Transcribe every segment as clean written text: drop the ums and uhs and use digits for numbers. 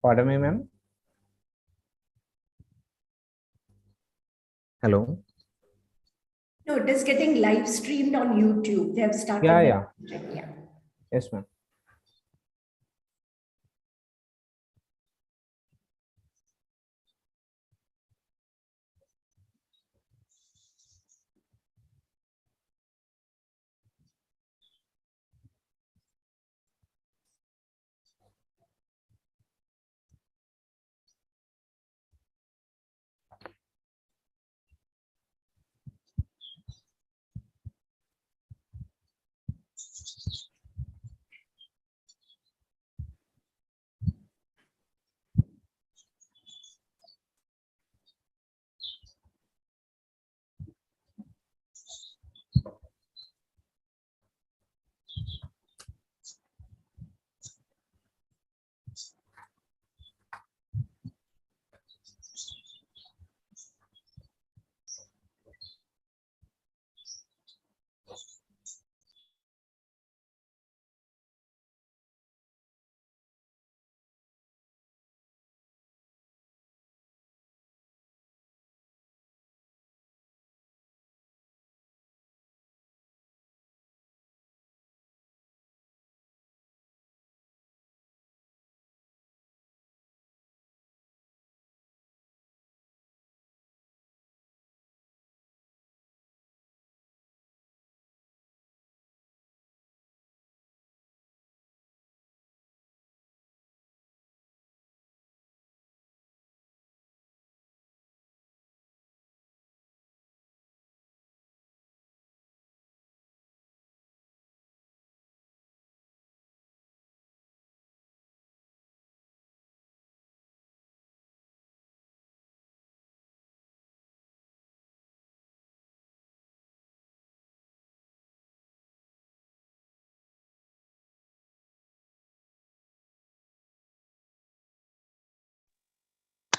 Pardon me, ma'am. Hello. No, it is getting live streamed on YouTube. They have started. Yeah. Yeah. Yes, ma'am.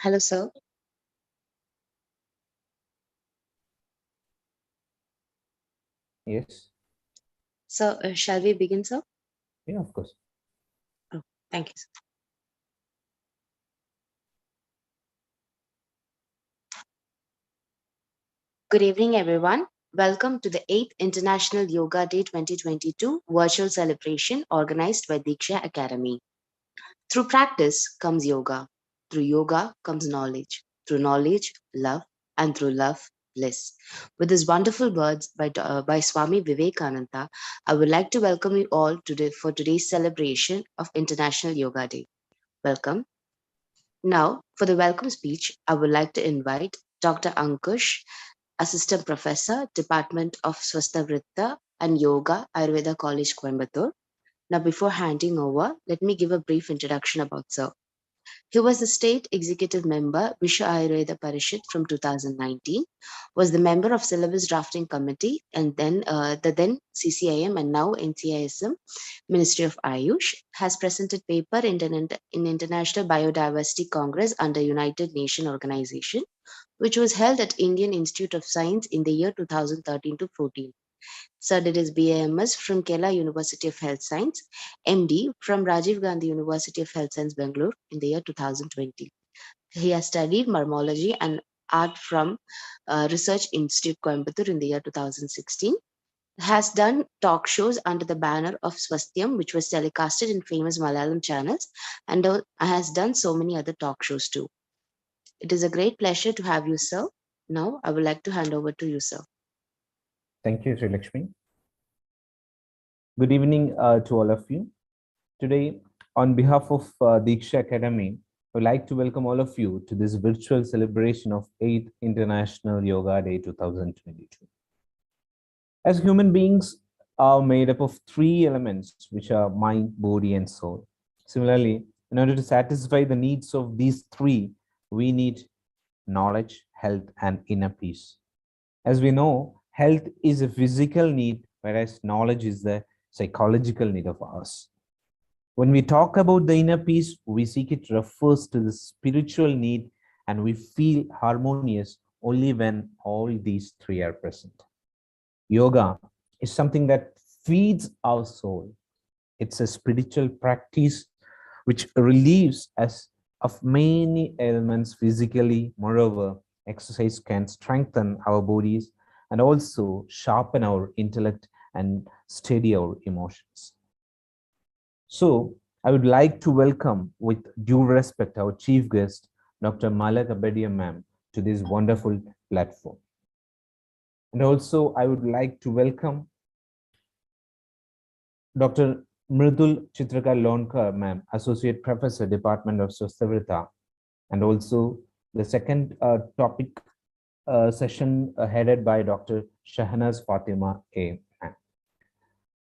Hello, sir. Yes. Sir, shall we begin, sir? Yeah, of course. Oh, thank you, sir. Good evening, everyone. Welcome to the 8th International Yoga Day 2022 virtual celebration organized by DIKSHA Academy. Through practice comes yoga. Through yoga comes knowledge. Through knowledge, love. And through love, bliss. With these wonderful words by Swami Vivekananda, I would like to welcome you all today for today's celebration of International Yoga Day. Welcome. Now, for the welcome speech, I would like to invite Dr. Ankush, Assistant Professor, Department of Swasthavritta and Yoga, Ayurveda College, Coimbatore. Now, before handing over, let me give a brief introduction about Sir. He was the state executive member, Vishwa Ayurveda Parishad from 2019, was the member of syllabus drafting committee, and then the then CCIM and now NCISM, Ministry of Ayush, has presented paper in International Biodiversity Congress under United Nations Organization, which was held at Indian Institute of Science in the year 2013 to 14. Sir did his BAMS from Kerala University of Health Science, MD from Rajiv Gandhi University of Health Science, Bangalore in the year 2020. He has studied marmology and art from Research Institute, Coimbatore in the year 2016. Has done talk shows under the banner of Swasthyam, which was telecasted in famous Malayalam channels, and has done so many other talk shows too. It is a great pleasure to have you, sir. Now, I would like to hand over to you, sir. Thank you, Sri Lakshmi. Good evening to all of you. Today, on behalf of DIKSHA Academy, I would like to welcome all of you to this virtual celebration of 8th International Yoga Day 2022. As human beings are made up of three elements, which are mind, body, and soul. Similarly, in order to satisfy the needs of these three, we need knowledge, health, and inner peace. As we know, health is a physical need, whereas knowledge is the psychological need of ours. When we talk about the inner peace, we seek it refers to the spiritual need, and we feel harmonious only when all these three are present. Yoga is something that feeds our soul. It's a spiritual practice which relieves us of many ailments physically. Moreover, exercise can strengthen our bodies and also sharpen our intellect and steady our emotions. So, I would like to welcome with due respect our chief guest, Dr. Mala Kapadia ma'am, to this wonderful platform. And also, I would like to welcome Dr. Mridul Chitraka Lonkar ma'am, Associate Professor, Department of Swastavrita, and also the second topic session headed by Dr. Shahnaz Fatima A.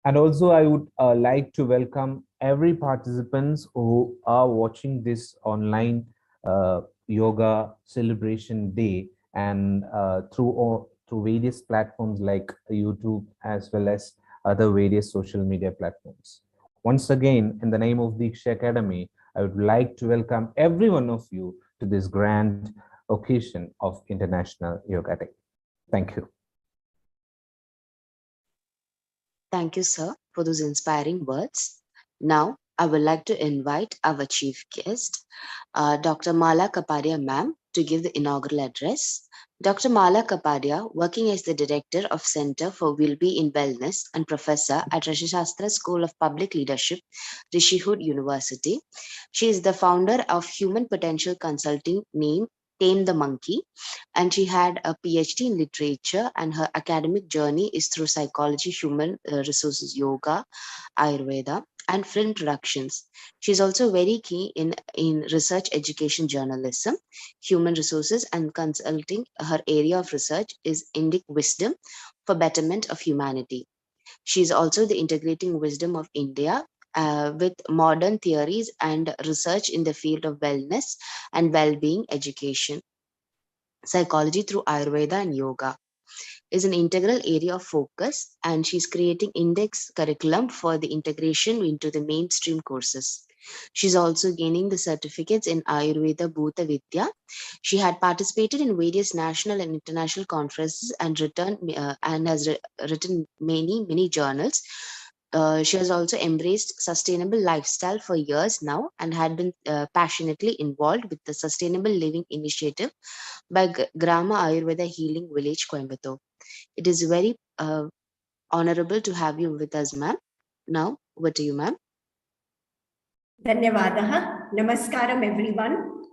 And also, I would like to welcome every participants who are watching this online yoga celebration day and through various platforms like YouTube as well as other various social media platforms. Once again, in the name of DIKSHA Academy, I would like to welcome every one of you to this grand occasion of International Yoga Day. Thank you. Thank you, sir, for those inspiring words. Now, I would like to invite our chief guest, Dr. Mala Kapadia ma'am, to give the inaugural address. Dr. Mala Kapadia, working as the Director of Center for Will-Be in Wellness and Professor at Rashishastra School of Public Leadership, Rishihood University. She is the founder of Human Potential Consulting named Tame the Monkey, and she had a PhD in literature, and her academic journey is through psychology, human resources, yoga, Ayurveda, and film productions. She's also very keen in research education journalism, human resources, and consulting. Her area of research is Indic wisdom for betterment of humanity. She is also the integrating wisdom of India with modern theories and research in the field of wellness and well-being education. Psychology through Ayurveda and yoga is an integral area of focus, and she's creating index curriculum for the integration into the mainstream courses. She's also gaining the certificates in Ayurveda Bhuta Vidya. She had participated in various national and international conferences and written many journals. She has also embraced sustainable lifestyle for years now and had been passionately involved with the Sustainable Living Initiative by Grama Ayurveda Healing Village, Coimbatore. It is very honorable to have you with us, ma'am. Now, over to you, ma'am. Dhanyavadaha. Namaskaram, everyone.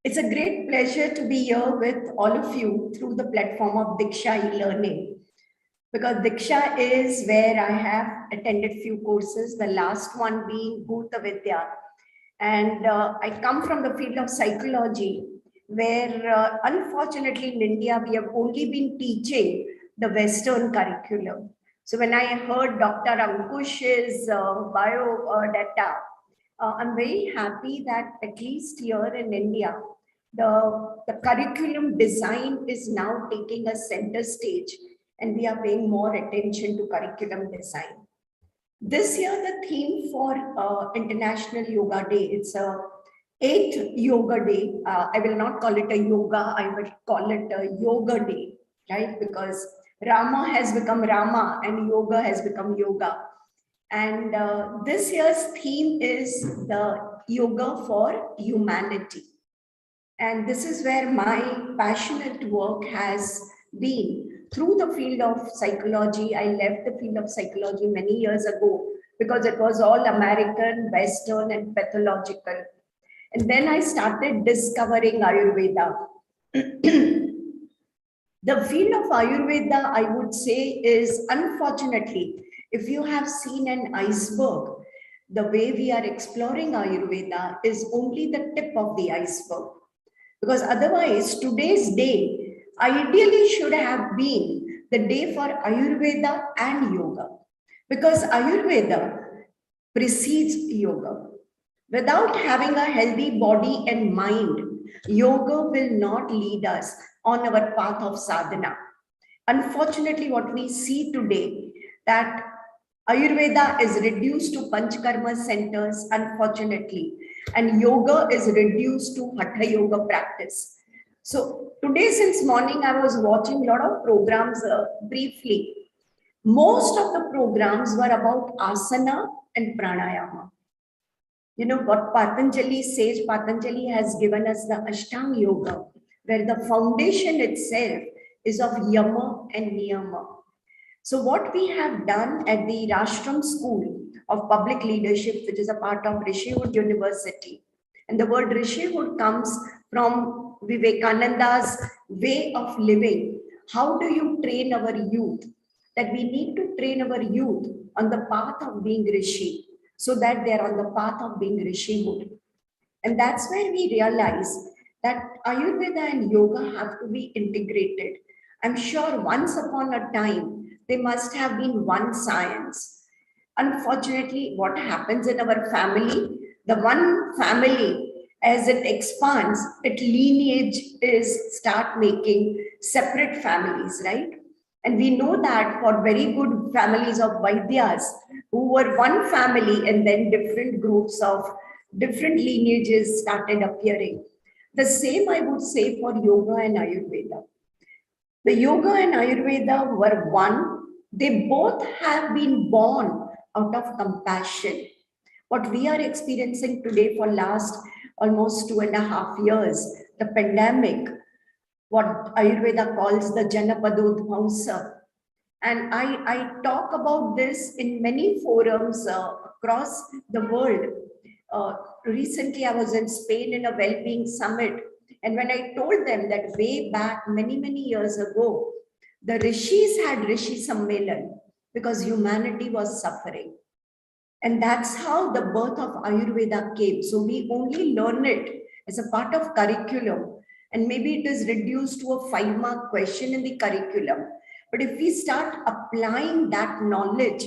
It's a great pleasure to be here with all of you through the platform of DIKSHA E-Learning. Because DIKSHA is where I have attended few courses, the last one being Bhuta Vidya. And I come from the field of psychology, where unfortunately in India, we have only been teaching the Western curriculum. So when I heard Dr. Ankush's bio data, I'm very happy that at least here in India, the curriculum design is now taking a center stage, and we are paying more attention to curriculum design. This year, the theme for International Yoga Day, it's a 8th Yoga Day. I will not call it a yoga, I will call it a yoga day, right? Because Rama has become Rama and yoga has become yoga. And this year's theme is the yoga for humanity. And this is where my passionate work has been. Through the field of psychology, I left the field of psychology many years ago because it was all American, Western, and pathological. And then I started discovering Ayurveda. The field of Ayurveda, I would say, is unfortunately, if you have seen an iceberg, the way we are exploring Ayurveda is only the tip of the iceberg. Because otherwise, today's day ideally should have been the day for Ayurveda and yoga. Because Ayurveda precedes yoga. Without having a healthy body and mind, yoga will not lead us on our path of sadhana. Unfortunately, what we see today, that Ayurveda is reduced to Panchkarma centers, unfortunately, and yoga is reduced to Hatha Yoga practice. So today, since morning, I was watching a lot of programs briefly. Most of the programs were about asana and pranayama. You know what Patanjali says? Patanjali has given us the Ashtanga Yoga, where the foundation itself is of Yama and Niyama. So what we have done at the Rashtam School of Public Leadership, which is a part of Rishihood University, and the word Rishihood comes from Vivekananda's way of living. How do you train our youth? That we need to train our youth on the path of being Rishi, so that they are on the path of being Rishihood. And that's where we realize that Ayurveda and yoga have to be integrated. I'm sure once upon a time, they must have been one science. Unfortunately, what happens in our family, the one family, as it expands, its lineage is start making separate families, right? And we know that for very good families of Vaidyas, who were one family and then different groups of different lineages started appearing. The same I would say for yoga and Ayurveda. The yoga and Ayurveda were one. They both have been born out of compassion. What we are experiencing today for last almost 2.5 years, the pandemic, what Ayurveda calls the Janapadodvamsa. And I talk about this in many forums across the world. Recently, I was in Spain in a well-being summit. And when I told them that way back many, many years ago, the Rishis had Rishi Sammelan because humanity was suffering. And that's how the birth of Ayurveda came. So we only learn it as a part of curriculum. And maybe it is reduced to a 5-mark question in the curriculum. But if we start applying that knowledge,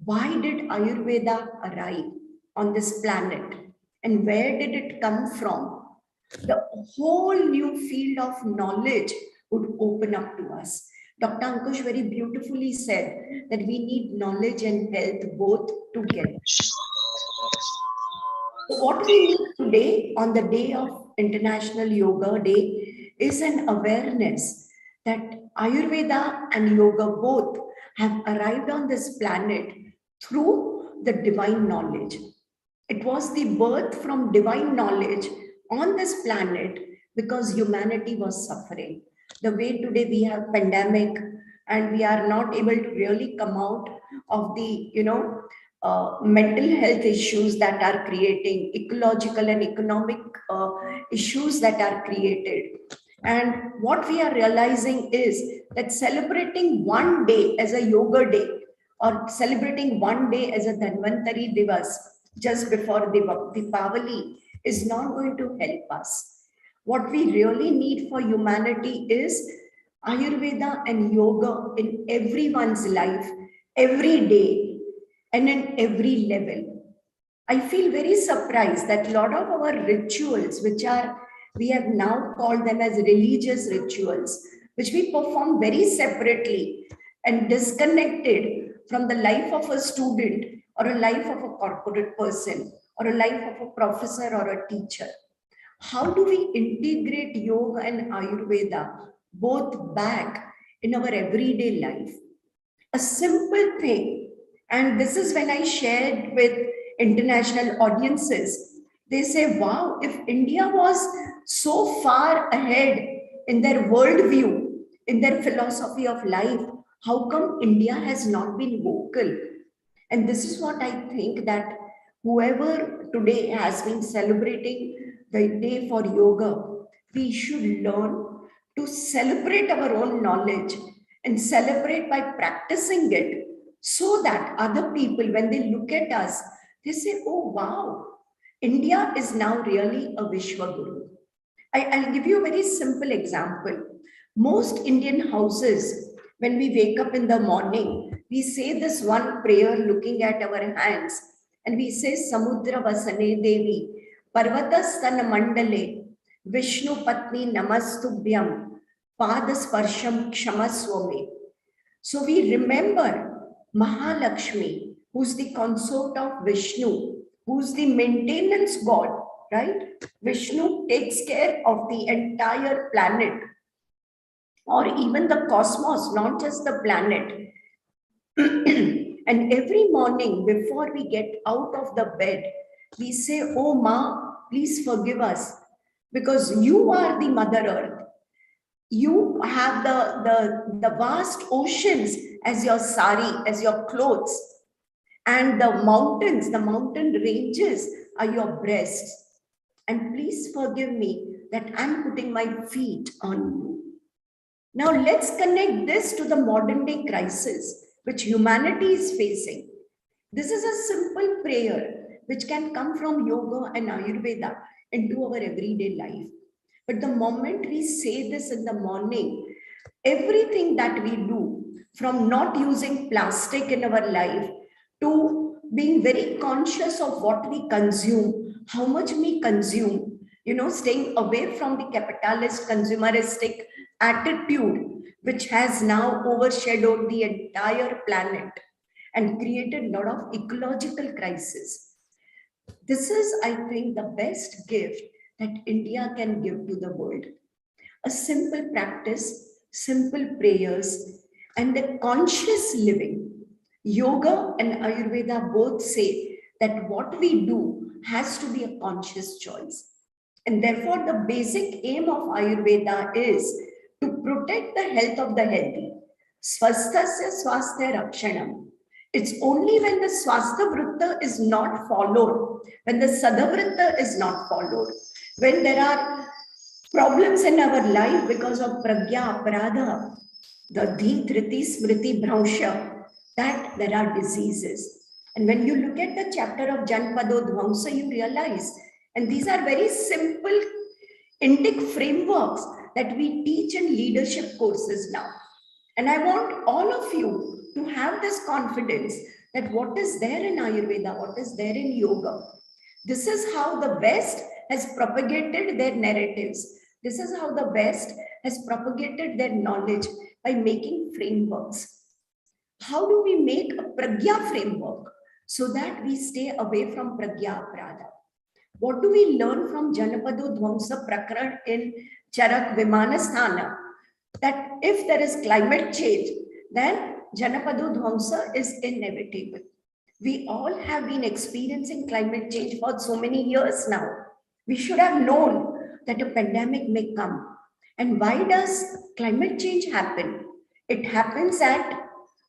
why did Ayurveda arrive on this planet? And where did it come from? The whole new field of knowledge would open up to us. Dr. Ankush very beautifully said that we need knowledge and health both together. So what we need today on the day of International Yoga Day is an awareness that Ayurveda and yoga both have arrived on this planet through the divine knowledge. It was the birth from divine knowledge on this planet because humanity was suffering. The way today we have pandemic and we are not able to really come out of the, mental health issues that are creating, ecological and economic issues that are created. And what we are realizing is that celebrating one day as a yoga day or celebrating one day as a Dhanvantari Divas just before Deepavali is not going to help us. What we really need for humanity is Ayurveda and yoga in everyone's life, every day, and in every level. I feel very surprised that a lot of our rituals, we have now called them as religious rituals, which we perform very separately and disconnected from the life of a student or a life of a corporate person or a life of a professor or a teacher. How do we integrate yoga and Ayurveda both back in our everyday life? A simple thing, and this is when I shared with international audiences, they say, wow, if India was so far ahead in their worldview, in their philosophy of life, how come India has not been vocal? And this is what I think, that whoever today has been celebrating the day for yoga, we should learn to celebrate our own knowledge and celebrate by practicing it, so that other people, when they look at us, they say, oh, wow, India is now really a Vishwaguru. I'll give you a very simple example. Most Indian houses, when we wake up in the morning, we say this one prayer looking at our hands, and we say, Samudra Vasane Devi, Parvatastana Mandale, Vishnu Patni Namastubhyam, Padasparsham Kshamaswame. So we remember Mahalakshmi, who's the consort of Vishnu, who's the maintenance god, right? Vishnu takes care of the entire planet or even the cosmos, not just the planet. And every morning before we get out of the bed, we say, oh Ma, please forgive us, because you are the Mother Earth. You have the vast oceans as your sari, as your clothes, and the mountains, the mountain ranges are your breasts. And please forgive me that I'm putting my feet on you. Now let's connect this to the modern day crisis which humanity is facing. This is a simple prayer which can come from yoga and Ayurveda into our everyday life. But the moment we say this in the morning, everything that we do, from not using plastic in our life to being very conscious of what we consume, how much we consume, staying away from the capitalist consumeristic attitude, which has now overshadowed the entire planet and created a lot of ecological crisis. This is, I think, the best gift that India can give to the world. A simple practice, simple prayers, and the conscious living. Yoga and Ayurveda both say that what we do has to be a conscious choice. And therefore, the basic aim of Ayurveda is to protect the health of the healthy. Swasthasya swasthya rakshanam. It's only when the swastha vritta is not followed, when the sadhavritta is not followed, when there are problems in our life because of pragya, aparadha, the dhi, triti, smriti, bhransha, that there are diseases. And when you look at the chapter of Janpado Dhvamsa, you realize, and these are very simple Indic frameworks that we teach in leadership courses now. And I want all of you to have this confidence that what is there in Ayurveda, what is there in yoga. This is how the West has propagated their narratives. This is how the West has propagated their knowledge by making frameworks. How do we make a pragya framework so that we stay away from pragya aparadha? What do we learn from Janapado Dhvamsa Prakaran in Charak Vimanasthana? That if there is climate change, then Janapado Dhvamsa is inevitable. We all have been experiencing climate change for so many years now. We should have known that a pandemic may come. And why does climate change happen? It happens at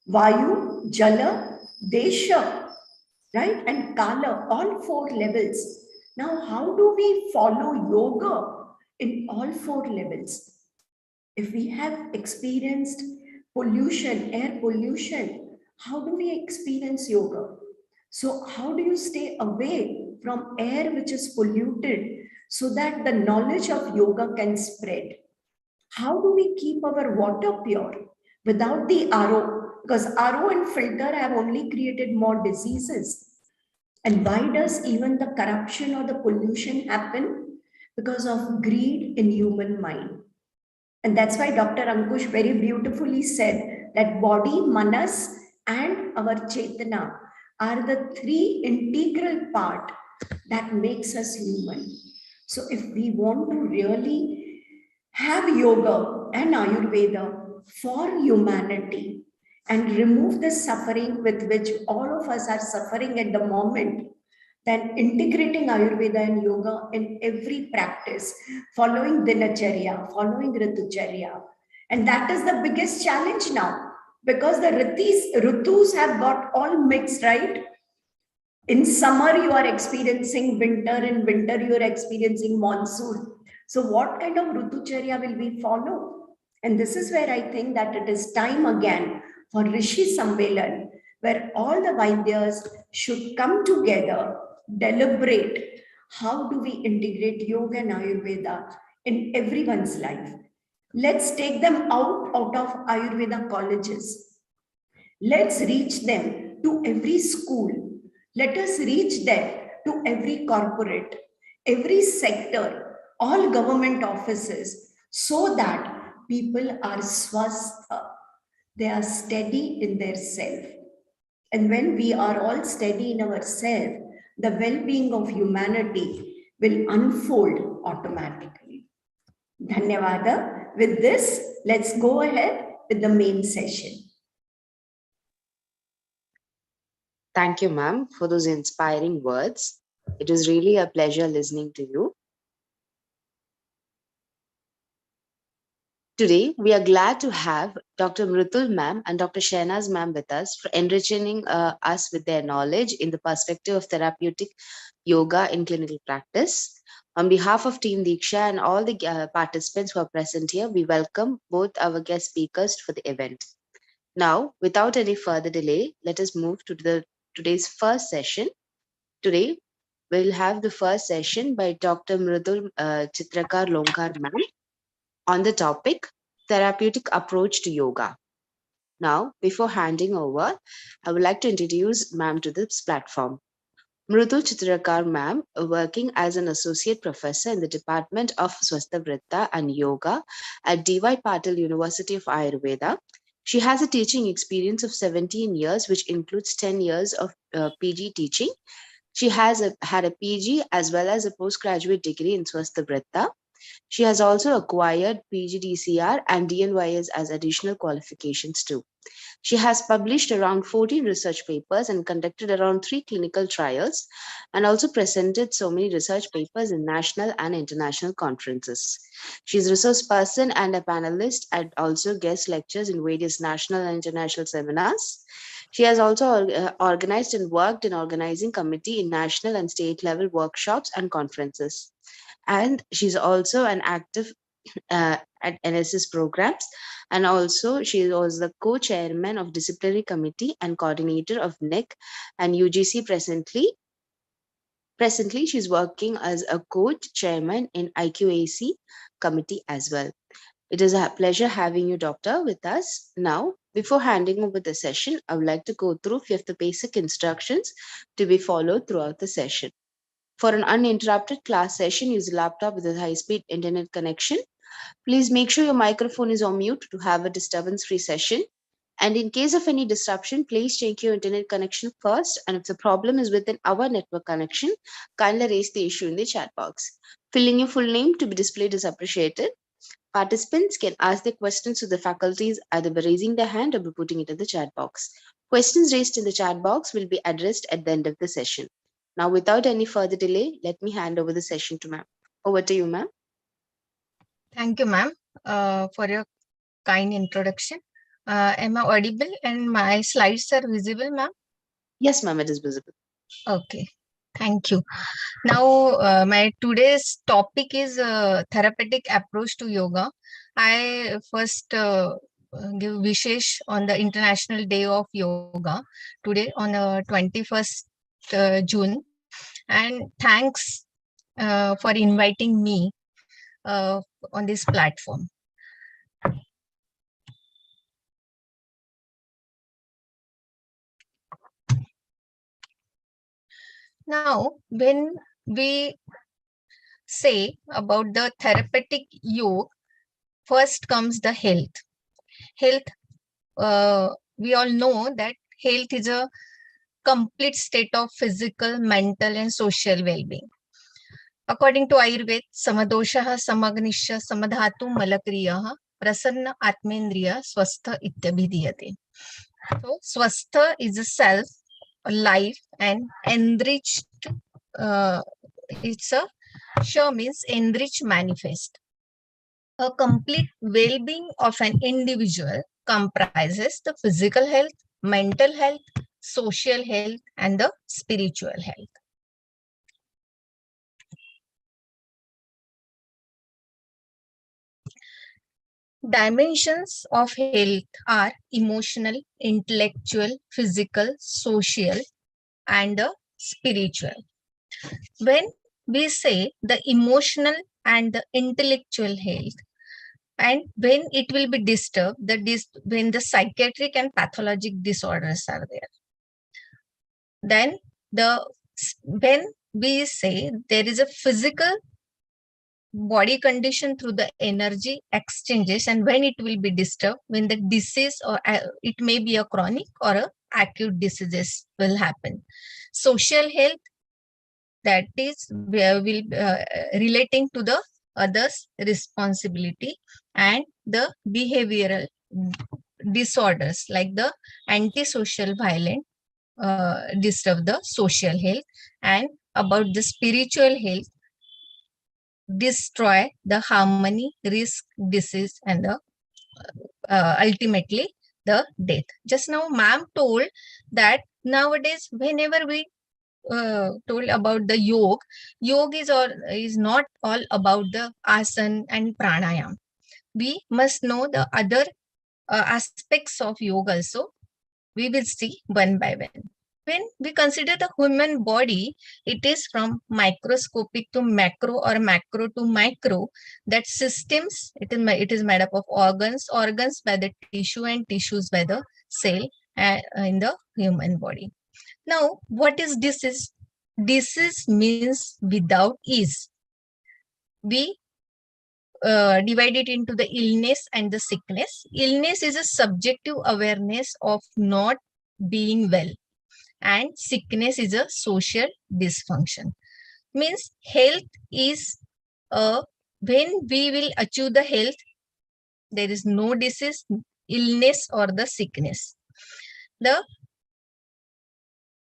Vayu, Jala, Desha, right? And Kala, all 4 levels. Now, how do we follow yoga in all 4 levels? If we have experienced pollution, air pollution, how do we experience yoga? So how do you stay away from air which is polluted so that the knowledge of yoga can spread? How do we keep our water pure without the RO? Because RO and filter have only created more diseases. And why does even the corruption or the pollution happen? Because of greed in human mind. And that's why Dr. Ankush very beautifully said that body, manas, and our chetana are the 3 integral part that makes us human. So if we want to really have yoga and Ayurveda for humanity and remove the suffering with which all of us are suffering at the moment, then integrating Ayurveda and yoga in every practice, following dinacharya, following ritucharya. And that is the biggest challenge now, because the ritus have got all mixed, right? In summer, you are experiencing winter, in winter, you are experiencing monsoon. So what kind of ritucharya will we follow? And this is where I think that it is time again for Rishi Sammelan, where all the Vaidyas should come together, deliberate how do we integrate yoga and Ayurveda in everyone's life. Let's take them out of Ayurveda colleges. Let's reach them to every school. Let us reach them to every corporate, every sector, all government offices, so that people are swastha. They are steady in their self. And when we are all steady in ourselves, the well-being of humanity will unfold automatically. Dhanyavada. With this, let's go ahead with the main session. Thank you, ma'am, for those inspiring words. It was really a pleasure listening to you. Today, we are glad to have Dr. Mritul ma'am and Dr. Shehnaz ma'am with us for enriching us with their knowledge in the perspective of therapeutic yoga in clinical practice. On behalf of Team Diksha and all the participants who are present here, we welcome both our guest speakers for the event. Now, without any further delay, let us move to today's first session. Today, we'll have the first session by Dr. Mridul Chitrakar Lonkar ma'am on the topic therapeutic approach to yoga. Now, before handing over, I would like to introduce ma'am to this platform. Mridul Chitrakar ma'am, working as an associate professor in the Department of Swasthavritta and Yoga at D.Y. Patil University of Ayurveda. She has a teaching experience of 17 years, which includes 10 years of PG teaching. She has had a PG as well as a postgraduate degree in Swasthavritta. She has also acquired PGDCR and DNYS as additional qualifications too. She has published around 14 research papers and conducted around 3 clinical trials, and also presented so many research papers in national and international conferences. She is a resource person and a panelist and also guest lectures in various national and international seminars. She has also organized and worked in organizing committee in national and state level workshops and conferences. And she's also an active at NSS programs, and also she was the co-chairman of disciplinary committee and coordinator of NEC and UGC. Presently, she's working as a co-chairman in IQAC committee as well. It is a pleasure having you, doctor, with us. Now, before handing over the session, I would like to go through a few of the basic instructions to be followed throughout the session. For an uninterrupted class session, use a laptop with a high-speed internet connection. Please make sure your microphone is on mute to have a disturbance-free session. And in case of any disruption, please check your internet connection first. And if the problem is within our network connection, kindly raise the issue in the chat box. Filling your full name to be displayed is appreciated. Participants can ask their questions to the faculties either by raising their hand or by putting it in the chat box. Questions raised in the chat box will be addressed at the end of the session. Now, without any further delay, let me hand over the session to ma'am. Over to you, ma'am. Thank you, ma'am, for your kind introduction. Am I audible and my slides are visible, ma'am? Yes, ma'am, it is visible. Okay, thank you. Now, my today's topic is therapeutic approach to yoga. I first give wishes on the International Day of Yoga today on 21st June. And thanks for inviting me on this platform. Now, when we say about the therapeutic yoga, first comes the health. Health, we all know that health is a complete state of physical, mental, and social well-being. According to Ayurveda, samadoshaha, samagnisha, samadhatu, malakriyaha, prasanna, atmendriya, swastha, ityabhidiyate. So, swastha is a self, life, and enriched. It's a sure means enriched manifest. A complete well-being of an individual comprises the physical health, mental health, social health, and the spiritual health. Dimensions of health are emotional, intellectual, physical, social, and spiritual. When we say the emotional and the intellectual health, and when it will be disturbed, when the psychiatric and pathologic disorders are there, then when we say there is a physical body condition through the energy exchanges, and when it will be disturbed, when the disease or it may be a chronic or a acute diseases will happen. Social health, that is will relating to the others responsibility, and the behavioral disorders like the antisocial violent disturb the social health, and about the spiritual health destroy the harmony, risk, disease, and the ultimately the death. Just now, ma'am told that nowadays, whenever we told about the yoga is not all about the asana and pranayam. We must know the other aspects of yoga also. We will see one by one. When we consider the human body, it is from microscopic to macro or macro to micro. That systems, it is made up of organs by the tissue and tissues by the cell in the human body. Now, what is disease? Disease means without ease. We divide it into the illness and the sickness. Illness is a subjective awareness of not being well, and sickness is a social dysfunction. Means health is when we will achieve the health, there is no disease, illness, or the sickness.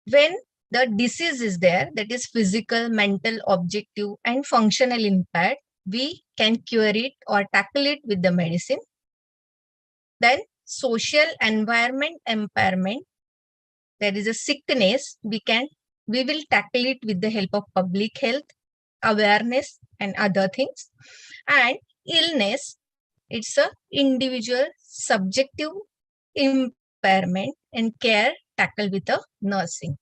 When the disease is there, that is physical, mental, objective, and functional impact, we can cure it or tackle it with the medicine. Then social environment impairment, there is a sickness, we will tackle it with the help of public health, awareness, and other things. And illness, it's a individual subjective impairment and care tackled with a nursing.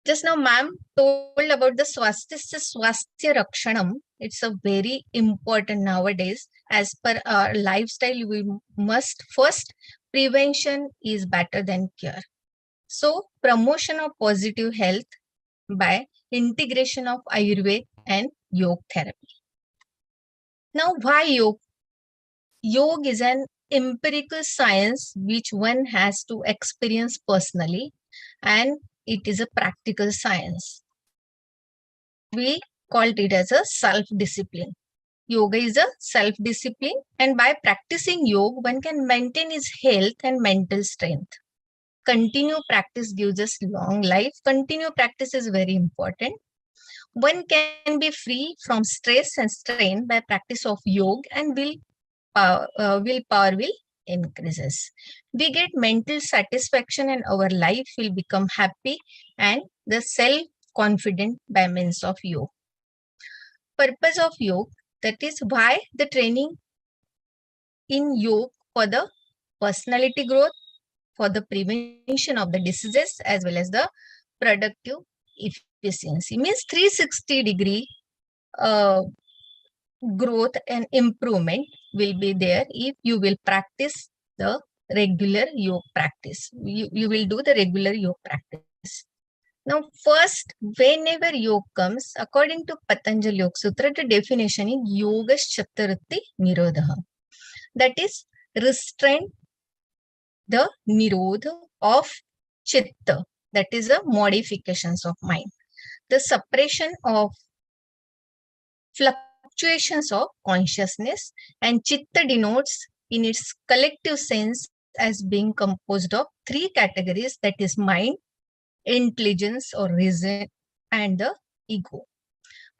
Just now, ma'am told about the swasthya rakshanam. It's a very important nowadays. As per our lifestyle, we must first, prevention is better than cure. So, promotion of positive health by integration of Ayurveda and yoga therapy. Now, why yoga? Yoga is an empirical science which one has to experience personally, and it is a practical science. We called it as a self-discipline. Yoga is a self-discipline, and by practicing yoga, one can maintain his health and mental strength. Continue practice gives us long life. Continue practice is very important. One can be free from stress and strain by practice of yoga, and willpower will increases. We get mental satisfaction, and our life will become happy and the self-confident by means of yoga. Purpose of yoga, that is why the training in yoga for the personality growth, for the prevention of the diseases, as well as the productive efficiency. Means 360-degree growth and improvement will be there if you will practice the regular yoga practice. You will do the regular yoga practice. Now, first, whenever yoga comes, according to Patanjali Yoga Sutra, the definition is Yoga Shatarati Nirodha. That is, restrain the nirodha of chitta. That is the modifications of mind. The suppression of fluctuations of consciousness, and chitta denotes in its collective sense as being composed of three categories, that is mind, intelligence or reason, and the ego.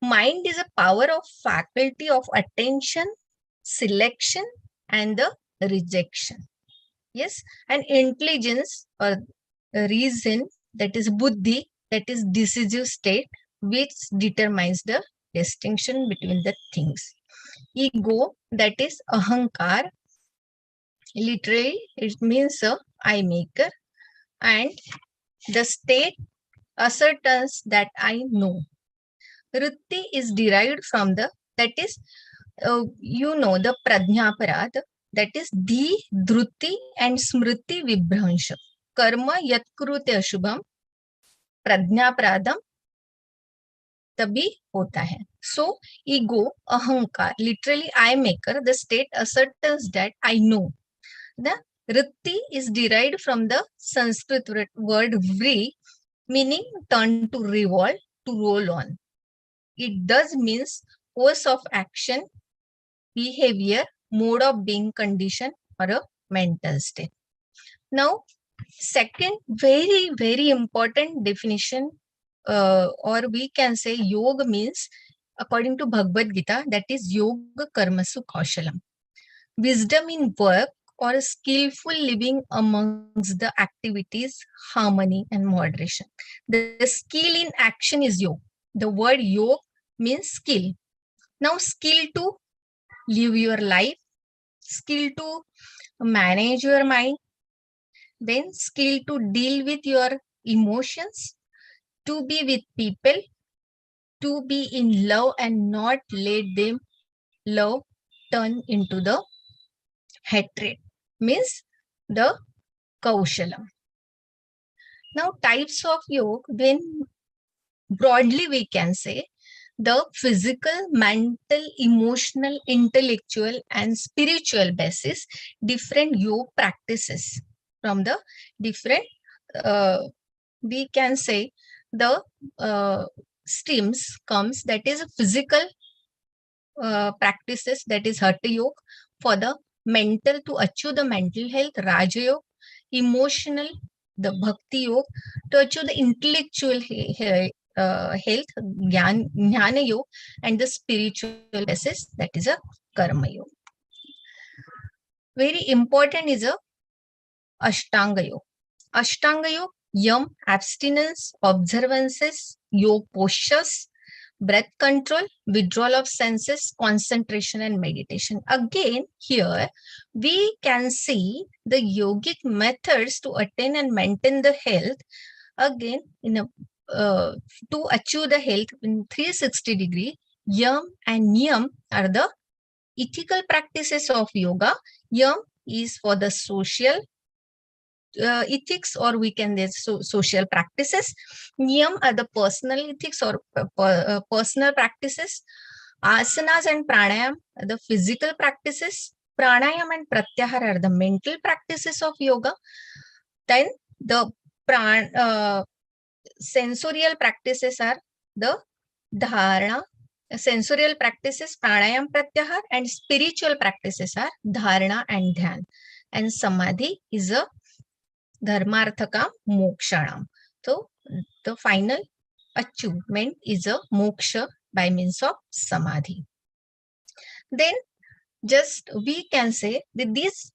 Mind is a power of faculty of attention, selection, and the rejection. Yes, and intelligence or reason, that is buddhi, that is decisive state which determines the distinction between the things. Ego, that is ahankar, literally it means a I maker, and the state ascertains that I know. Vritti is derived from the, that is, the prajnaparad, that is dhi, dhruti, and smriti vibhransha. Karma yatkrute ashubham, prajnapradam तभी होता है. So, ego, ahankar, literally I maker, the state asserts that I know. The vritti is derived from the Sanskrit word vri, meaning turn to revolve, to roll on. It does means course of action, behavior, mode of being, condition, or a mental state. Now, Second, very important definition, or we can say yoga means, according to Bhagavad Gita, that is yoga karmasu kaushalam. Wisdom in work or skillful living amongst the activities, harmony and moderation. The skill in action is yoga. The word yoga means skill. Now, skill to live your life, skill to manage your mind, then skill to deal with your emotions, to be with people, to be in love and not let them love turn into the hatred, means the kaushalam. Now, types of yoga, when broadly we can say the physical, mental, emotional, intellectual, and spiritual basis, different yoga practices from the different, we can say the streams comes, that is physical practices, that is Hatha Yoga. For the mental, to achieve the mental health, Raja Yoga. Emotional, the Bhakti Yoga. To achieve the intellectual health, Jnana Yoga. And the spiritual basis, that is a Karma Yoga. Very important is a Ashtanga Yoga. Ashtanga Yoga, yam, abstinence, observances, yoga postures, breath control, withdrawal of senses, concentration and meditation. Again, here we can see the yogic methods to attain and maintain the health. Again, in a to achieve the health in 360 degree, yam and niyam are the ethical practices of yoga. Yam is for the social ethics, or we can say social practices. Niyam are the personal ethics or personal practices. Asanas and pranayam are the physical practices. Pranayam and pratyahar are the mental practices of yoga. Then the sensorial practices are the dharana. Sensorial practices, pranayam, pratyahar, and spiritual practices are dharana and dhyan. And samadhi is a dharmarthaka mokshanam. So the final achievement is a moksha by means of samadhi. Then just we can say that this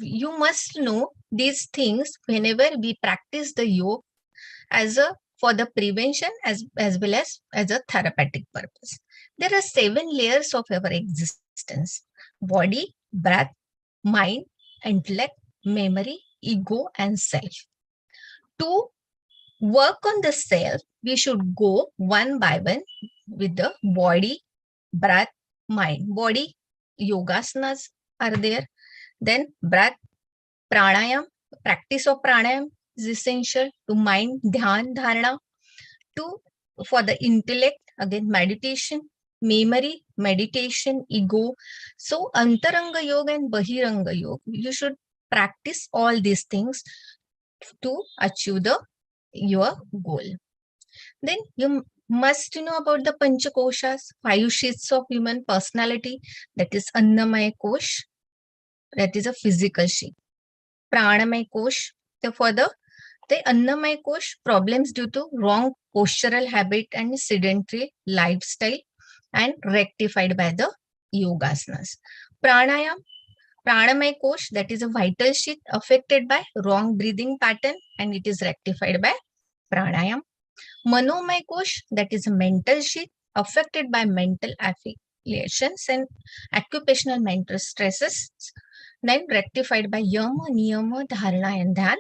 you must know these things whenever we practice the yoga as a for the prevention as well as a therapeutic purpose. There are 7 layers of our existence: body, breath, mind, intellect, memory, ego, and self. To work on the self, we should go one by one with the body, breath, mind. Body, yogasanas are there. Then breath, pranayam, practice of pranayam is essential. To mind, dhyan, dharana. For the intellect, again, meditation, memory, meditation, ego. So antaranga yoga and bahiranga yoga, you should practice all these things to achieve your goal. Then you must know about the panchakoshas, 5 sheets of human personality. That is annamaya kosh, that is a physical sheet. Pranamaya kosh, for the annamaya kosh, problems due to wrong postural habit and sedentary lifestyle, and rectified by the yogasanas. Pranamaya kosh, that is a vital sheet affected by wrong breathing pattern, and it is rectified by pranayam. Manomaya kosh, that is a mental sheet affected by mental affiliations and occupational mental stresses, then rectified by yama, niyama, dharana and dhyan.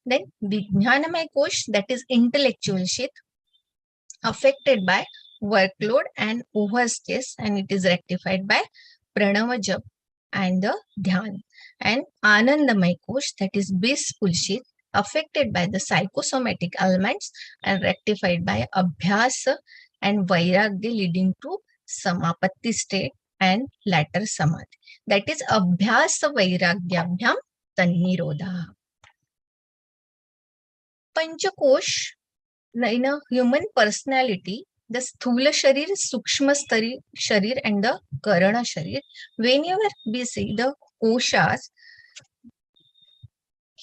Then Vijnanamaya kosh, that is intellectual sheet affected by workload and overstress, and it is rectified by pranava jap and the dhyan. And Anandamaya kosh, that is blissful sheet affected by the psychosomatic elements and rectified by abhyasa and vairagya, leading to samapatti state and latter samadhi. That is abhyasa vairagyabhyam tannirodha. Panchakosh, in a human personality, the sthula sharir, sukshma sharir, and the karana sharir. Whenever we see the koshas,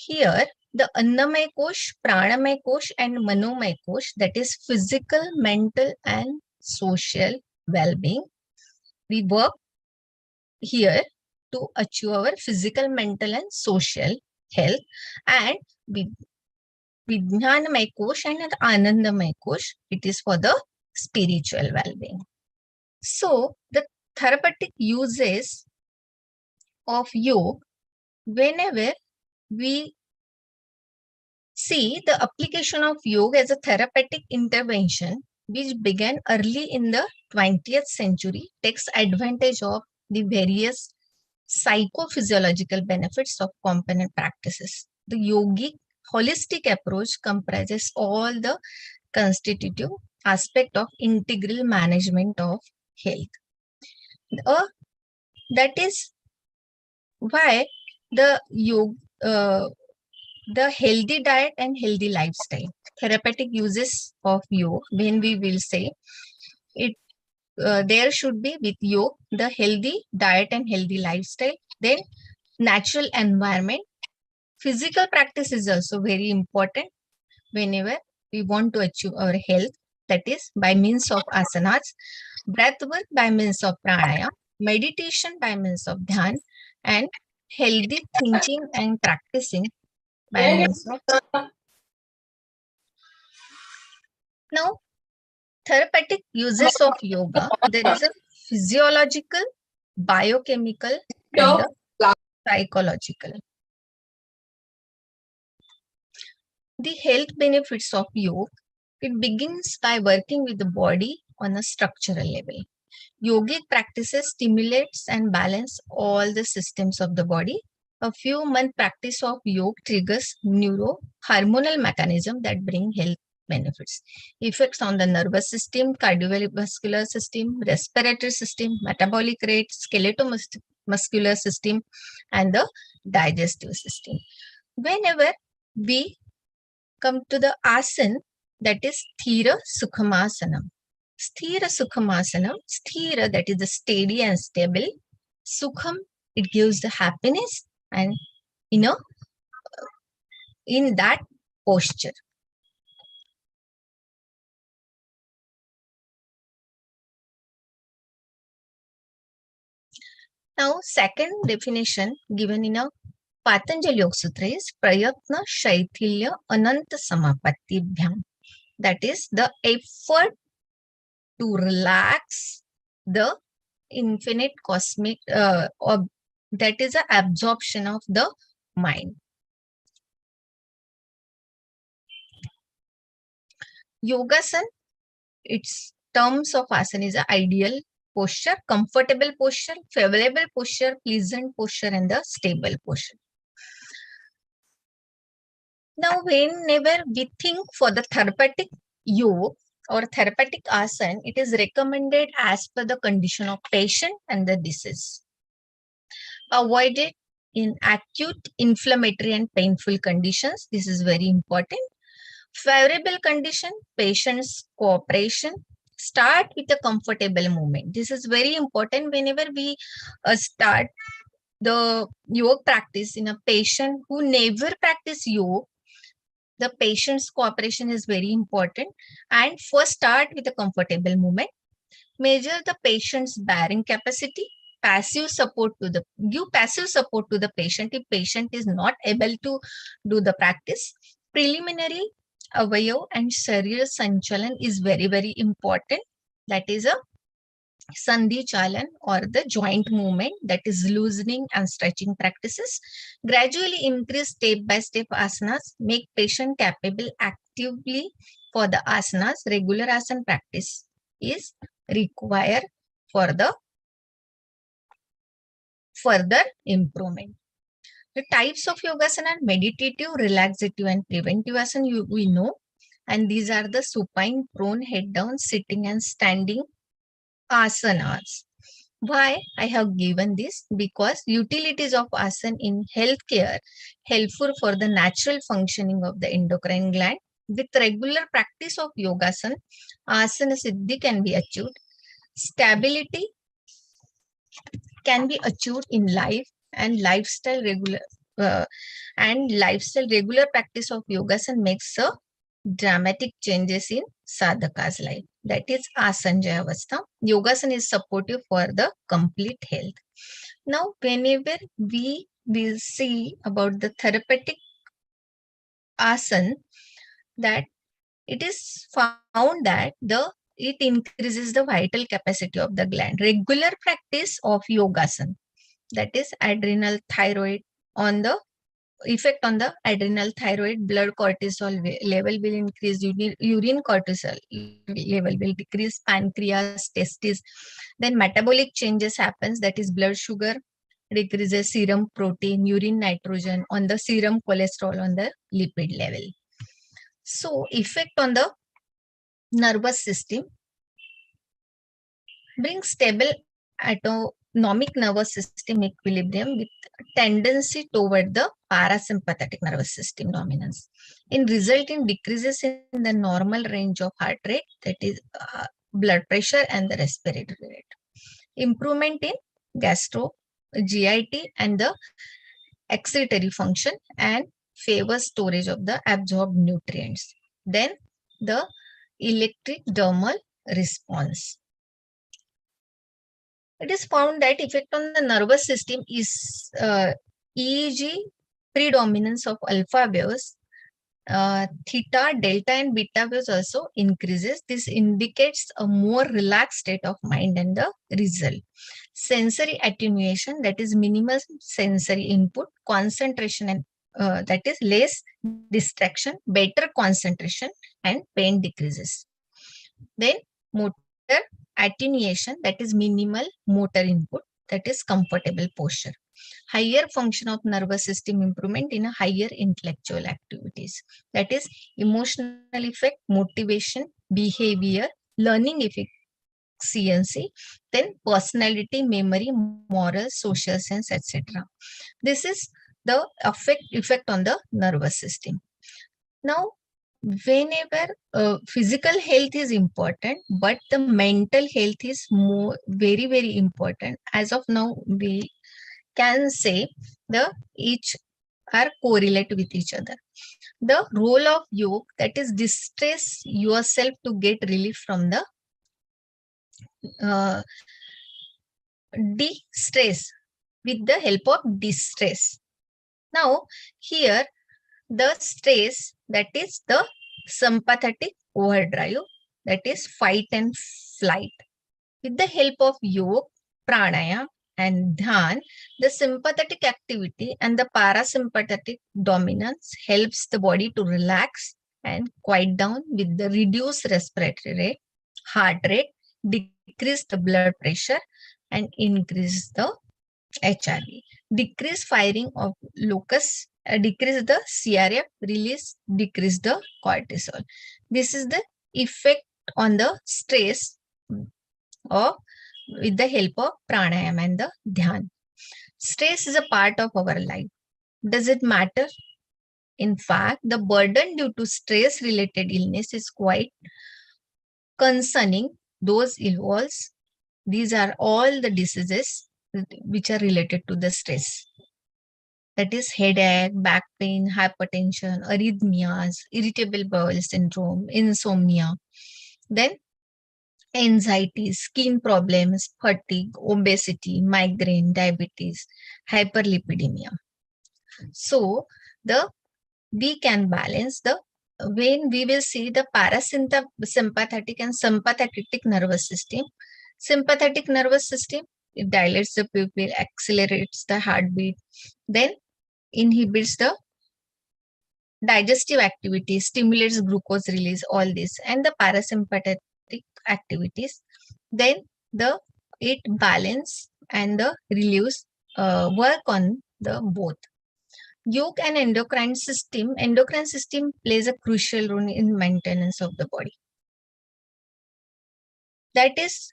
here the Annamaya Kosh, Pranamaya Kosh and Manomaya Kosh, that is physical, mental and social well-being. We work here to achieve our physical, mental and social health, and Vijnanamaya Kosh and Anandamaya Kosh, it is for the spiritual well-being. So the therapeutic uses of yoga, whenever we see the application of yoga as a therapeutic intervention, which began early in the 20th century, takes advantage of the various psychophysiological benefits of component practices. The yogic holistic approach comprises all the constitutive aspect of integral management of health. That is why the the healthy diet and healthy lifestyle, therapeutic uses of yoga, when we will say it, there should be with yoga the healthy diet and healthy lifestyle, then natural environment. Physical practice is also very important whenever we want to achieve our health, that is by means of asanas, breath work by means of pranayama, meditation by means of dhyan, and healthy thinking and practicing by means of. Now, therapeutic uses of yoga, there is a physiological, biochemical and a psychological. The health benefits of yoga, it begins by working with the body on a structural level. Yogic practices stimulates and balance all the systems of the body. A few month practice of yoga triggers neurohormonal mechanism that bring health benefits. Effects on the nervous system, cardiovascular system, respiratory system, metabolic rate, skeletal-muscular system, and the digestive system. Whenever we come to the asana, that is Sthira Sukhamasana. Sthira Sukhamasana, Sthira, that is the steady and stable. Sukham, it gives the happiness, and in that posture. Now, second definition given in a Patanjali Yoga Sutra is Prayatna Shaithilya Ananta Samapatti Bhyam. That is the effort to relax the infinite cosmic, that is the absorption of the mind. Yogasan, its terms of asana is a ideal posture, comfortable posture, favorable posture, pleasant posture, and the stable posture. Now, whenever we think for the therapeutic yoga or therapeutic asana, it is recommended as per the condition of patient and the disease. Avoided in acute inflammatory and painful conditions. This is very important. Favorable condition, patient's cooperation. Start with a comfortable movement. This is very important whenever we start the yoga practice in a patient who never practice yoga. The patient's cooperation is very important. And first start with a comfortable movement. Measure the patient's bearing capacity. Give passive support to the patient if patient is not able to do the practice. Preliminary avayav and sharir sanchalan is very, very important. That is a sandhi chalan or the joint movement, that is loosening and stretching practices. Gradually increase step by step asanas, make patient capable actively for the asanas. Regular asana practice is required for the further improvement. The types of yogasana are meditative, relaxative, and preventive asana, we know. And these are the supine, prone, head down, sitting, and standing asanas. Why I have given this? Because utilities of asana in healthcare helpful for the natural functioning of the endocrine gland. With regular practice of yogasana, asana siddhi can be achieved. Stability can be achieved in life and lifestyle and lifestyle regular practice of yogasana makes a dramatic changes in sadhaka's life. That is asanjaya avastha. Yogasana is supportive for the complete health. Now, whenever we will see about the therapeutic asana, that it is found that it increases the vital capacity of the gland. Regular practice of yogasana, that is adrenal thyroid, on the effect on the adrenal thyroid, blood cortisol level will increase, urine cortisol level will decrease, pancreas, testes. Then metabolic changes happens, that is blood sugar decreases, serum protein, urine nitrogen, on the serum cholesterol, on the lipid level. So effect on the nervous system, brings stable autonomic nervous system equilibrium with tendency toward the parasympathetic nervous system dominance. In result in decreases in the normal range of heart rate, that is blood pressure and the respiratory rate. Improvement in gastro, GIT and the excretory function, and favors storage of the absorbed nutrients. Then the electric dermal response. It is found that effect on the nervous system is EEG predominance of alpha waves, theta, delta and beta waves also increases. This indicates a more relaxed state of mind and the result. Sensory attenuation, that is minimal sensory input, concentration and that is less distraction, better concentration and pain decreases. Then motor attenuation, that is minimal motor input, that is comfortable posture. Higher function of nervous system improvement in a higher intellectual activities, that is emotional effect, motivation, behavior, learning efficiency, then personality, memory, moral, social sense, etc. This is the effect on the nervous system. Now, whenever physical health is important, but the mental health is more very important. As of now, we can say the each are correlate with each other. The role of yoga, that is distress yourself to get relief from the de-stress with the help of distress. Now here the stress, that is the sympathetic overdrive, that is fight and flight. With the help of yoga, pranayama and dhyan, the sympathetic activity and the parasympathetic dominance helps the body to relax and quiet down with the reduced respiratory rate, heart rate, decrease the blood pressure and increase the HRV. Decrease firing of locus, decrease the CRF, release, decrease the cortisol. This is the effect on the stress of with the help of pranayama and the dhyan. Stress is a part of our life. Does it matter? In fact, the burden due to stress related illness is quite concerning. Those involves, these are all the diseases which are related to the stress. That is headache, back pain, hypertension, arrhythmias, irritable bowel syndrome, insomnia. Then anxiety, skin problems, fatigue, obesity, migraine, diabetes, hyperlipidemia. So we can balance when we will see the parasympathetic and sympathetic nervous system. Sympathetic nervous system, it dilates the pupil, accelerates the heartbeat, then inhibits the digestive activity, stimulates glucose release, all this, and the parasympathetic activities. Then it balance and the relieves work on the both. Yoga and endocrine system plays a crucial role in maintenance of the body. That is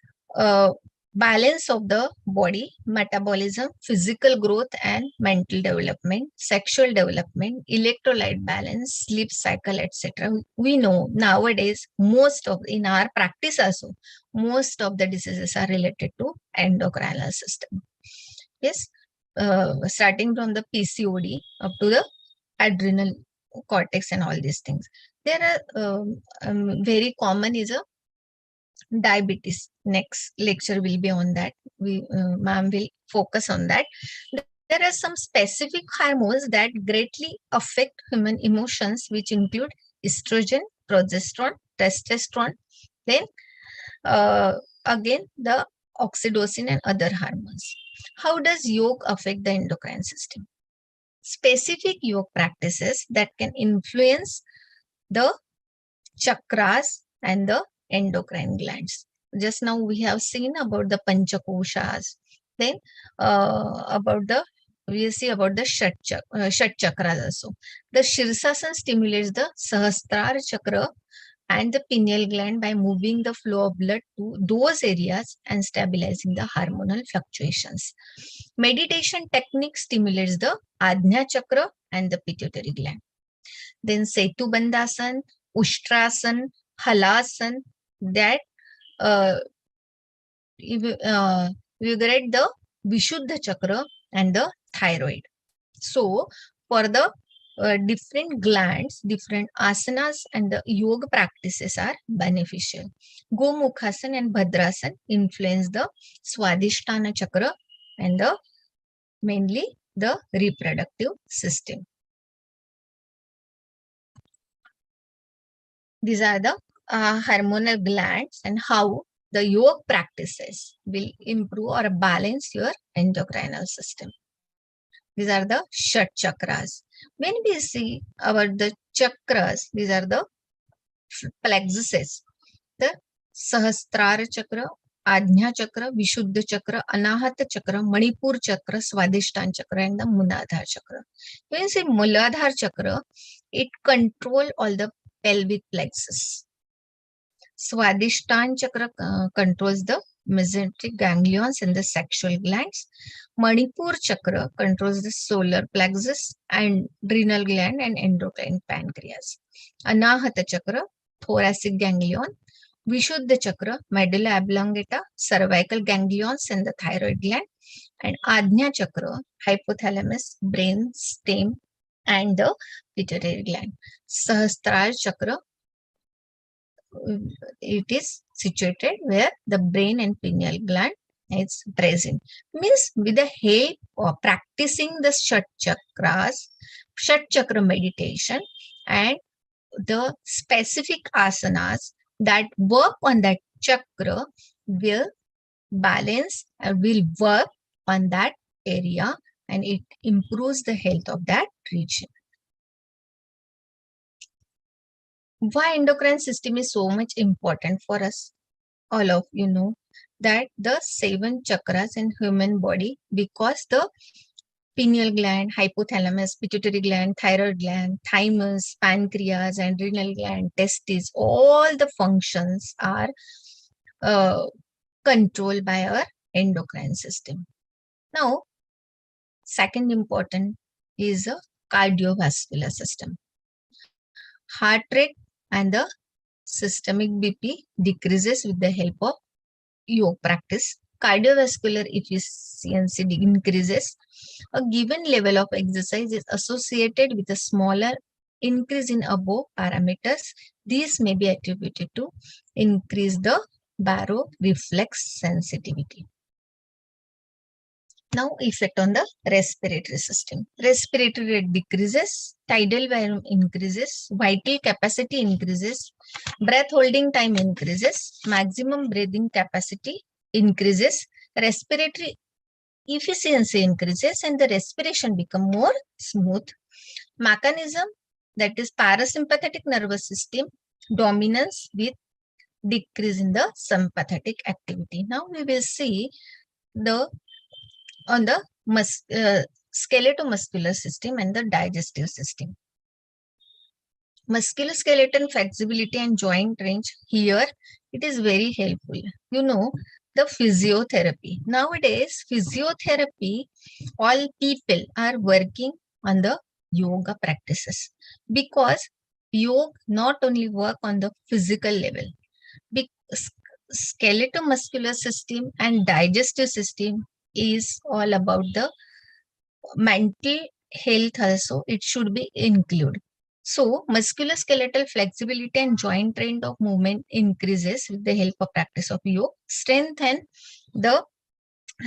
balance of the body, metabolism, physical growth and mental development, sexual development, electrolyte balance, sleep cycle, etc. We know nowadays in our practice also, most of the diseases are related to endocrine system. Yes. starting from the PCOD up to the adrenal cortex and all these things. There are very common is a diabetes. Next lecture will be on that. Ma'am will focus on that. There are some specific hormones that greatly affect human emotions, which include estrogen, progesterone, testosterone, then again the oxytocin and other hormones. How does yoga affect the endocrine system? Specific yoga practices that can influence the chakras and the endocrine glands. Just now we have seen about the panchakoshas. Then about the we see about the shat chakras also. The Shirsasana stimulates the Sahasrara chakra and the pineal gland by moving the flow of blood to those areas and stabilizing the hormonal fluctuations. Meditation technique stimulates the Ajna chakra and the pituitary gland. Then Setu Bandhasan, Ushtrasan, Halasan, that regulate the Vishuddha chakra and the thyroid. So, for the different glands, different asanas and the yoga practices are beneficial. Gomukhasana and Bhadrasana influence the Swadhisthana chakra and the mainly the reproductive system. These are the hormonal glands and how the yoga practices will improve or balance your endocrinal system. These are the Shat chakras. When we see about the chakras, these are the plexuses. The Sahasrara chakra, Ajna chakra, Vishuddha chakra, Anahata chakra, Manipur chakra, Swadhisthana chakra, and the Muladhara chakra. When you say Muladhara chakra, it controls all the pelvic plexus. Swadhisthana chakra controls the mesenteric ganglions and the sexual glands. Manipur chakra controls the solar plexus and adrenal gland and endocrine pancreas. Anahata chakra, thoracic ganglion. Vishuddha chakra, medulla oblongata, cervical ganglions and the thyroid gland. And Ajna chakra, hypothalamus, brain stem and the pituitary gland. Sahasrara chakra, it is situated where the brain and pineal gland is present. Means with the help of practicing the Shat chakra meditation and the specific asanas that work on that chakra will balance and will work on that area and it improves the health of that region. Why endocrine system is so much important for us? All of you know that the 7 chakras in human body, because the pineal gland, hypothalamus, pituitary gland, thyroid gland, thymus, pancreas, adrenal gland, testes, all the functions are controlled by our endocrine system. Now, second important is a cardiovascular system. Heart rate and the systemic BP decreases with the help of yoga practice. Cardiovascular efficiency increases. A given level of exercise is associated with a smaller increase in above parameters. These may be attributed to increase the baroreflex sensitivity. Now, effect on the respiratory system. Respiratory rate decreases, tidal volume increases, vital capacity increases, breath holding time increases, maximum breathing capacity increases, respiratory efficiency increases, and the respiration become more smooth. Mechanism, that is parasympathetic nervous system dominance with decrease in the sympathetic activity. Now we will see on the skeletal-muscular system and the digestive system. Musculoskeletal flexibility and joint range, here it is very helpful. You know, the physiotherapy. Nowadays, physiotherapy, all people are working on the yoga practices because yoga not only work on the physical level, skeletal muscular system and digestive system is all about the mental health also it should be included. So musculoskeletal flexibility and joint range of movement increases with the help of practice of yoga. Strength and the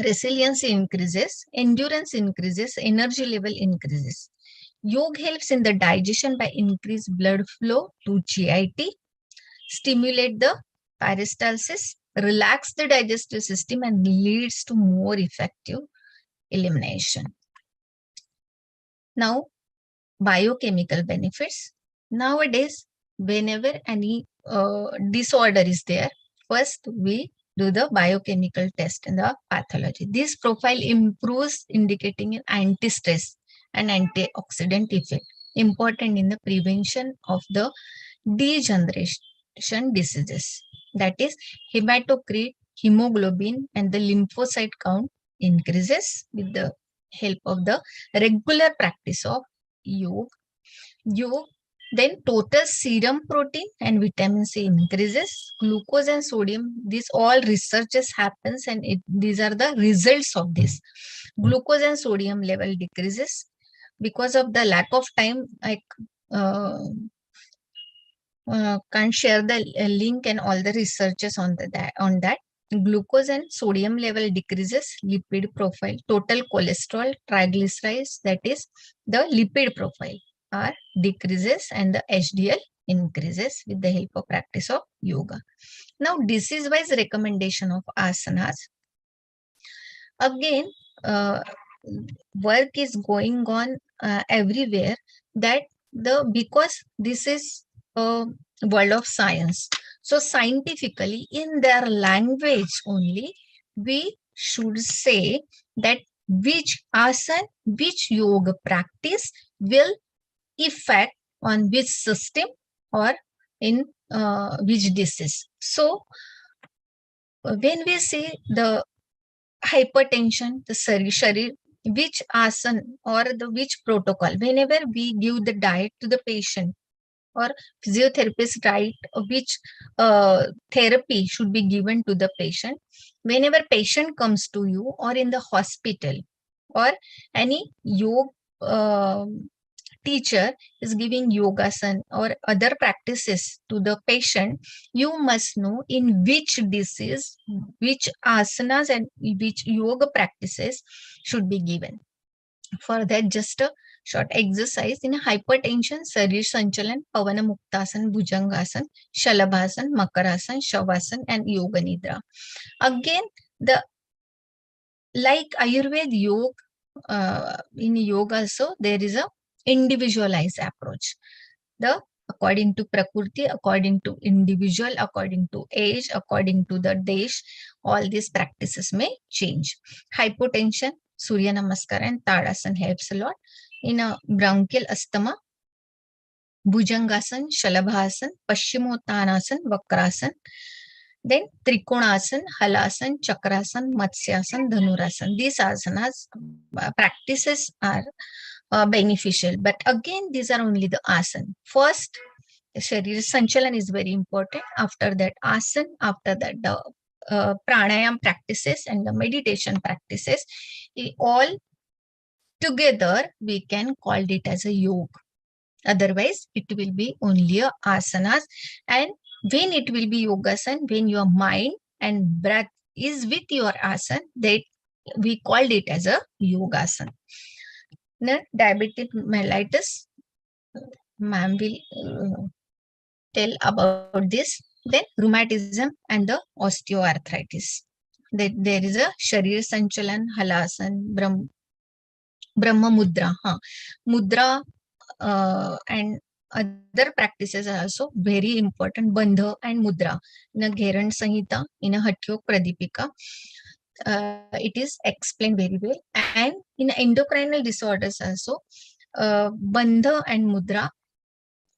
resilience increases, endurance increases, energy level increases. Yoga helps in the digestion by increased blood flow to GIT, stimulate the peristalsis, relax the digestive system, and leads to more effective elimination. Now, biochemical benefits. Nowadays, whenever any disorder is there, first we do the biochemical test in the pathology. This profile improves, indicating an anti-stress and antioxidant effect, important in the prevention of the degeneration diseases. That is, hematocrit, hemoglobin, and the lymphocyte count increases with the help of the regular practice of yoga. Then total serum protein and vitamin C increases, glucose and sodium. This all researches happens, and these are the results of this. Glucose and sodium level decreases because of the lack of time. I can't share the link and all the researches on that. Glucose and sodium level decreases, lipid profile, total cholesterol, triglycerides, that is the lipid profile, are decreases, and the HDL increases with the help of practice of yoga. Now, disease-wise recommendation of asanas. Again, work is going on everywhere, that because this is a world of science. So scientifically, in their language only, we should say that which asana, which yoga practice will effect on which system or in which disease. So when we say the hypertension, the sharir, which asana or the which protocol, whenever we give the diet to the patient or physiotherapist diet, which therapy should be given to the patient, whenever patient comes to you or in the hospital, or any yoga teacher is giving yogasan or other practices to the patient, you must know in which disease, which asanas and which yoga practices should be given. For that, just a short exercise. In hypertension, Sarir Sanchalan, Pavana Muktasan, Bhujangasan, Shalabhasan, Makarasan, Shavasana, and Yoga Nidra. Again, like Ayurveda yoga, in yoga also, there is a individualized approach. According to Prakriti, according to individual, according to age, according to the desh, all these practices may change. Hypotension, Surya Namaskar and Tadasana helps a lot. In a bronchial asthma, Bhujangasan, Shalabhasan, Paschimottanasana, Vakrasan. Then Trikonasana, Halasan, Chakrasan, Matsyasan, Dhanurasan. These asanas practices are beneficial. But again, these are only the asana. First, Sharir Sanchalan is very important. After that, asana. After that, the pranayam practices and the meditation practices. All together, we can call it as a yoga. Otherwise, it will be only a asanas. And when it will be yogasan, when your mind and breath is with your asana, that we called it as a yogasan. Now, diabetic mellitus, ma'am will tell about this. Then rheumatism and the osteoarthritis. There is a Sharir Sanchalan, Halasan, Brahma Mudra. Mudra and other practices are also very important. Bandha and Mudra. In a Gheran Sanhita, in a Hatyok Pradipika, it is explained very well. And in endocrinal disorders also, Bandha and Mudra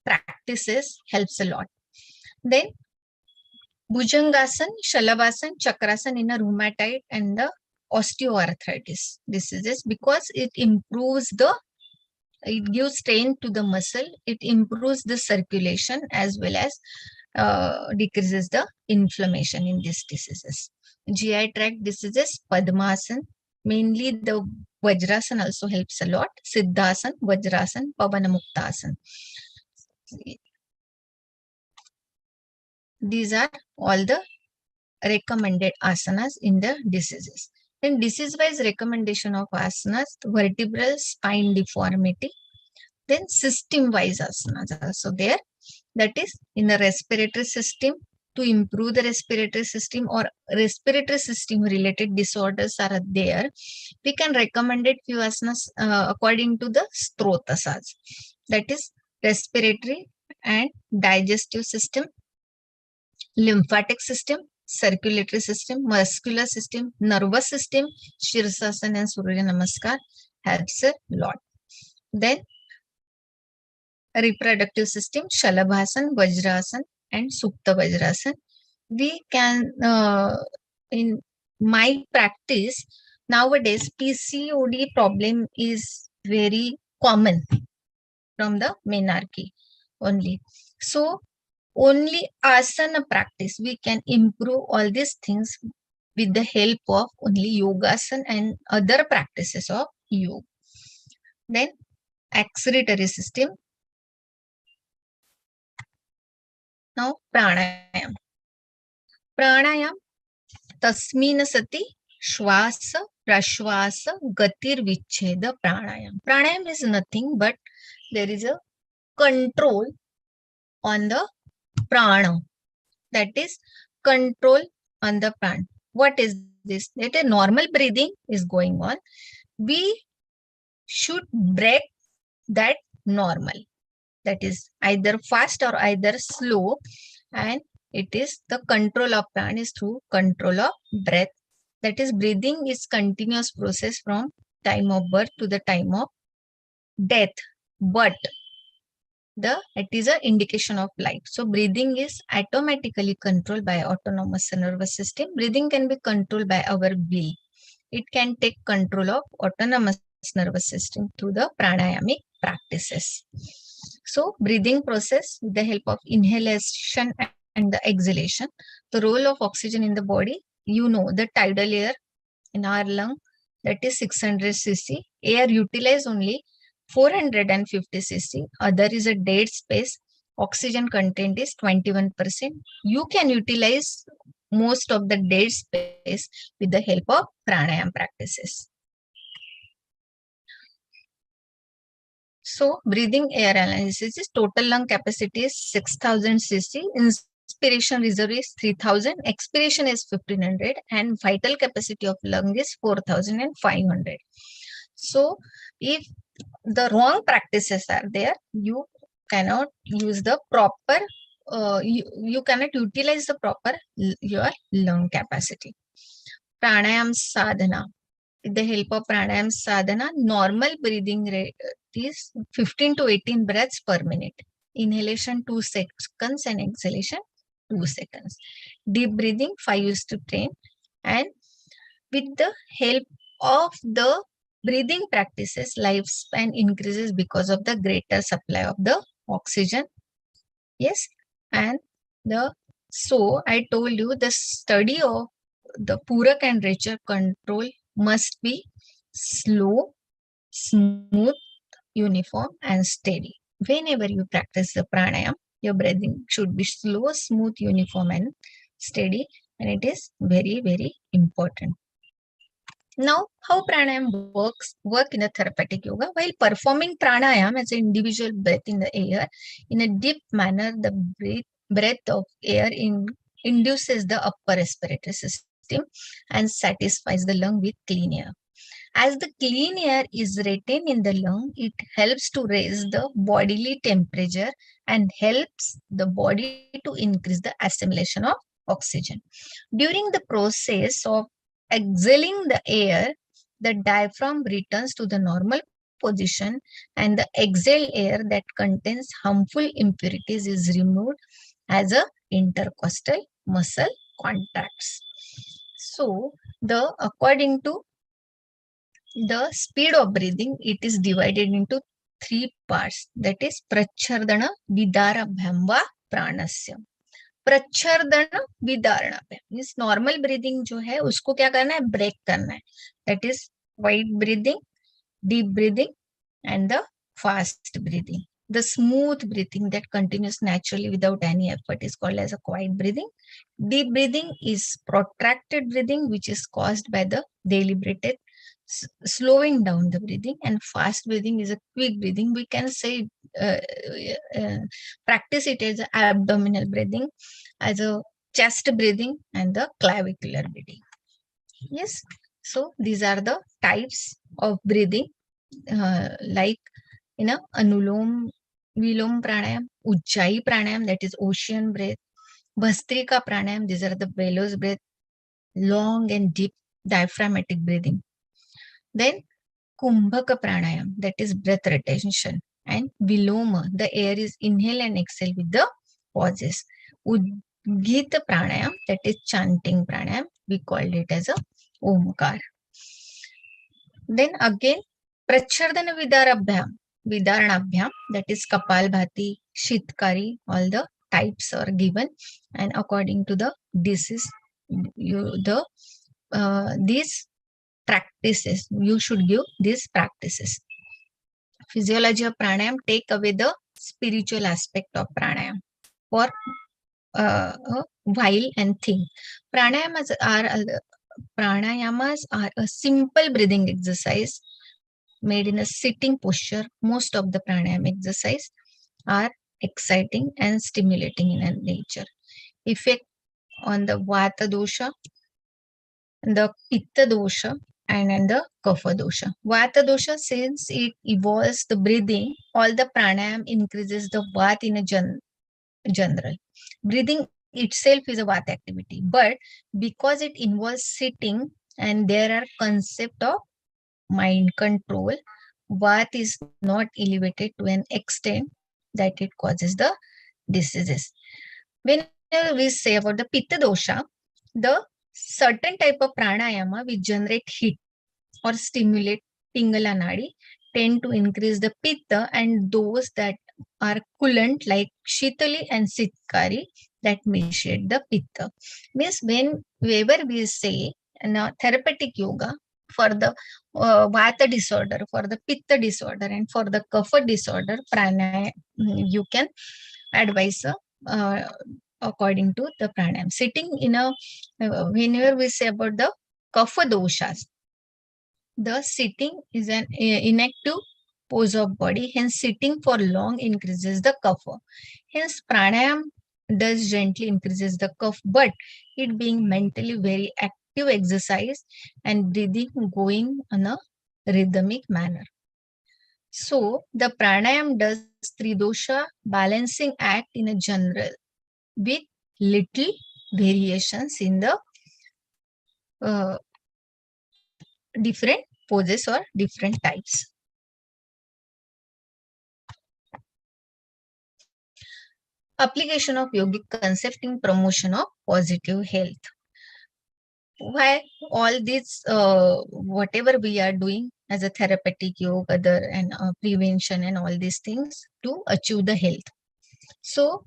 practices helps a lot. Then Bhujangasan, Shalabhasan, Chakrasan in a rheumatoid and the osteoarthritis diseases, because it improves it gives strength to the muscle, it improves the circulation as well as decreases the inflammation in these diseases. GI tract diseases, Padmasan, mainly the Vajrasan also helps a lot. Siddhasan, Vajrasan, Pavanamuktasan. These are all the recommended asanas in the diseases. Then disease-wise recommendation of asanas, vertebral spine deformity. Then system-wise asanas also there. That is in the respiratory system, to improve the respiratory system or respiratory system related disorders are there. We can recommend it few asanas according to the strotasas. That is respiratory and digestive system, lymphatic system, circulatory system, muscular system, nervous system. Shirsasana and Surya Namaskar helps a lot. Then reproductive system, Shalabhasan, Vajrasan and Sukta Vajrasan. We can, in my practice, nowadays PCOD problem is very common from the menarche only. So only asana practice, we can improve all these things with the help of only yogasana and other practices of yoga. Then excretory system. Now pranayam. Pranayam tasmin sati shvasa prashvasa gatir vicheda pranayam. Pranayam is nothing but there is a control on the prana. That is control on the prana. What is this? That a normal breathing is going on. We should break that normal. That is either fast or either slow, and it is the control of prana is through control of breath. That is breathing is continuous process from time of birth to the time of death, but it is an indication of life. So breathing is automatically controlled by autonomous nervous system. Breathing can be controlled by our will. It can take control of autonomous nervous system through the pranayamic practices. So breathing process with the help of inhalation and the exhalation. The role of oxygen in the body, you know, the tidal air in our lung, that is 600 cc. Air utilize only 450 cc. Other is a dead space. Oxygen content is 21%. You can utilize most of the dead space with the help of pranayam practices. So breathing air analysis is total lung capacity is 6000 cc. Inspiration reserve is 3000, expiration is 1500, and vital capacity of lung is 4500. So if the wrong practices are there, you cannot use the proper, you cannot utilize the proper your lung capacity. Pranayam sadhana. With the help of pranayam sadhana, normal breathing rate is 15 to 18 breaths per minute. Inhalation 2 seconds and exhalation 2 seconds. Deep breathing 5:10. And with the help of the breathing practices, lifespan increases because of the greater supply of the oxygen. Yes, and so I told you the study of the Purak and Richer control must be slow, smooth, uniform, and steady. Whenever you practice the pranayam, your breathing should be slow, smooth, uniform, and steady, and it is very, very important. Now, how pranayam work in a therapeutic yoga? While performing pranayam as an individual breath in the air, in a deep manner, the breath of air induces the upper respiratory system and satisfies the lung with clean air. As the clean air is retained in the lung, it helps to raise the bodily temperature and helps the body to increase the assimilation of oxygen. During the process of exhaling the air, the diaphragm returns to the normal position and the exhaled air that contains harmful impurities is removed as a intercostal muscle contracts. So, according to the speed of breathing, it is divided into 3 parts. That is prachardana, vidara, bhamba, pranasya. प्रच्छर्दन विदारणा पे means normal breathing जो है उसको क्या करना है, break करना है. That is wide breathing deep breathing and the fast breathing. The smooth breathing that continues naturally without any effort is called as a quiet breathing. Deep breathing is protracted breathing, which is caused by the deliberated slowing down the breathing, and fast breathing is a quick breathing. We can say uh, uh, practice it as abdominal breathing, as a chest breathing, and the clavicular breathing. Yes, so these are the types of breathing, like Anulom Vilom Pranayam, Ujjayi Pranayam, that is ocean breath, Bhastrika Pranayam, these are the bellows breath, long and deep diaphragmatic breathing. Then Kumbhaka Pranayam, that is breath retention, and Viloma, the air is inhale and exhale with the pauses. Udgita Pranayam, that is chanting pranayam, we called it as a Omkar. Then again, Prachardana Vidaranabhyam, that is Kapalbhati, Shitkari, all the types are given, and according to the these practices, you should give these practices. Physiology of pranayam take away the spiritual aspect of pranayam for a while and think. Pranayamas are a simple breathing exercise made in a sitting posture. Most of the pranayam exercise are exciting and stimulating in nature. Effect on the vata dosha, the pitta dosha, and the kapha dosha. Vata dosha, since it evolves the breathing, all the pranayam increases the vata in a general. Breathing itself is a vata activity, but because it involves sitting and there are concept of mind control, vata is not elevated to an extent that it causes the diseases. Whenever we say about the pitta dosha, the certain type of pranayama which generate heat or stimulate pingala nadi tend to increase the pitta, and those that are coolant like shitali and sitkari that initiate the pitta. Means whenever we say in a therapeutic yoga for the vata disorder, for the pitta disorder, and for the kapha disorder, pranayam you can advise uh, according to the pranayam. Sitting in a whenever we say about the kapha doshas, the sitting is an inactive pose of body, hence sitting for long increases the kapha. Hence pranayam does gently increases the kapha, but it being mentally very active exercise and breathing going on a rhythmic manner. So the pranayam does tridosha balancing act in a general with little variations in the uh, different poses or different types. Application of yogic concept in promotion of positive health. Why all this, whatever we are doing as a therapeutic yoga, other and prevention and all these things to achieve the health. So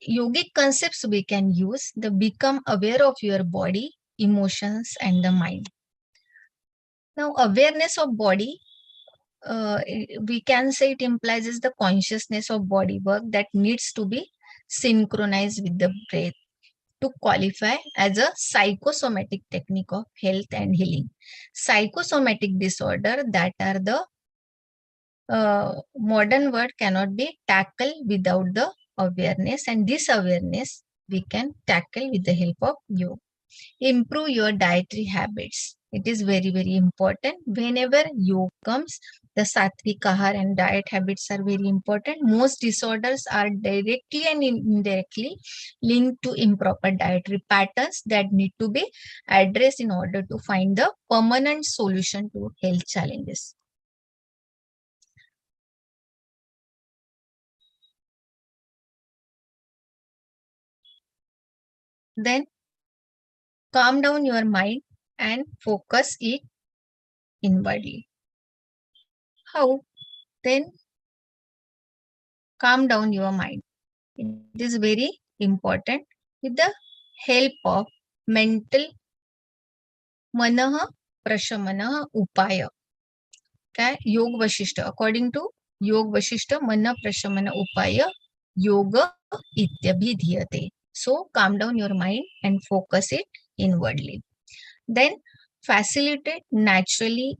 yogic concepts we can use the become aware of your body, emotions, and the mind. Now, awareness of body, we can say it implies is the consciousness of body work that needs to be synchronized with the breath to qualify as a psychosomatic technique of health and healing. Psychosomatic disorder that are the modern world cannot be tackled without the awareness, and this awareness we can tackle with the help of yoga. Improve your dietary habits. It is very, very important. Whenever yoga comes, the sattvic ahar and diet habits are very important. Most disorders are directly and indirectly linked to improper dietary patterns that need to be addressed in order to find the permanent solution to health challenges. Then calm down your mind and focus it inwardly. How? Then calm down your mind. It is very important with the help of mental manah prashamana upaya. काय योग Vashishtha, according to योग वशिष्ठ मन प्रशमन उपाय योग इत्यभिधीयते. So calm down your mind and focus it inwardly. Then facilitate naturally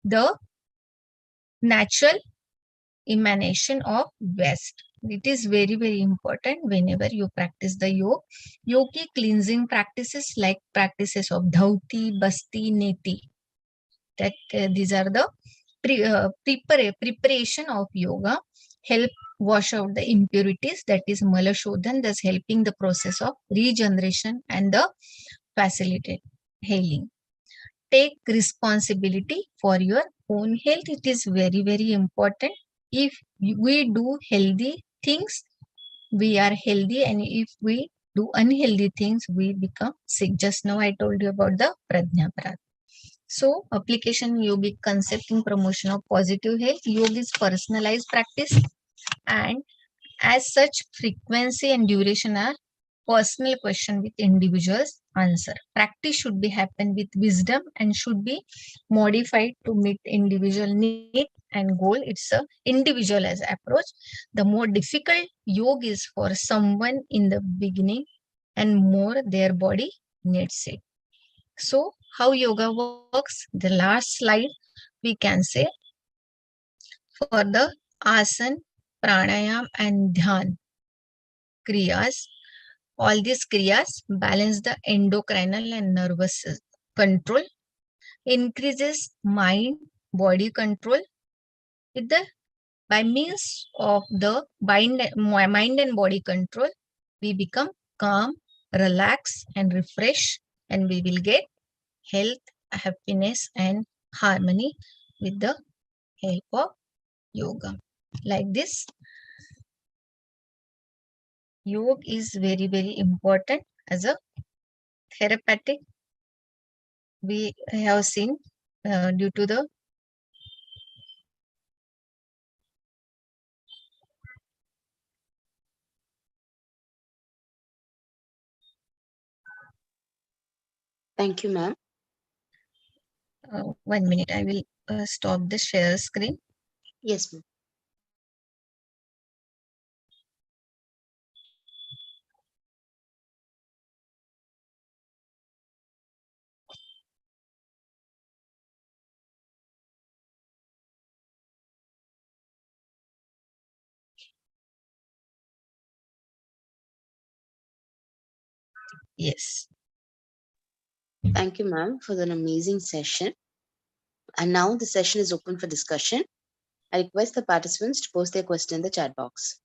the natural emanation of waste. It is very, very important whenever you practice the yoga. Yogi cleansing practices like practices of dhauti, basti, neti. That these are the preparation of yoga. Help wash out the impurities, that is malashodhan, thus helping the process of regeneration and the facilitate healing. Take responsibility for your own health. It is very, very important. If we do healthy things, we are healthy, and if we do unhealthy things, we become sick. Just now I told you about the Prajnaparat. So application yogic concept in promotion of positive health. Yoga is personalized practice, and as such frequency and duration are personal question with individuals answer. Practice should be happen with wisdom and should be modified to meet individual need and goal. It's a individualized approach. The more difficult yoga is for someone in the beginning, and more their body needs it. So how yoga works? The last slide we can say, for the asan, pranayam and dhyan kriyas, all these kriyas balance the endocrinal and nervous control, increases mind body control. With the by means of the mind and body control, we become calm, relax and refresh, and we will get health, happiness and harmony with the help of yoga. Like this, yoga is very, very important as a therapeutic. We have seen due to the Thank you, ma'am. 1 minute, I will stop the share screen. Yes, ma'am. Yes. Thank you, ma'am, for an amazing session. And now the session is open for discussion. I request the participants to post their question in the chat box.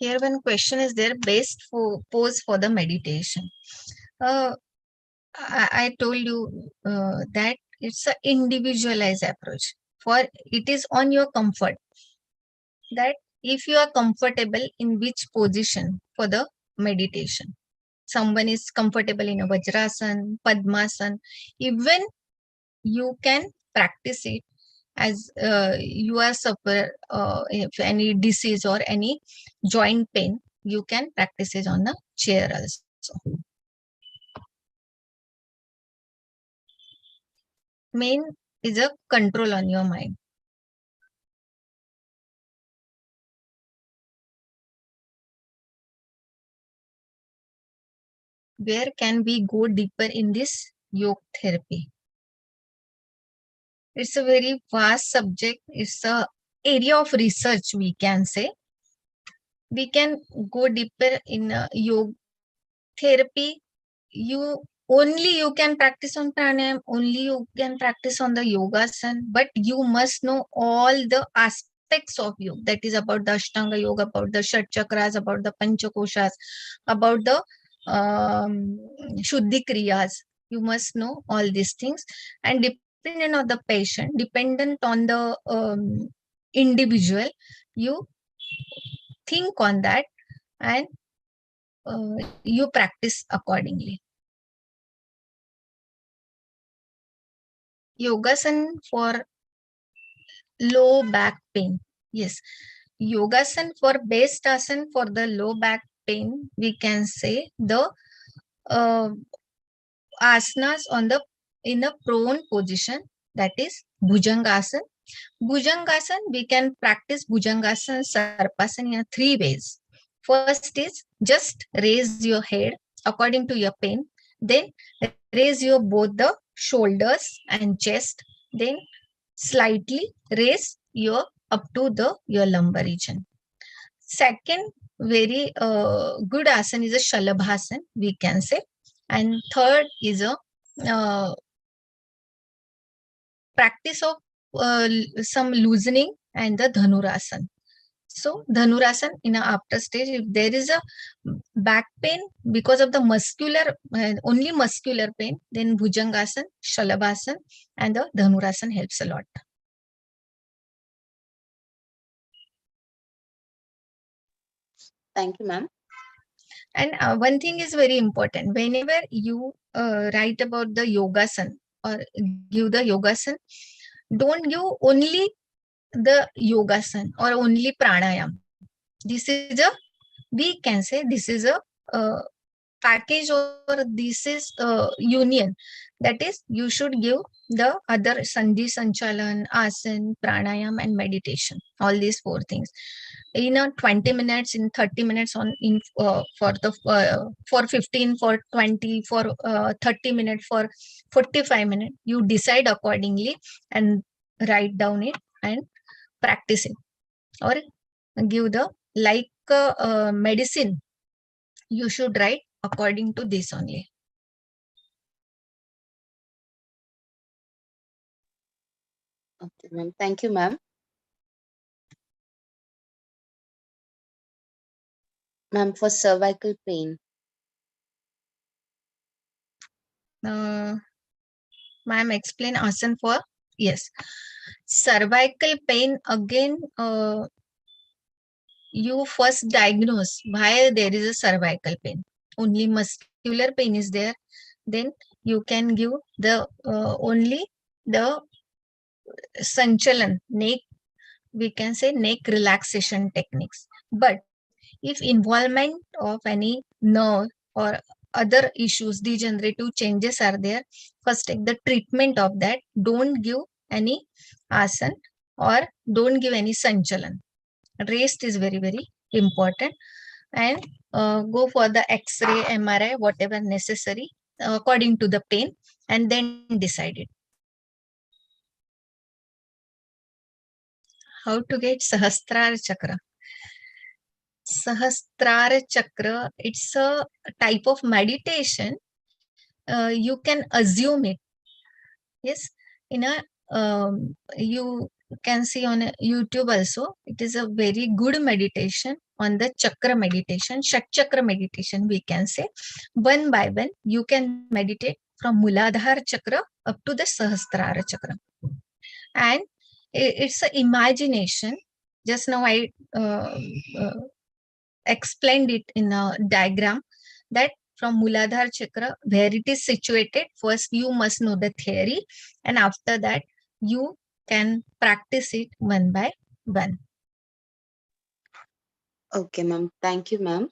Here one question is there, best for pose for the meditation. I told you that it's an individualized approach. For it is on your comfort, that if you are comfortable in which position for the meditation. Someone is comfortable in a Vajrasan, Padmasan, even you can practice it as you are suffer if any disease or any joint pain, you can practice it on a chair also. Main is a control on your mind. Where can we go deeper in this yoga therapy? It's a very vast subject. It's a area of research, we can say. We can go deeper in yoga therapy. You can practice on pranayam, only you can practice on the yogasan, but you must know all the aspects of yoga. That is about the Ashtanga yoga, about the Shat Chakras, about the Panchakoshas, about the Shuddhi Kriyas. You must know all these things. And dependent on the patient, dependent on the individual, you think on that and you practice accordingly. Yogasan for low back pain. Yes, yogasan for best asan for the low back pain. We can say the uh, asanas on the in a prone position, that is bhujangasan. Bhujangasan, we can practice Bhujangasan, Sarpasan in 3 ways. First is just raise your head according to your pain. Then raise your both the shoulders and chest. Then slightly raise your up to the your lumbar region. Second, very good asan is a Shalabhasan, we can say. And third is a practice of some loosening and the Dhanurasan. So Dhanurasan in a after stage, if there is a back pain because of the muscular, only muscular pain, then Bhujangasan, Shalabhasan and the Dhanurasan helps a lot. Thank you, ma'am. And one thing is very important. Whenever you write about the yogasan or give the yogasan, don't give only the yogasan or only pranayam. This is a, we can say this is a package or this is union. That is, you should give the other sandhi, sanchalan, asan, pranayam and meditation. All these 4 things in a 20 minutes, in 30 minutes, on in for the for 15, for 20, for 30 minutes, for 45 minutes. You decide accordingly and write down it and practice it, or give the like medicine. You should write according to this only. Okay, ma'am. Thank you, ma'am. Ma'am, for cervical pain. Ma'am, explain asan for, yes, cervical pain. Again, you first diagnose why there is a cervical pain. Only muscular pain is there, then you can give the only the sanchalan, neck, we can say neck relaxation techniques. But if involvement of any nerve or other issues, degenerative changes are there, first take the treatment of that. Don't give any asan or don't give any sanchalan. Rest is very, very important. And go for the X-ray, MRI, whatever necessary according to the pain, and then decide it. How to get Sahasrara Chakra? Sahasrara Chakra, it's a type of meditation. You can assume it. Yes, in a you can see on YouTube also. It is a very good meditation on the chakra meditation, Shat Chakra meditation, we can say. One by one, you can meditate from Muladhara Chakra up to the Sahasrara Chakra. And it's an imagination. Just now I explained it in a diagram that from Muladhara Chakra, where it is situated, first you must know the theory, and after that you can practice it one by one. Okay, ma'am. Thank you, ma'am.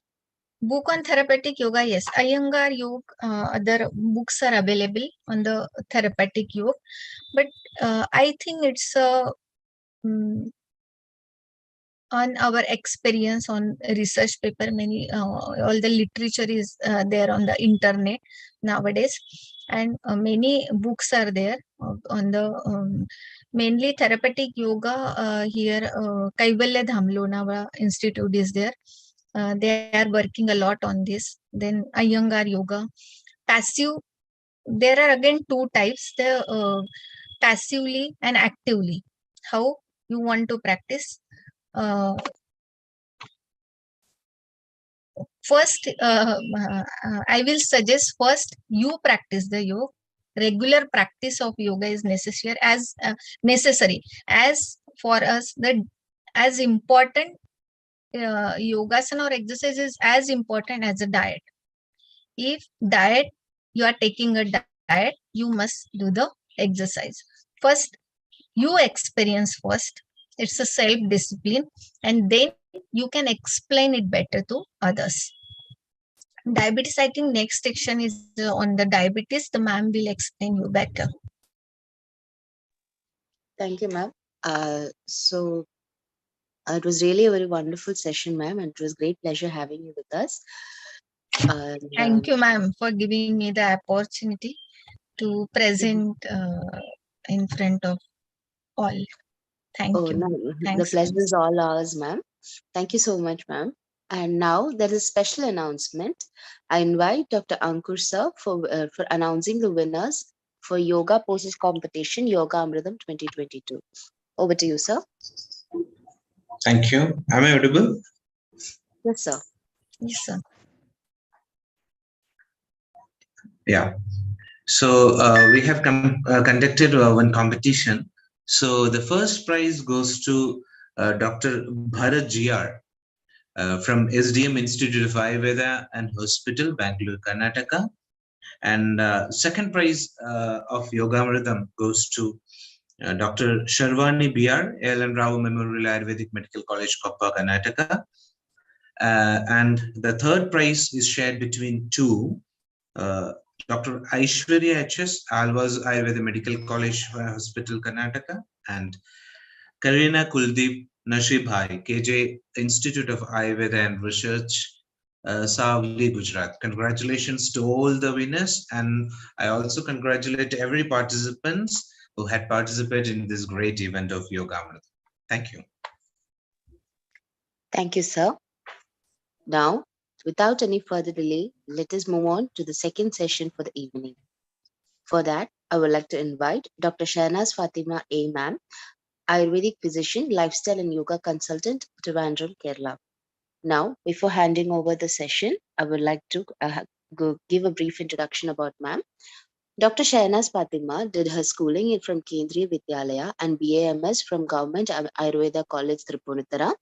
Book on therapeutic yoga, yes. Iyengar Yoga, other books are available on the therapeutic yoga, but I think it's on our experience on research paper. Many all the literature is there on the internet nowadays, and many books are there on the mainly therapeutic yoga. Here Kaivalya Dhamlonava Institute is there. They are working a lot on this. Then Iyengar Yoga, passive. There are again 2 types: the passively and actively. How you want to practice? first, I will suggest first you practice the yoga. Regular practice of yoga is necessary as for us. The as important yogasana or exercise is as important as a diet. If diet, you are taking a diet, you must do the exercise. First, you experience first. It's a self-discipline, and then you can explain it better to others. Diabetes, I think next section is on the diabetes. The ma'am will explain you better. Thank you, ma'am. It was really a very wonderful session, ma'am, and it was great pleasure having you with us. Thank you, ma'am, for giving me the opportunity to present in front of all. Thank Oh, you. no, the Thanks. pleasure is all ours, ma'am. Thank you so much, ma'am. And now there is a special announcement. I invite Dr. Ankur sir for announcing the winners for Yoga Poses Competition, Yoga Amritam 2022. Over to you, sir. Thank you. Am I audible? Yes, sir. Yes, sir. Yeah. So we have conducted one competition. So the first prize goes to Dr. Bharat GR from SDM Institute of Ayurveda and Hospital, Bangalore, Karnataka. And second prize of Yoga Amritam goes to Dr. Sharwani BR, L.N. Rao Memorial Ayurvedic Medical College, Koppa, Karnataka. And the third prize is shared between two, Dr. Aishwarya HS, Alvas Ayurveda Medical College Hospital, Karnataka, and Karina Kuldeep Nashibhai, KJ Institute of Ayurveda and Research, Savli, Gujarat. Congratulations to all the winners, and I also congratulate every participants who had participated in this great event of Yoga Amrit. Thank you. Thank you, sir. Now, without any further delay, let us move on to the second session for the evening. For that, I would like to invite Dr. Shahnaz Fatima A. Ma'am, Ayurvedic physician, lifestyle and yoga consultant, Trivandrum, Kerala. Now, before handing over the session, I would like to give a brief introduction about ma'am. Dr. Shahnaz Fatima did her schooling from Kendriya Vidyalaya and BAMS from Government Ayurveda College, Tripunithara.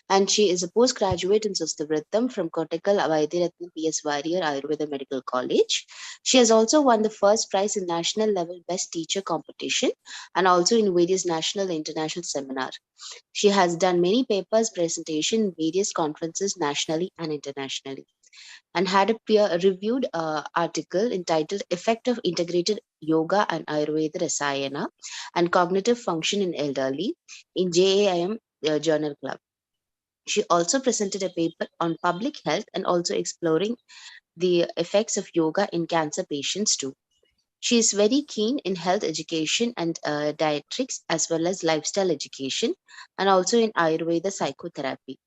And she is a postgraduate in Sustavritam from Kottakkal Vaidyaratna P.S. Warrior Ayurveda Medical College. She has also won the first prize in national level Best Teacher competition and also in various national and international seminars. She has done many papers, presentation in various conferences nationally and internationally, and had a peer-reviewed article entitled Effect of Integrated Yoga and Ayurveda Rasayana and Cognitive Function in Elderly in JAIM Journal Club. She also presented a paper on public health and also exploring the effects of yoga in cancer patients too. She is very keen in health education and dietetics as well as lifestyle education and also in Ayurveda psychotherapy,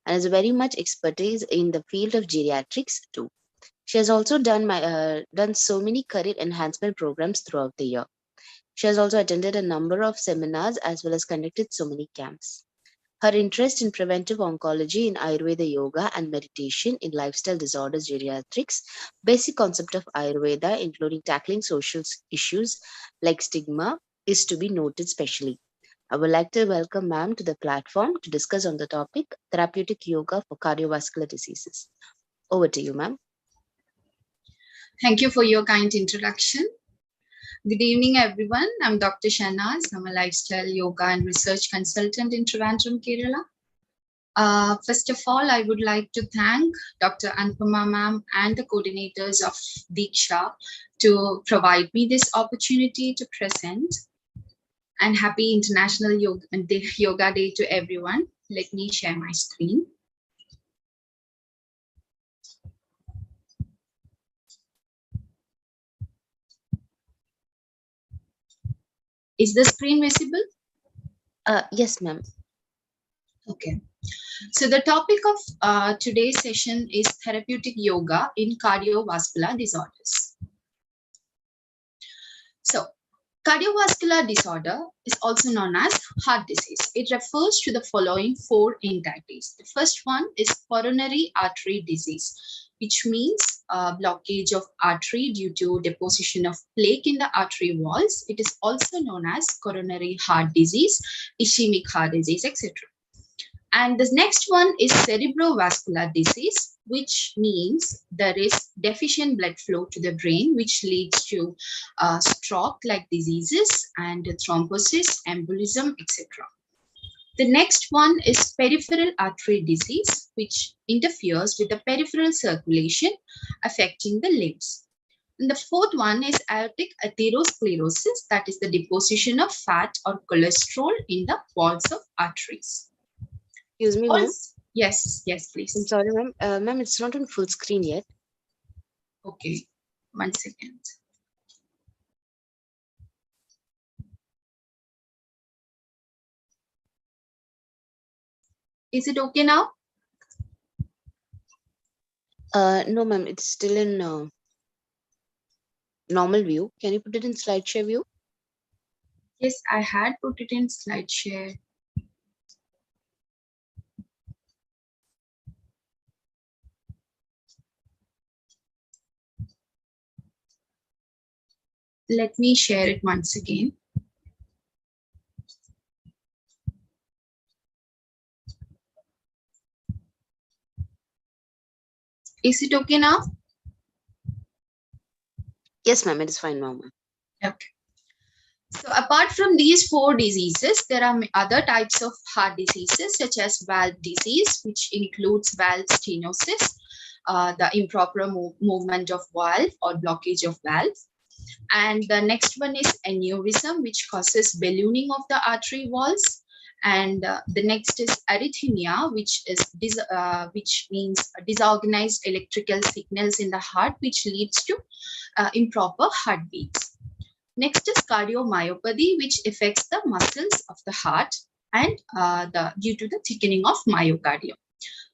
and has very much expertise in the field of geriatrics too. She has also done so many career enhancement programs throughout the year. She has also attended a number of seminars as well as conducted so many camps. Her interest in preventive oncology in Ayurveda yoga and meditation in lifestyle disorders geriatrics, basic concept of Ayurveda including tackling social issues like stigma is to be noted specially. I would like to welcome ma'am to the platform to discuss on the topic therapeutic yoga for cardiovascular diseases. Over to you, ma'am. Thank you for your kind introduction. Good evening, everyone. I'm Dr. Shahnaz. I'm a lifestyle yoga and research consultant in Trivandrum, Kerala. First of all, I would like to thank Dr. Anupama ma'am and the coordinators of DIKSHA to provide me this opportunity to present. And happy International Yoga Day to everyone. Let me share my screen. Is the screen visible? Yes, ma'am. Okay. So the topic of today's session is therapeutic yoga in cardiovascular disorders. So Cardiovascular disorder is also known as heart disease. It refers to the following four entities. The first one is coronary artery disease, which means blockage of artery due to deposition of plaque in the artery walls. It is also known as coronary heart disease, ischemic heart disease, etc. And the next one is cerebrovascular disease, which means there is deficient blood flow to the brain, which leads to stroke-like diseases and thrombosis, embolism, etc. The next one is peripheral artery disease, which interferes with the peripheral circulation, affecting the limbs. And the fourth one is aortic atherosclerosis, that is the deposition of fat or cholesterol in the walls of arteries. Excuse me, ma'am. Yes, please. I'm sorry, ma'am. Ma'am, it's not on full screen yet. Okay, 1 second. Is it okay now? No, ma'am, it's still in normal view. Can you put it in slide share view? Yes, I had put it in slide share. Let me share it once again. Is it okay now? Yes, ma'am, it is fine now, ma'am. Okay. So apart from these four diseases, there are other types of heart diseases such as valve disease, which includes valve stenosis, the improper movement of valve or blockage of valve. And the next one is aneurysm, which causes ballooning of the artery walls. And the next is arrhythmia, which means disorganized electrical signals in the heart, which leads to improper heartbeats. Next is cardiomyopathy, which affects the muscles of the heart and due to the thickening of myocardium.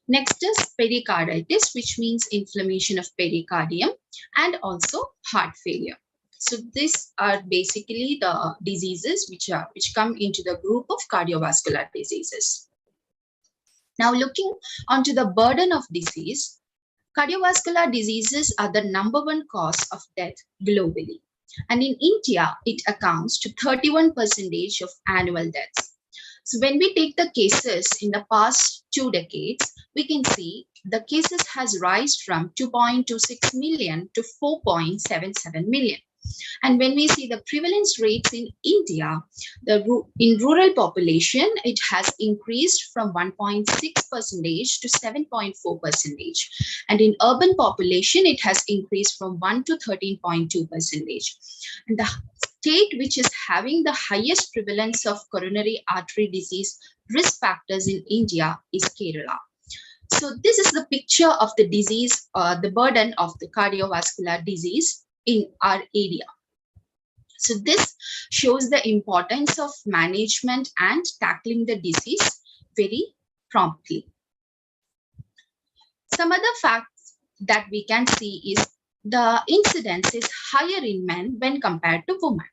Next is pericarditis, which means inflammation of pericardium and also heart failure. So these are basically the diseases which come into the group of cardiovascular diseases. Now looking onto the burden of disease, cardiovascular diseases are the #1 cause of death globally. And in India, it accounts to 31% of annual deaths. So when we take the cases in the past 2 decades, we can see the cases has risen from 2.26 million to 4.77 million. And when we see the prevalence rates in India, in rural population, it has increased from 1.6% to 7.4%. And in urban population, it has increased from 1 to 13.2%. And the state which is having the highest prevalence of coronary artery disease risk factors in India is Kerala. So this is the picture of the disease, the burden of the cardiovascular disease in our area. So this shows the importance of management and tackling the disease very promptly. Some other facts that we can see is the incidence is higher in men when compared to women.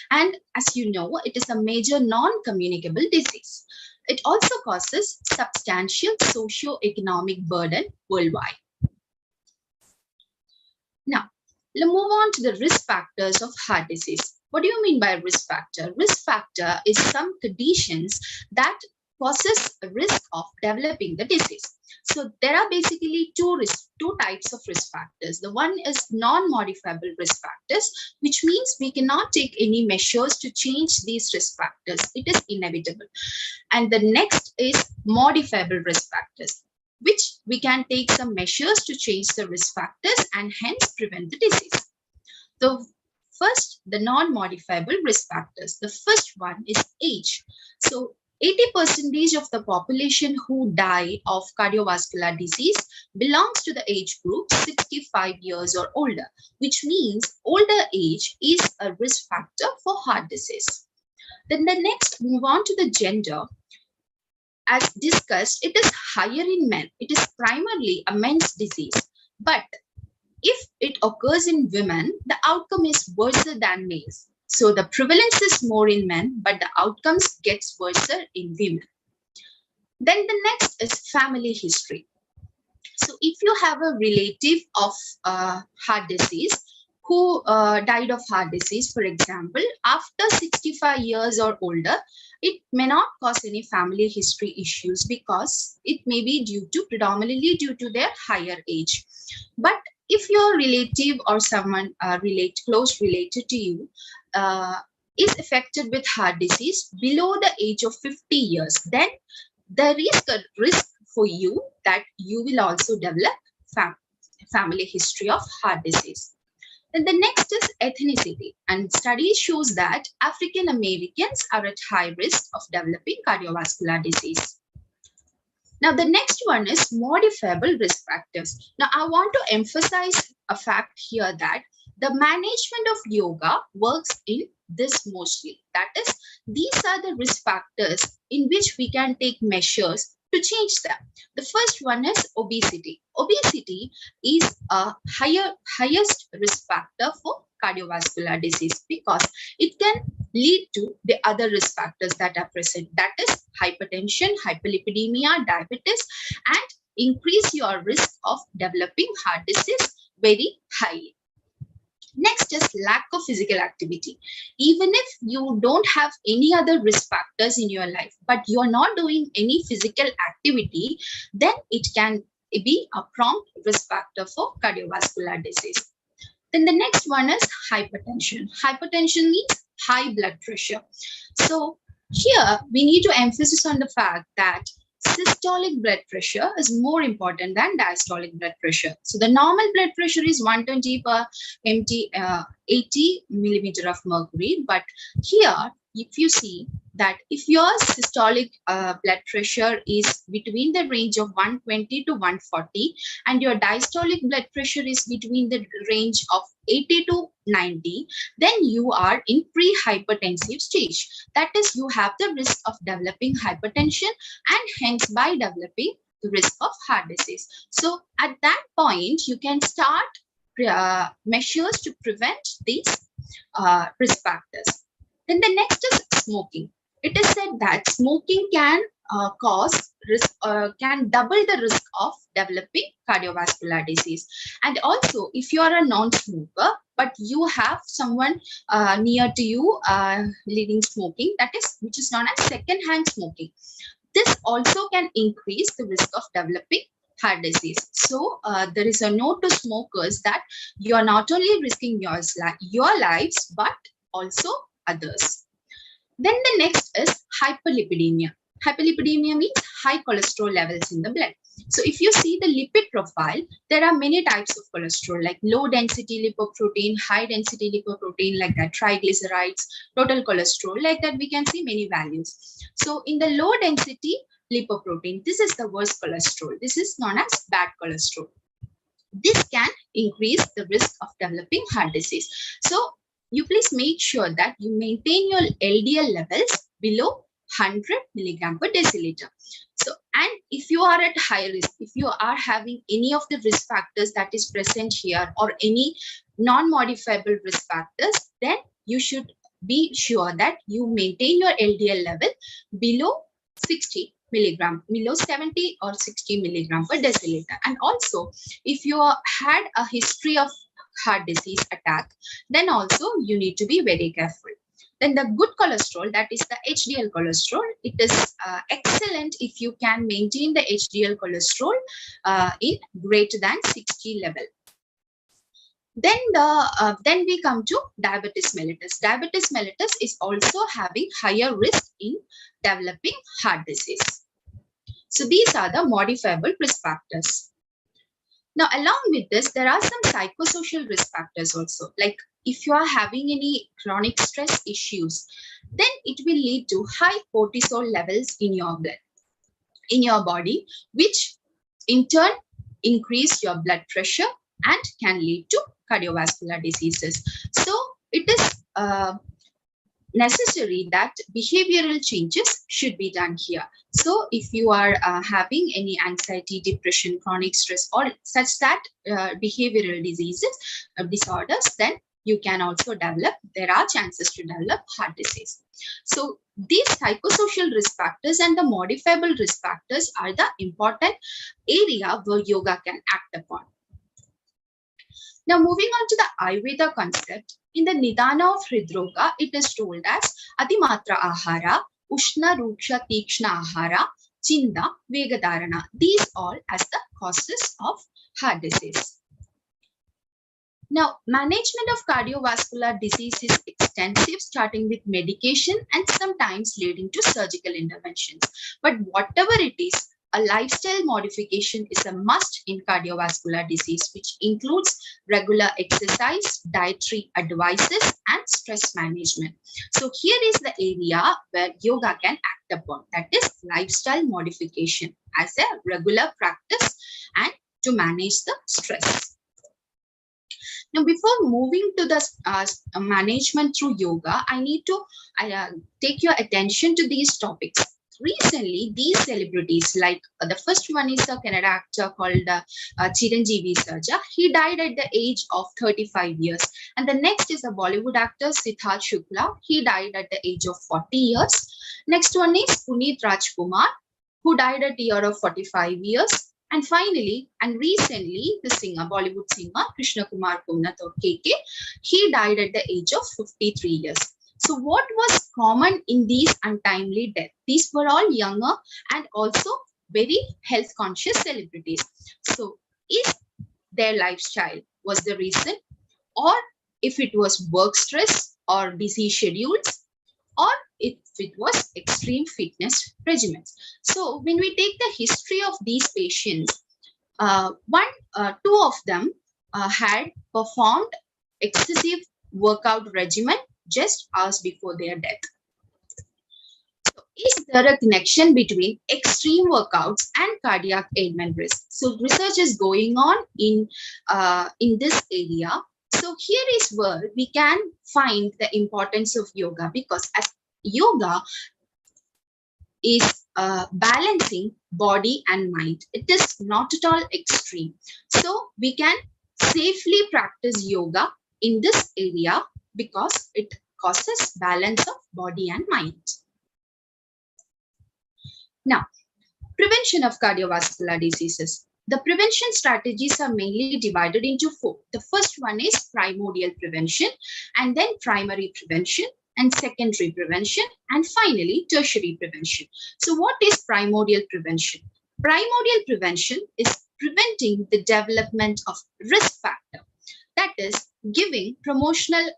And as you know, it is a major non-communicable disease. It also causes substantial socio-economic burden worldwide. Now, let's move on to the risk factors of heart disease. What do you mean by risk factor? Risk factor is some conditions that causes a risk of developing the disease. So there are basically two types of risk factors. The one is non-modifiable risk factors, which means we cannot take any measures to change these risk factors. It is inevitable. And the next is modifiable risk factors, which we can take some measures to change the risk factors and hence prevent the disease. So first, the non-modifiable risk factors. The first one is age. So 80% of the population who die of cardiovascular disease belongs to the age group 65 years or older, which means older age is a risk factor for heart disease. Then the next, move on to the gender. As discussed, it is higher in men. It is primarily a men's disease. But if it occurs in women, the outcome is worse than males. So the prevalence is more in men, but the outcomes gets worse in women. Then the next is family history. So if you have a relative of heart disease who died of heart disease, for example, after 65 years or older, it may not cause any family history issues because it may be predominantly due to their higher age. But if your relative or someone close related to you is affected with heart disease below the age of 50 years, then there is a risk for you that you will also develop family history of heart disease. Then the next is ethnicity, and studies shows that African Americans are at high risk of developing cardiovascular disease. Now the next one is modifiable risk factors. Now I want to emphasize a fact here that the management of yoga works in this mostly. That is, these are the risk factors in which we can take measures to change them. The first one is obesity. Obesity is a highest risk factor for cardiovascular disease because it can lead to the other risk factors that are present. That is hypertension, hyperlipidemia, diabetes, and increase your risk of developing heart disease very highly. Next is lack of physical activity. Even if you don't have any other risk factors in your life, but you are not doing any physical activity, then it can be a prompt risk factor for cardiovascular disease. Then the next one is hypertension. Hypertension means high blood pressure. So here we need to emphasize on the fact that systolic blood pressure is more important than diastolic blood pressure. So the normal blood pressure is 120 per MT, 80 millimeter of mercury. But here, if you see that if your systolic blood pressure is between the range of 120 to 140 and your diastolic blood pressure is between the range of 80 to 90, then you are in pre-hypertensive stage. That is, you have the risk of developing hypertension and hence by developing the risk of heart disease. So at that point, you can start measures to prevent these risk factors. Then the next is smoking. It is said that smoking can can double the risk of developing cardiovascular disease. And also, if you are a non-smoker, but you have someone near to you leading smoking, that is, which is known as second-hand smoking, this also can increase the risk of developing heart disease. So there is a note to smokers that you are not only risking your lives, but also others. Then the next is hyperlipidemia. Hyperlipidemia means high cholesterol levels in the blood. So if you see the lipid profile, there are many types of cholesterol like low density lipoprotein, high density lipoprotein like that, triglycerides, total cholesterol like that. We can see many values. So in the low density lipoprotein, this is the worst cholesterol. This is known as bad cholesterol. This can increase the risk of developing heart disease. So you please make sure that you maintain your LDL levels below 100 milligram per deciliter. So, and if you are at high risk, if you are having any of the risk factors that is present here or any non-modifiable risk factors, then you should be sure that you maintain your LDL level below 60 milligram, below 70 or 60 milligram per deciliter. And also, if you had a history of heart disease attack, then also you need to be very careful. Then the good cholesterol, that is the HDL cholesterol, it is excellent if you can maintain the HDL cholesterol in greater than 60 level. Then we come to diabetes mellitus. Diabetes mellitus is also having higher risk in developing heart disease. So these are the modifiable risk factors. Now, along with this, there are some psychosocial risk factors also. Like if you are having any chronic stress issues, then it will lead to high cortisol levels in your blood, in your body, which in turn increase your blood pressure and can lead to cardiovascular diseases. So it is necessary that behavioral changes should be done here. So if you are having any anxiety, depression, chronic stress, or such that behavioral diseases, disorders, then you can also develop, there are chances to develop heart disease. So these psychosocial risk factors and the modifiable risk factors are the important area where yoga can act upon. Now moving on to the Ayurveda concept, in the Nidana of Hridroga, it is told as Adimatra Ahara, Ushna Ruksha Tikshna Ahara, Chinda Vegadarana. These all as the causes of heart disease. Now, management of cardiovascular disease is extensive, starting with medication and sometimes leading to surgical interventions. But whatever it is, a lifestyle modification is a must in cardiovascular disease, which includes regular exercise, dietary advices, and stress management. So here is the area where yoga can act upon, that is lifestyle modification as a regular practice and to manage the stress. Now, before moving to the management through yoga, I need to take your attention to these topics. Recently, these celebrities, like the first one is a Kannada actor called Chiranjeevi Sarja. He died at the age of 35 years. And the next is a Bollywood actor, Siddharth Shukla. He died at the age of 40 years. Next one is Puneet Rajkumar, who died at the year of 45 years. And finally, and recently, the singer, Bollywood singer, Krishna Kumar Kumnath or KK, he died at the age of 53 years. So what was common in these untimely deaths? These were all younger and also very health conscious celebrities. So is their lifestyle was the reason, or if it was work stress or busy schedules, or if it was extreme fitness regimens. So when we take the history of these patients, two of them had performed excessive workout regimen just hours before their death. So is there a connection between extreme workouts and cardiac ailment risk? So research is going on in this area. So here is where we can find the importance of yoga, because as yoga is balancing body and mind. It is not at all extreme. So we can safely practice yoga in this area because it causes balance of body and mind. Now, prevention of cardiovascular diseases. The prevention strategies are mainly divided into four. The first one is primordial prevention, and then primary prevention, and secondary prevention, and finally tertiary prevention. So what is primordial prevention? Primordial prevention is preventing the development of risk factor. That is giving promotional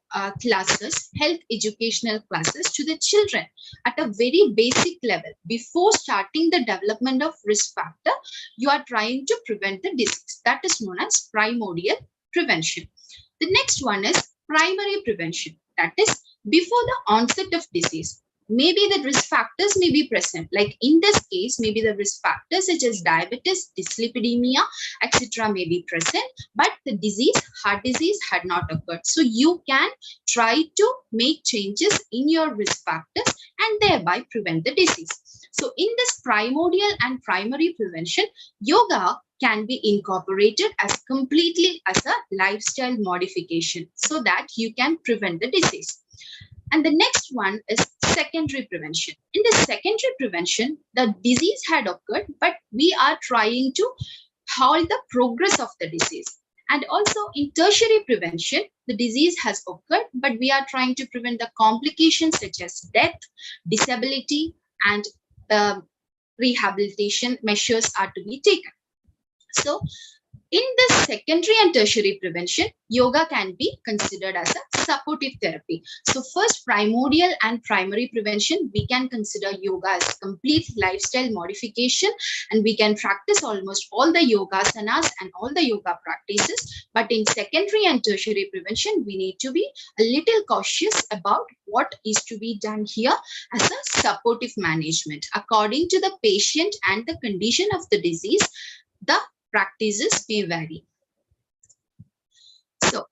classes, health educational classes to the children at a very basic level. Before starting the development of risk factor, you are trying to prevent the disease. That is known as primordial prevention. The next one is primary prevention. That is before the onset of disease. Maybe the risk factors may be present. Like in this case, maybe the risk factors such as diabetes, dyslipidemia, etc. may be present, but the disease, heart disease, had not occurred. So you can try to make changes in your risk factors and thereby prevent the disease. So in this primordial and primary prevention, yoga can be incorporated as completely as a lifestyle modification so that you can prevent the disease. And the next one is secondary prevention. In the secondary prevention, the disease had occurred, but we are trying to halt the progress of the disease. And also in tertiary prevention, the disease has occurred, but we are trying to prevent the complications such as death, disability, and rehabilitation measures are to be taken. So in this secondary and tertiary prevention, yoga can be considered as a supportive therapy. So first, primordial and primary prevention, we can consider yoga as complete lifestyle modification, and we can practice almost all the yogasanas and all the yoga practices. But in secondary and tertiary prevention, we need to be a little cautious about what is to be done here as a supportive management. According to the patient and the condition of the disease, the practices may vary. So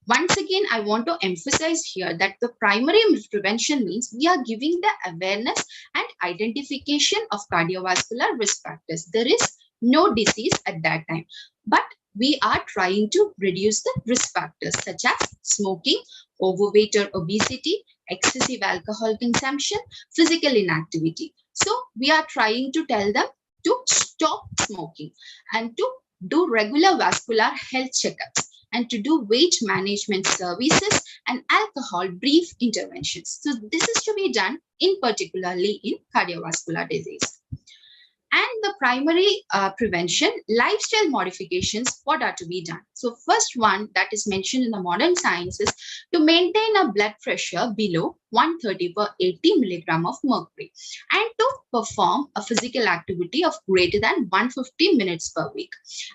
once again, I want to emphasize here that the primary prevention means we are giving the awareness and identification of cardiovascular risk factors. There is no disease at that time, but we are trying to reduce the risk factors such as smoking, overweight or obesity, excessive alcohol consumption, physical inactivity. So we are trying to tell them to stop smoking and to do regular vascular health checkups and to do weight management services and alcohol brief interventions. So this is to be done in particularly in cardiovascular disease. And the primary prevention, lifestyle modifications, what are to be done? So first one that is mentioned in the modern science is to maintain a blood pressure below 130 per 80 milligram of mercury and to perform a physical activity of greater than 150 minutes per week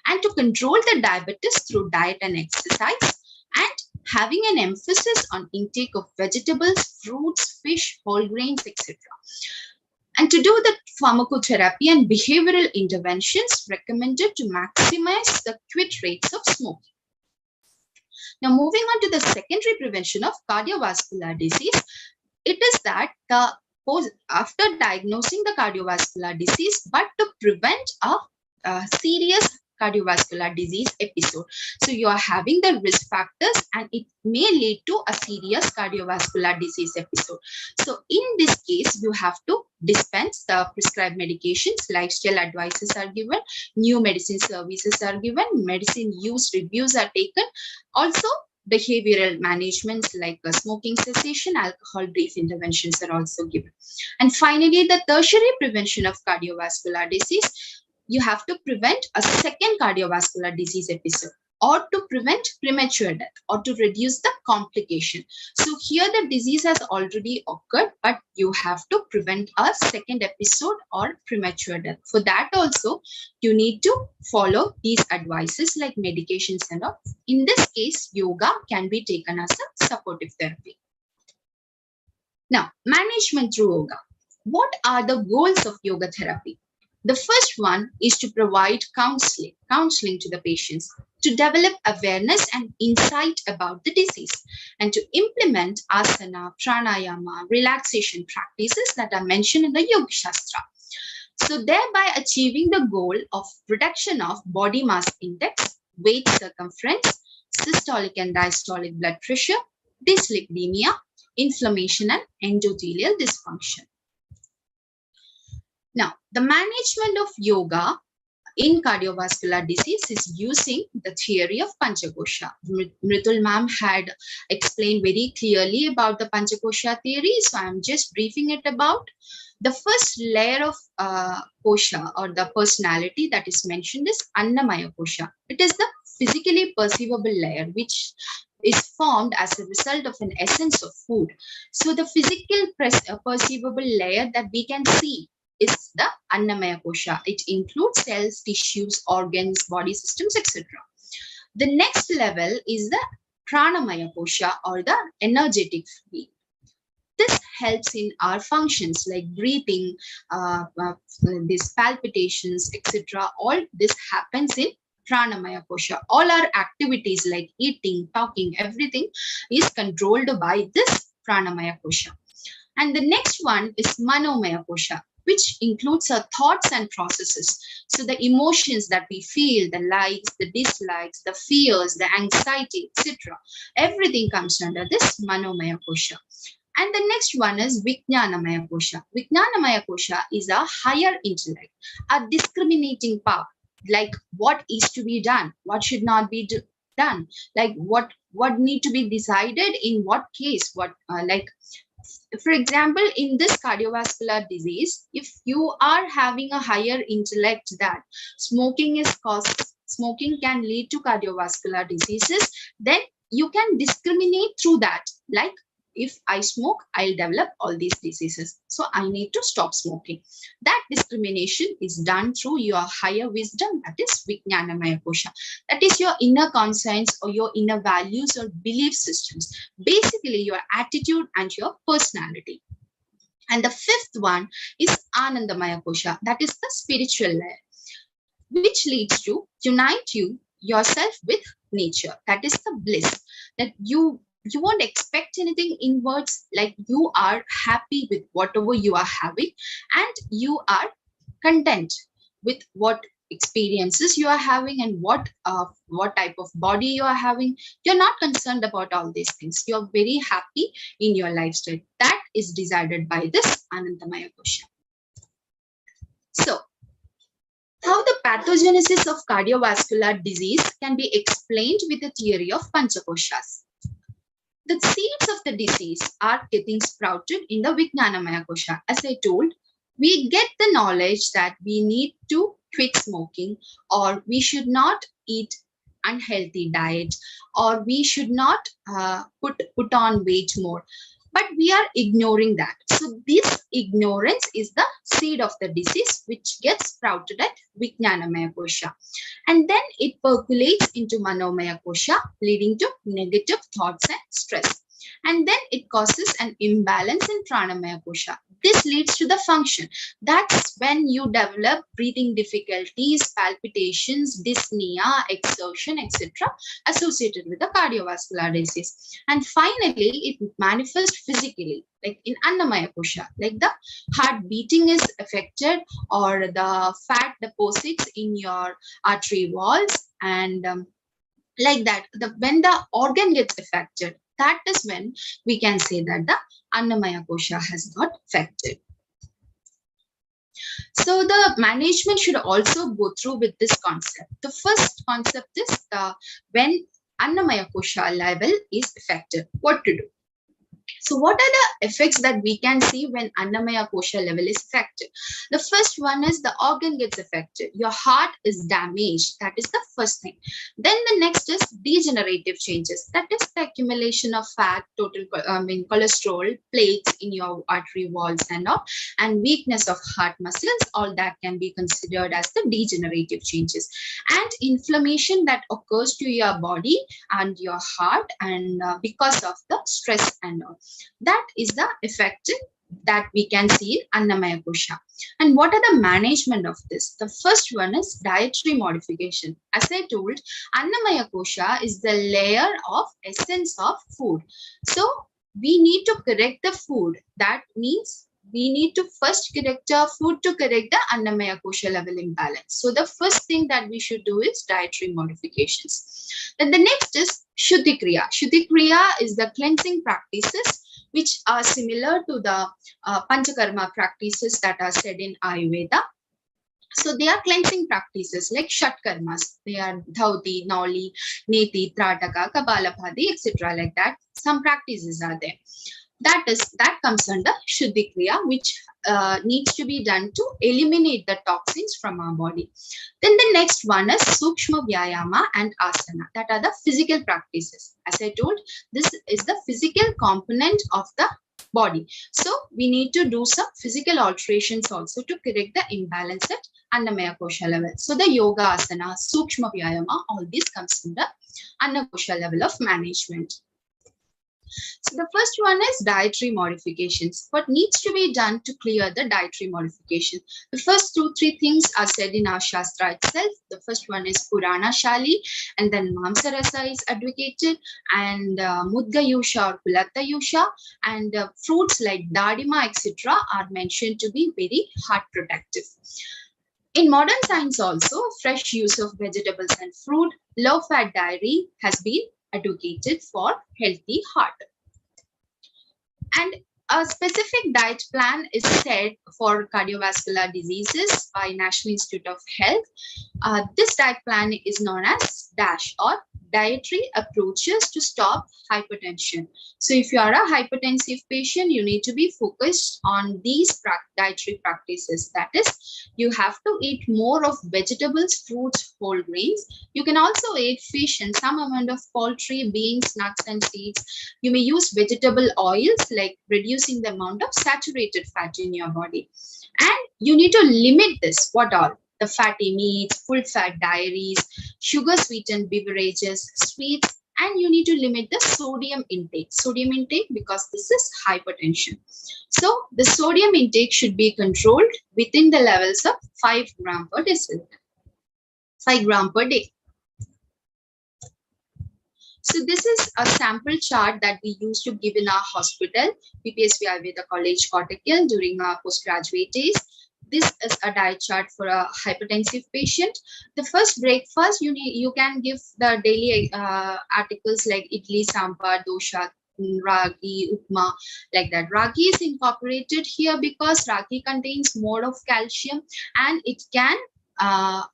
and to control the diabetes through diet and exercise and having an emphasis on intake of vegetables, fruits, fish, whole grains, etc. And to do the pharmacotherapy and behavioral interventions recommended to maximize the quit rates of smoking. Now, moving on to the secondary prevention of cardiovascular disease, it is that after diagnosing the cardiovascular disease, but to prevent a serious cardiovascular disease episode. So you are having the risk factors and it may lead to a serious cardiovascular disease episode. So in this case, you have to dispense the prescribed medications, lifestyle advices are given, new medicine services are given, medicine use reviews are taken. Also, behavioral managements like smoking cessation, alcohol brief interventions are also given. And finally, the tertiary prevention of cardiovascular disease, you have to prevent a second cardiovascular disease episode or to prevent premature death or to reduce the complication. So here the disease has already occurred, but you have to prevent a second episode or premature death. For that also, you need to follow these advices like medications and all. In this case, yoga can be taken as a supportive therapy. Now, management through yoga. What are the goals of yoga therapy? The first one is to provide counseling to the patients, to develop awareness and insight about the disease, and to implement asana, pranayama, relaxation practices that are mentioned in the Yoga Shastra. So thereby achieving the goal of reduction of body mass index, weight circumference, systolic and diastolic blood pressure, dyslipidemia, inflammation and endothelial dysfunction. Now, the management of yoga in cardiovascular disease is using the theory of Panchakosha. Mritul ma'am had explained very clearly about the Panchakosha theory, so I'm just briefing it about. The first layer of kosha or the personality that is mentioned is Annamaya kosha. It is the physically perceivable layer which is formed as a result of an essence of food. So the physical perceivable layer that we can see is the Annamaya kosha. It includes cells, tissues, organs, body systems, etc. The next level is the Pranamaya kosha or the energetic field. This helps in our functions like breathing, these palpitations, etc. All this happens in Pranamaya kosha. All our activities like eating, talking, everything is controlled by this Pranamaya kosha. And the next one is Manomaya kosha, which includes our thoughts and processes. So the emotions that we feel, the likes, the dislikes, the fears, the anxiety, etc. Everything comes under this Manomaya kosha. And the next one is Vijnanamaya kosha. Vijnanamaya kosha is a higher intellect, a discriminating power, like what is to be done, what should not be done, like what need to be decided in what case, like for example, in this cardiovascular disease, if you are having a higher intellect that smoking can lead to cardiovascular diseases, then you can discriminate through that. Like if I smoke, I'll develop all these diseases. So I need to stop smoking. That discrimination is done through your higher wisdom, that is Vijnanamaya kosha. That is your inner conscience or your inner values or belief systems. Basically, your attitude and your personality. And the fifth one is Anandamaya kosha. That is the spiritual layer, which leads to unite yourself with nature. That is the bliss that you won't expect anything inwards, like you are happy with whatever you are having and you are content with what experiences you are having and what type of body you are having. You're not concerned about all these things. You're very happy in your lifestyle. That is decided by this Anantamaya Kosha. So, how the pathogenesis of cardiovascular disease can be explained with the theory of Panchakoshas. The seeds of the disease are getting sprouted in the Vijnanamaya Kosha. As I told, we get the knowledge that we need to quit smoking, or we should not eat unhealthy diet, or we should not put on weight more. But we are ignoring that. So this ignorance is the seed of the disease which gets sprouted at Vijnanamaya Kosha. And then it percolates into Manomaya Kosha, leading to negative thoughts and stress. And then it causes an imbalance in Pranamaya Kosha. This leads to the function. That's when you develop breathing difficulties, palpitations, dyspnea, exertion, etc. associated with the cardiovascular disease. And finally, it manifests physically, like in Annamaya Kosha, like the heart beating is affected, or the fat deposits in your artery walls, and like that. When the organ gets affected, that is when we can say that the Annamaya Kosha has got affected. So the management should also go through with this concept. The first concept is when Annamaya Kosha level is affected, what to do. So what are the effects that we can see when Annamaya Kosha level is affected? The first one is the organ gets affected. Your heart is damaged. That is the first thing. Then the next is degenerative changes. That is the accumulation of fat, cholesterol, plaques in your artery walls and all, and weakness of heart muscles. All that can be considered as the degenerative changes. And inflammation that occurs to your body and your heart, and because of the stress and all. That is the effect that we can see in Annamaya Kosha. And what are the management of this? The first one is dietary modification. As I told, Annamaya Kosha is the layer of essence of food. So we need to correct the food. That means we need to first correct our food to correct the Annamaya Kosha level imbalance. So the first thing that we should do is dietary modifications. Then the next is Shuddhi Kriya. Shuddhi Kriya is the cleansing practices which are similar to the Panchakarma practices that are said in Ayurveda. So they are cleansing practices like Shat Karmas. They are Dhauti, Nauli, Neti, Trataka, Kapalabhati, etc. like that. Some practices are there. That comes under Shuddhi Kriya, which needs to be done to eliminate the toxins from our body. Then the next one is Sukshma Vyayama and Asana. That are the physical practices. As I told, this is the physical component of the body. So we need to do some physical alterations also to correct the imbalance at Annamaya Kosha level. So the Yoga Asana, Sukshma Vyayama, all these comes from the Anna Kosha level of management. So the first one is dietary modifications. What needs to be done to clear the dietary modification? The first 2-3 things are said in our Shastra itself. The first one is Purana Shali, and then Mamsarasa is advocated, and Mudgayusha or Kulatayusha, and fruits like Dadima, etc. are mentioned to be very heart protective. In modern science also, fresh use of vegetables and fruit, low-fat diet has been advocated for healthy heart. And a specific diet plan is set for cardiovascular diseases by National Institute of Health. This diet plan is known as DASH, or Dietary Approaches to Stop Hypertension. So if you are a hypertensive patient, you need to be focused on these dietary practices. That is, you have to eat more of vegetables, fruits, whole grains. You can also eat fish and some amount of poultry, beans, nuts, and seeds. You may use vegetable oils, like reducing the amount of saturated fat in your body. And you need to limit this. What all? The fatty meats, full fat dairies, sugar sweetened beverages, sweets, and you need to limit the sodium intake. Sodium intake because this is hypertension. So the sodium intake should be controlled within the levels of 5 gram per deciliter, 5 gram per day. So this is a sample chart that we used to give in our hospital, PPSV Ayurveda College, Kottakkal, during our postgraduate days. this is a diet chart for a hypertensive patient. The first breakfast, you can give the daily articles like idli, sambar, dosha, ragi, upma, like that. Ragi is incorporated here because ragi contains more of calcium and it can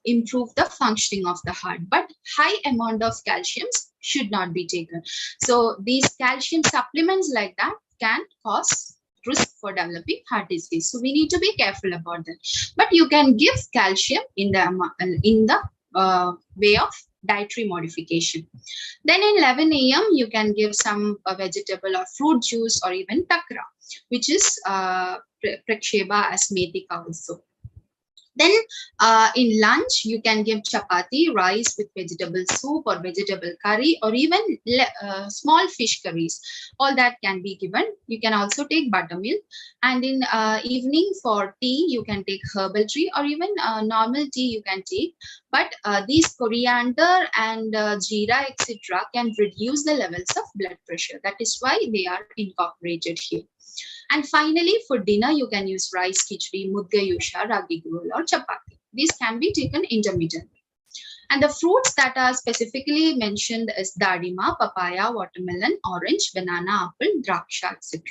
improve the functioning of the heart, but high amount of calciums should not be taken. So these calcium supplements like that can cause risk for developing heart disease. So we need to be careful about that. But you can give calcium in the way of dietary modification. Then in 11 a.m. you can give some vegetable or fruit juice or even takra, which is praksheba as metika also. Then in lunch, you can give chapati, rice with vegetable soup or vegetable curry, or even small fish curries. All that can be given. You can also take buttermilk. And in evening for tea, you can take herbal tea or even normal tea you can take. But these coriander and jeera, etc., can reduce the levels of blood pressure. That is why they are incorporated here. And finally, for dinner, you can use rice, khichdi, mudga yusha, ragi gul, or chapati. These can be taken intermittently. And the fruits that are specifically mentioned is dadima, papaya, watermelon, orange, banana, apple, draksha, etc.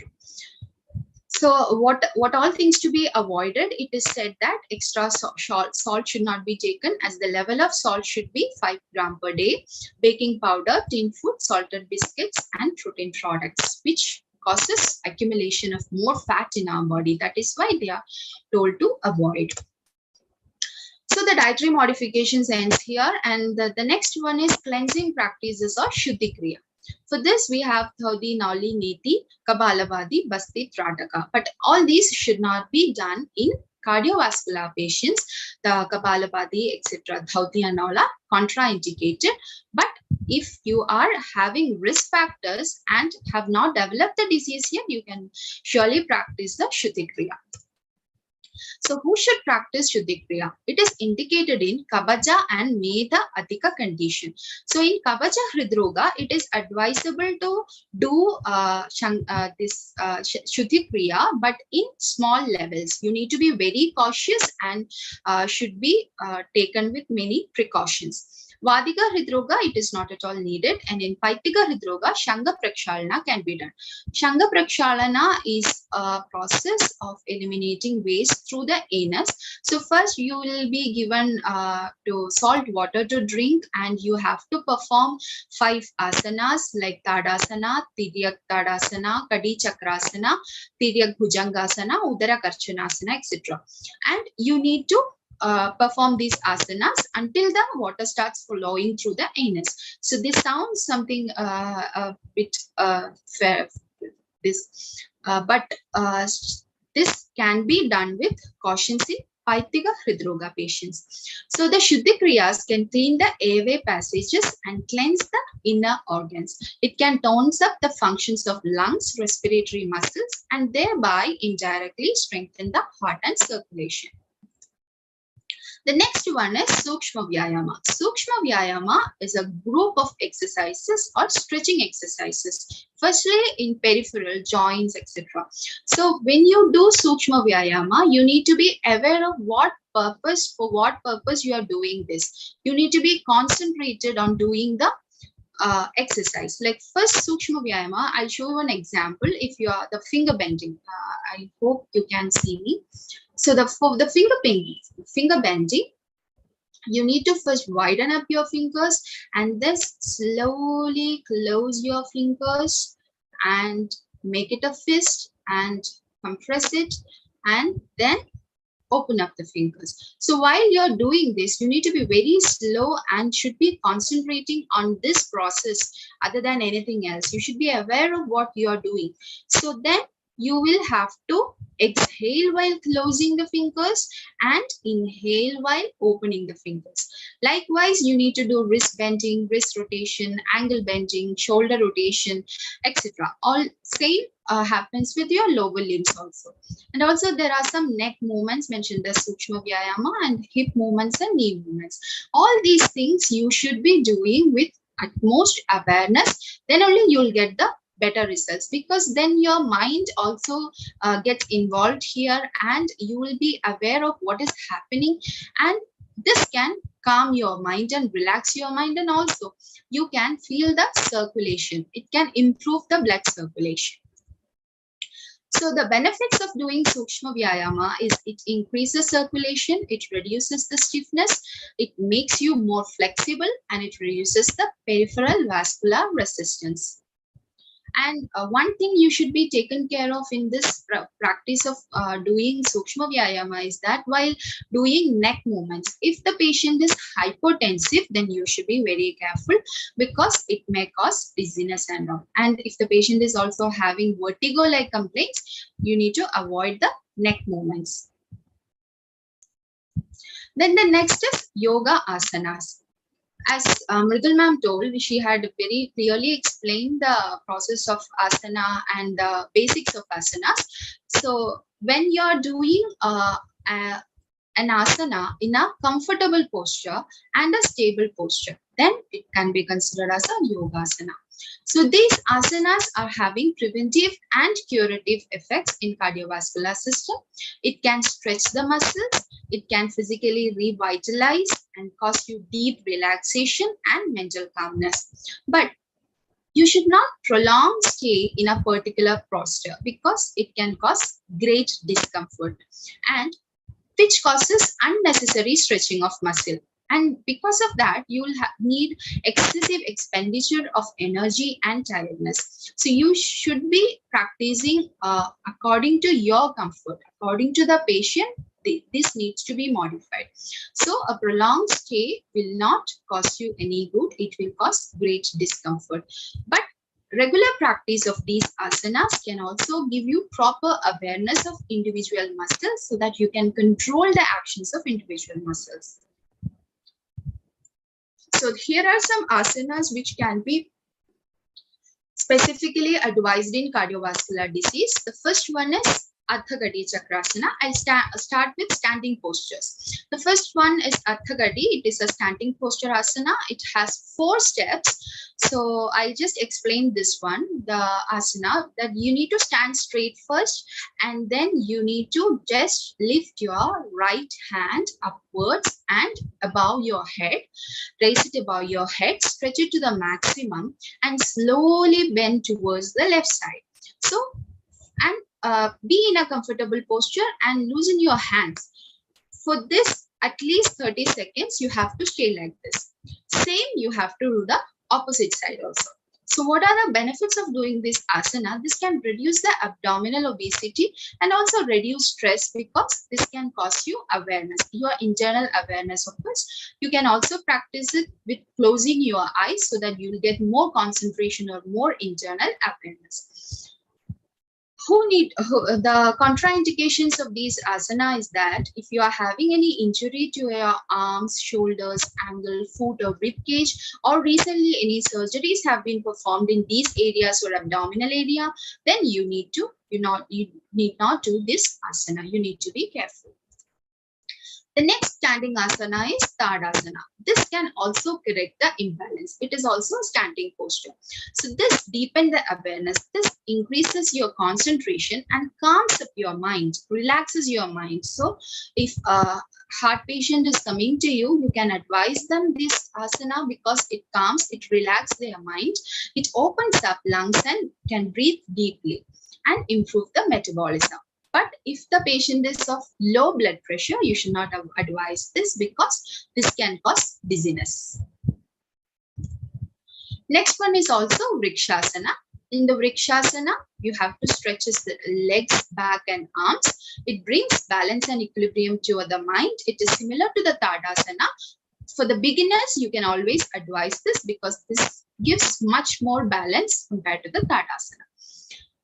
So what all things to be avoided? It is said that extra salt should not be taken, as the level of salt should be 5 grams per day. Baking powder, tin food, salted biscuits, and protein products, which causes accumulation of more fat in our body. That is why they are told to avoid. So the dietary modifications ends here, and the next one is cleansing practices or Shuddhi Kriya. For this, we have Thaudi, Nauli, Neti, Kabalavadi, Basti, Trataka. But all these should not be done in cardiovascular patients. The Kabalavadi, etc., Thaudi and all are contraindicated. But if you are having risk factors and have not developed the disease yet, you can surely practice the Shuddhi Kriya. So who should practice Shuddhi Kriya? It is indicated in Kabaja and Medha Adhika condition. So in Kabaja Hridroga, it is advisable to do this Shuddhi Kriya, but in small levels. You need to be very cautious and should be taken with many precautions. Vadika Hridroga, it is not at all needed. And in Paitika Hridroga, Shanga Prakshalana can be done. Shanga Prakshalana is a process of eliminating waste through the anus. So first you will be given to salt water to drink, and you have to perform 5 asanas like Tadasana, Tiryak Tadasana, Kadi Chakrasana, Tiryak Bhujangasana, Udara Karchanasana, etc. And you need to perform these asanas until the water starts flowing through the anus. So this sounds something a bit fair, but this can be done with caution in Paitika Hridroga patients. So the Shuddhi Kriyas can clean the airway passages and cleanse the inner organs. It can tone up the functions of lungs, respiratory muscles, and thereby indirectly strengthen the heart and circulation. The next one is Sukshma Vyayama. Sukshma Vyayama is a group of exercises or stretching exercises, firstly in peripheral joints, etc. So when you do Sukshma Vyayama, you need to be aware of for what purpose you are doing this. You need to be concentrated on doing the exercise. Like first Sukshma Vyayama, I'll show you an example. If you are the finger bending, I hope you can see me. So for the finger bending, you need to first widen up your fingers and then slowly close your fingers and make it a fist and compress it and then open up the fingers. So while you're doing this, you need to be very slow and should be concentrating on this process other than anything else. You should be aware of what you are doing. So then you will have to exhale while closing the fingers and inhale while opening the fingers. Likewise, you need to do wrist bending, wrist rotation, ankle bending, shoulder rotation, etc. All same happens with your lower limbs also. And also there are some neck movements mentioned as Sukshma Vyayama and hip movements and knee movements. All these things you should be doing with utmost awareness. Then only you will get the better results, because then your mind also gets involved here, and you will be aware of what is happening, and this can calm your mind and relax your mind, and also you can feel the circulation. It can improve the blood circulation. So the benefits of doing Sukshma Vyayama is it increases circulation, it reduces the stiffness, it makes you more flexible, and it reduces the peripheral vascular resistance. And one thing you should be taken care of in this practice of doing Sukshma Vyayama is that while doing neck movements, if the patient is hypotensive, then you should be very careful, because it may cause dizziness and all. And if the patient is also having vertigo-like complaints, you need to avoid the neck movements. Then the next is yoga asanas. As Mridul ma'am told, she had very clearly explained the process of asana and the basics of asanas. So when you're doing an asana in a comfortable posture and a stable posture, then it can be considered as a yoga asana. So these asanas are having preventive and curative effects in cardiovascular system. It can stretch the muscles, it can physically revitalize and cause you deep relaxation and mental calmness. But you should not prolong stay in a particular posture, because it can cause great discomfort, and which causes unnecessary stretching of muscle. And because of that, you will need excessive expenditure of energy and tiredness. So you should be practicing according to your comfort, according to the patient. This needs to be modified. So a prolonged stay will not cause you any good. It will cause great discomfort. But regular practice of these asanas can also give you proper awareness of individual muscles, so that you can control the actions of individual muscles. So here are some asanas which can be specifically advised in cardiovascular disease. The first one is Ardha Gati Chakrasana. I'll start with standing postures. The first one is Ardha Gati. It is a standing posture asana. It has 4 steps. So I just explained this one, the asana, that you need to stand straight first, and then you need to just lift your right hand upwards and above your head. Raise it above your head, stretch it to the maximum, and slowly bend towards the left side. So, and be in a comfortable posture and loosen your hands. For this, at least 30 seconds, you have to stay like this. Same, you have to do the opposite side also. So what are the benefits of doing this asana? This can reduce the abdominal obesity and also reduce stress, because this can cause you awareness, your internal awareness of this. You can also practice it with closing your eyes, so that you will get more concentration or more internal awareness. The contraindications of these asana is that if you are having any injury to your arms, shoulders, ankle, foot, or rib cage, or recently any surgeries have been performed in these areas or abdominal area, then you need not do this asana. You need to be careful. The next standing asana is Tadasana. This can also correct the imbalance. It is also a standing posture. So this deepens the awareness. This increases your concentration and calms up your mind, relaxes your mind. So if a heart patient is coming to you, you can advise them this asana, because it calms, it relaxes their mind, it opens up lungs and can breathe deeply and improve the metabolism. But if the patient is of low blood pressure, you should not advise this, because this can cause dizziness. Next one is also Vrikshasana. In the Vrikshasana, you have to stretch the legs, back, and arms. It brings balance and equilibrium to the mind. It is similar to the Tadasana. For the beginners, you can always advise this, because this gives much more balance compared to the Tadasana.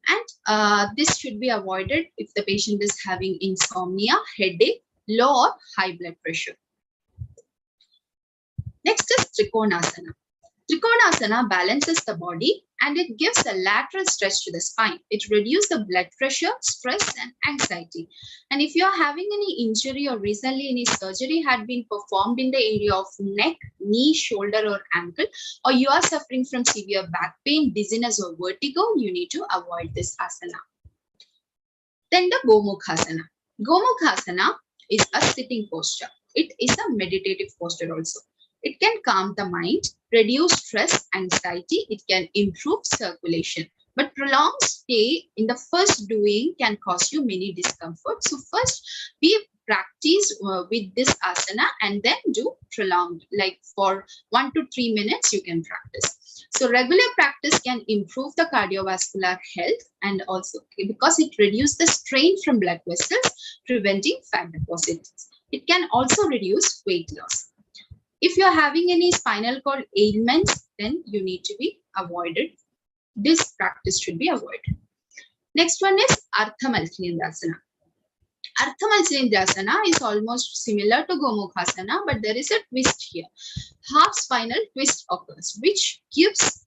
And this should be avoided if the patient is having insomnia, headache, low or high blood pressure. Next is Trikonasana. Trikonasana balances the body and it gives a lateral stretch to the spine. It reduces the blood pressure, stress, and anxiety. And if you are having any injury or recently any surgery had been performed in the area of neck, knee, shoulder, or ankle, or you are suffering from severe back pain, dizziness, or vertigo, you need to avoid this asana. Then the Gomukhasana. Gomukhasana is a sitting posture. It is a meditative posture also. It can calm the mind, reduce stress, anxiety. It can improve circulation. But prolonged stay in the first doing can cause you many discomfort. So first we practice with this asana and then do prolonged, like for 1 to 3 minutes you can practice. So regular practice can improve the cardiovascular health and also because it reduces the strain from blood vessels, preventing fat deposits. It can also reduce weight loss. If you're having any spinal cord ailments, then you need to be avoided. This practice should be avoided. Next one is Ardha Malsindrasana. Ardha Malsindrasana is almost similar to Gomukhasana, but there is a twist here. Half spinal twist occurs, which gives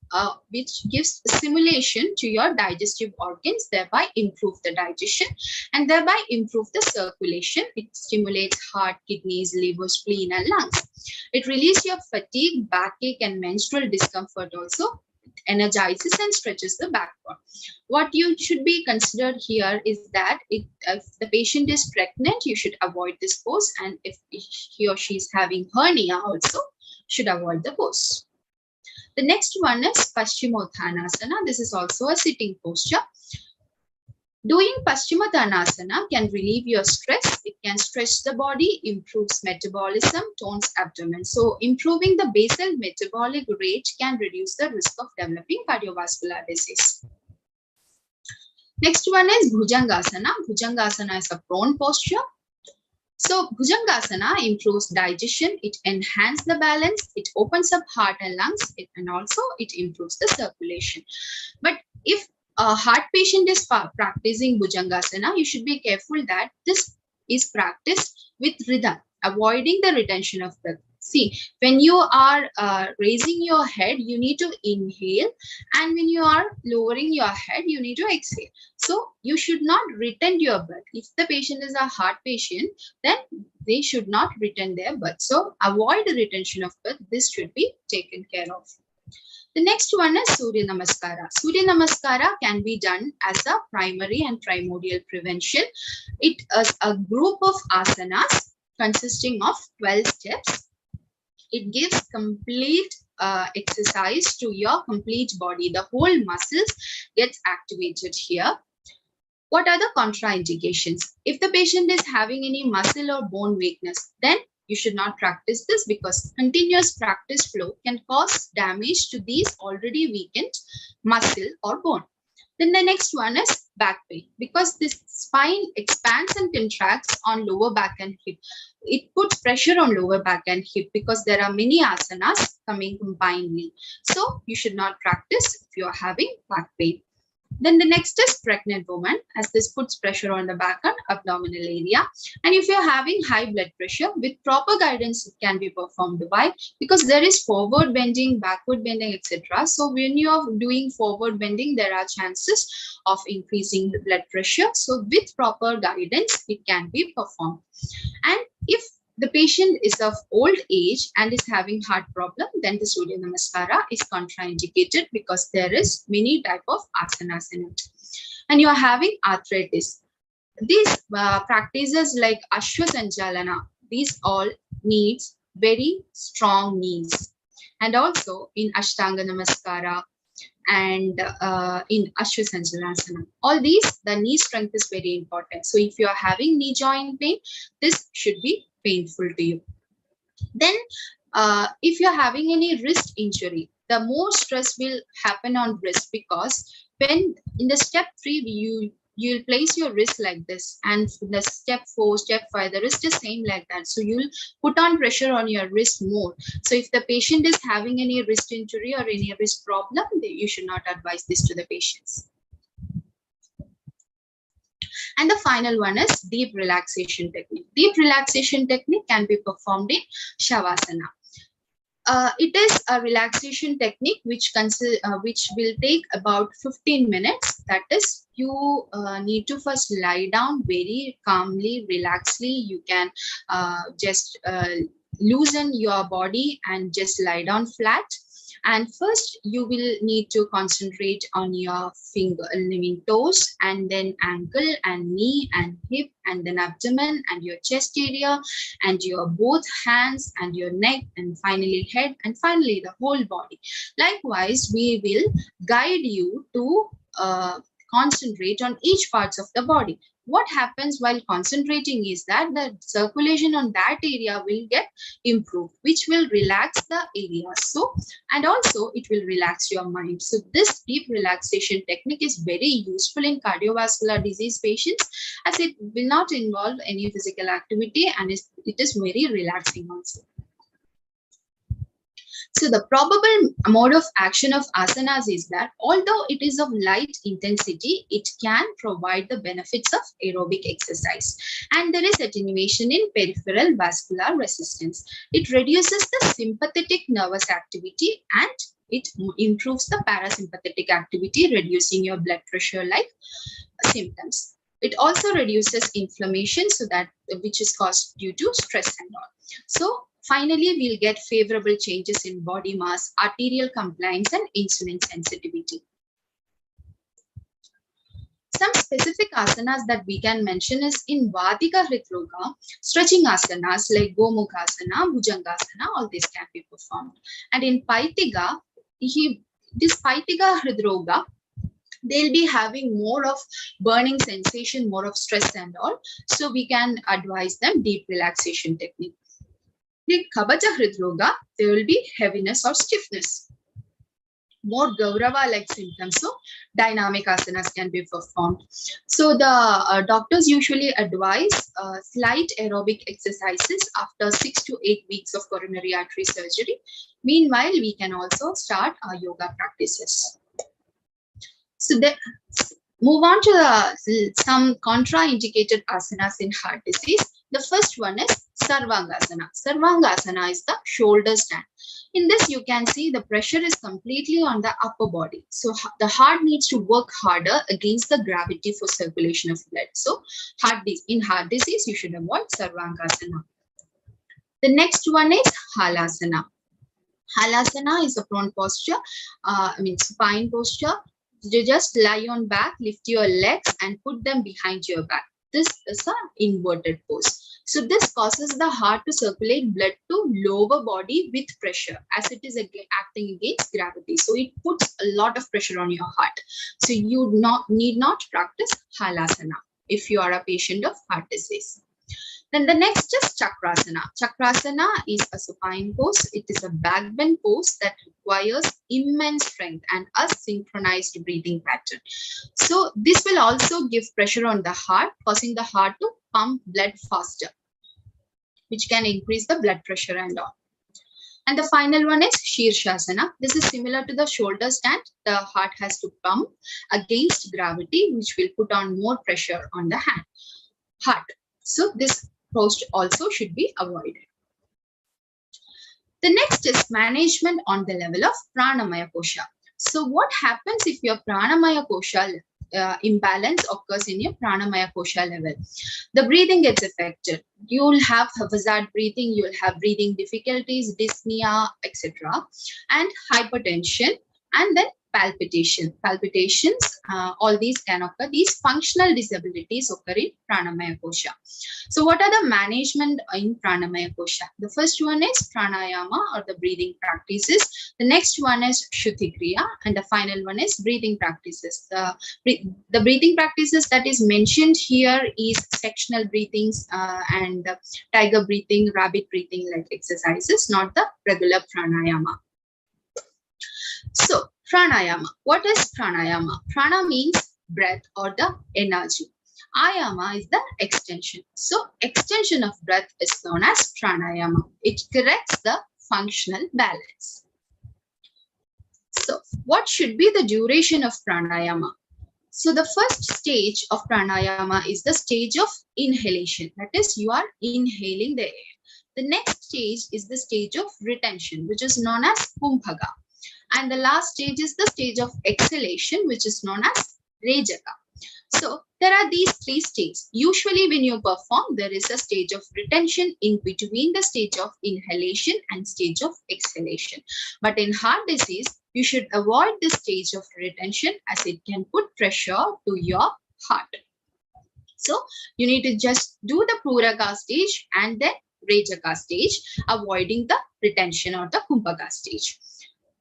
stimulation to your digestive organs, thereby improve the digestion and thereby improve the circulation. It stimulates heart, kidneys, liver, spleen, and lungs. It releases your fatigue, backache, and menstrual discomfort also. Energizes and stretches the backbone. What you should be considered here is that if the patient is pregnant, you should avoid this pose, and if he or she is having hernia also, should avoid the pose. The next one is Paschimottanasana. This is also a sitting posture. Doing Paschimottanasana can relieve your stress. It can stretch the body, improves metabolism, tones abdomen. So improving the basal metabolic rate can reduce the risk of developing cardiovascular disease. Next one is Bhujangasana. Bhujangasana is a prone posture. So Bhujangasana improves digestion, it enhances the balance, it opens up heart and lungs, and also it improves the circulation. But if a heart patient is practicing Bhujangasana, you should be careful that this is practiced with rhythm, avoiding the retention of breath. See, when you are raising your head, you need to inhale, and when you are lowering your head, you need to exhale. So you should not retain your breath. If the patient is a heart patient, then they should not retain their breath. So avoid the retention of breath. This should be taken care of. The next one is Surya Namaskara. Surya Namaskara can be done as a primary and primordial prevention. It is a group of asanas consisting of 12 steps. It gives complete exercise to your complete body. The whole muscles gets activated here. What are the contraindications? If the patient is having any muscle or bone weakness, then you should not practice this because continuous practice flow can cause damage to these already weakened muscle or bone. Then the next one is back pain. Because this spine expands and contracts on lower back and hip, it puts pressure on lower back and hip because there are many asanas coming combinedly. So you should not practice if you are having back pain. Then the next is pregnant woman, as this puts pressure on the back and abdominal area. And if you're having high blood pressure, with proper guidance, it can be performed. Why? Because there is forward bending, backward bending, etc. So when you are doing forward bending, there are chances of increasing the blood pressure. So with proper guidance, it can be performed. And if the patient is of old age and is having heart problem, then the Surya Namaskara is contraindicated because there is many type of asanas in it. And you are having arthritis. These practices like Ashwasanjalana, these all needs very strong knees. And also in Ashtanga Namaskara and in Ashwasanjalasana. All these, the knee strength is very important. So if you are having knee joint pain, this should be painful to you. Then if you're having any wrist injury, the more stress will happen on wrist because when in the step 3 you'll place your wrist like this, and the step 4, step 5, the wrist is same like that. So you'll put on pressure on your wrist more. So if the patient is having any wrist injury or any wrist problem, you should not advise this to the patients. And the final one is deep relaxation technique. Deep relaxation technique can be performed in Shavasana. It is a relaxation technique which will take about 15 minutes. That is, you need to first lie down very calmly, relaxedly. You can just loosen your body and just lie down flat. And first, you will need to concentrate on your toes, and then ankle and knee and hip, and then abdomen and your chest area, and your both hands and your neck, and finally head, and finally the whole body. Likewise, we will guide you to concentrate on each parts of the body. What happens while concentrating is that the circulation on that area will get improved, which will relax the area. So, and also it will relax your mind. So this deep relaxation technique is very useful in cardiovascular disease patients, as it will not involve any physical activity, and it is very relaxing also. So the probable mode of action of asanas is that although it is of light intensity, it can provide the benefits of aerobic exercise. And there is attenuation in peripheral vascular resistance. It reduces the sympathetic nervous activity and it improves the parasympathetic activity, reducing your blood pressure like symptoms. It also reduces inflammation, so that which is caused due to stress and all. So finally, we'll get favorable changes in body mass, arterial compliance, and insulin sensitivity. Some specific asanas that we can mention is in Vadika Hridroga, stretching asanas like Gomukhasana, Bhujangasana, all these can be performed. And in Paitiga, this Paitiga Hridroga, they'll be having more of burning sensation, more of stress and all. So we can advise them deep relaxation technique. In Kabaja Hridroga, there will be heaviness or stiffness, more Gaurava-like symptoms. So dynamic asanas can be performed. So the doctors usually advise slight aerobic exercises after 6 to 8 weeks of coronary artery surgery. Meanwhile, we can also start our yoga practices. So move on to some contraindicated asanas in heart disease. The first one is Sarvangasana. Sarvangasana is the shoulder stand. In this, you can see the pressure is completely on the upper body. So the heart needs to work harder against the gravity for circulation of blood. So in heart disease, you should avoid Sarvangasana. The next one is Halasana. Halasana is a prone posture, spine posture. You just lie on back, lift your legs and put them behind your back. This is an inverted pose. So this causes the heart to circulate blood to lower body with pressure, as it is acting against gravity. So it puts a lot of pressure on your heart. So you need not practice Halasana if you are a patient of heart disease. Then the next is Chakrasana. Chakrasana is a supine pose. It is a back bend pose that requires immense strength and a synchronized breathing pattern. So this will also give pressure on the heart, causing the heart to pump blood faster, which can increase the blood pressure and all. And the final one is Shirshasana. This is similar to the shoulder stand. The heart has to pump against gravity, which will put on more pressure on the heart. So this pose also should be avoided. The next is management on the level of Pranamaya Kosha. So what happens if your Pranamaya Kosha imbalance occurs in your Pranamaya Kosha level? The breathing gets affected. You will have haphazard breathing, you will have breathing difficulties, dyspnea, etc. and hypertension, and then palpitations, all these can occur. These functional disabilities occur in Pranamaya Kosha. So what are the management in Pranamaya Kosha? The first one is pranayama, or the breathing practices. The next one is Shuddhikriya, and the final one is breathing practices. The breathing practices that is mentioned here is sectional breathings and tiger breathing, rabbit breathing like exercises, not the regular pranayama. So pranayama. What is pranayama? Prana means breath or the energy. Ayama is the extension. So extension of breath is known as pranayama. It corrects the functional balance. So what should be the duration of pranayama? So the first stage of pranayama is the stage of inhalation. That is, you are inhaling the air. The next stage is the stage of retention, which is known as kumbhaga. And the last stage is the stage of exhalation, which is known as rejaka. So there are these three stages. Usually when you perform, there is a stage of retention in between the stage of inhalation and stage of exhalation. But in heart disease, you should avoid the stage of retention as it can put pressure to your heart. So you need to just do the puraka stage and then rejaka stage, avoiding the retention or the kumbhaga stage.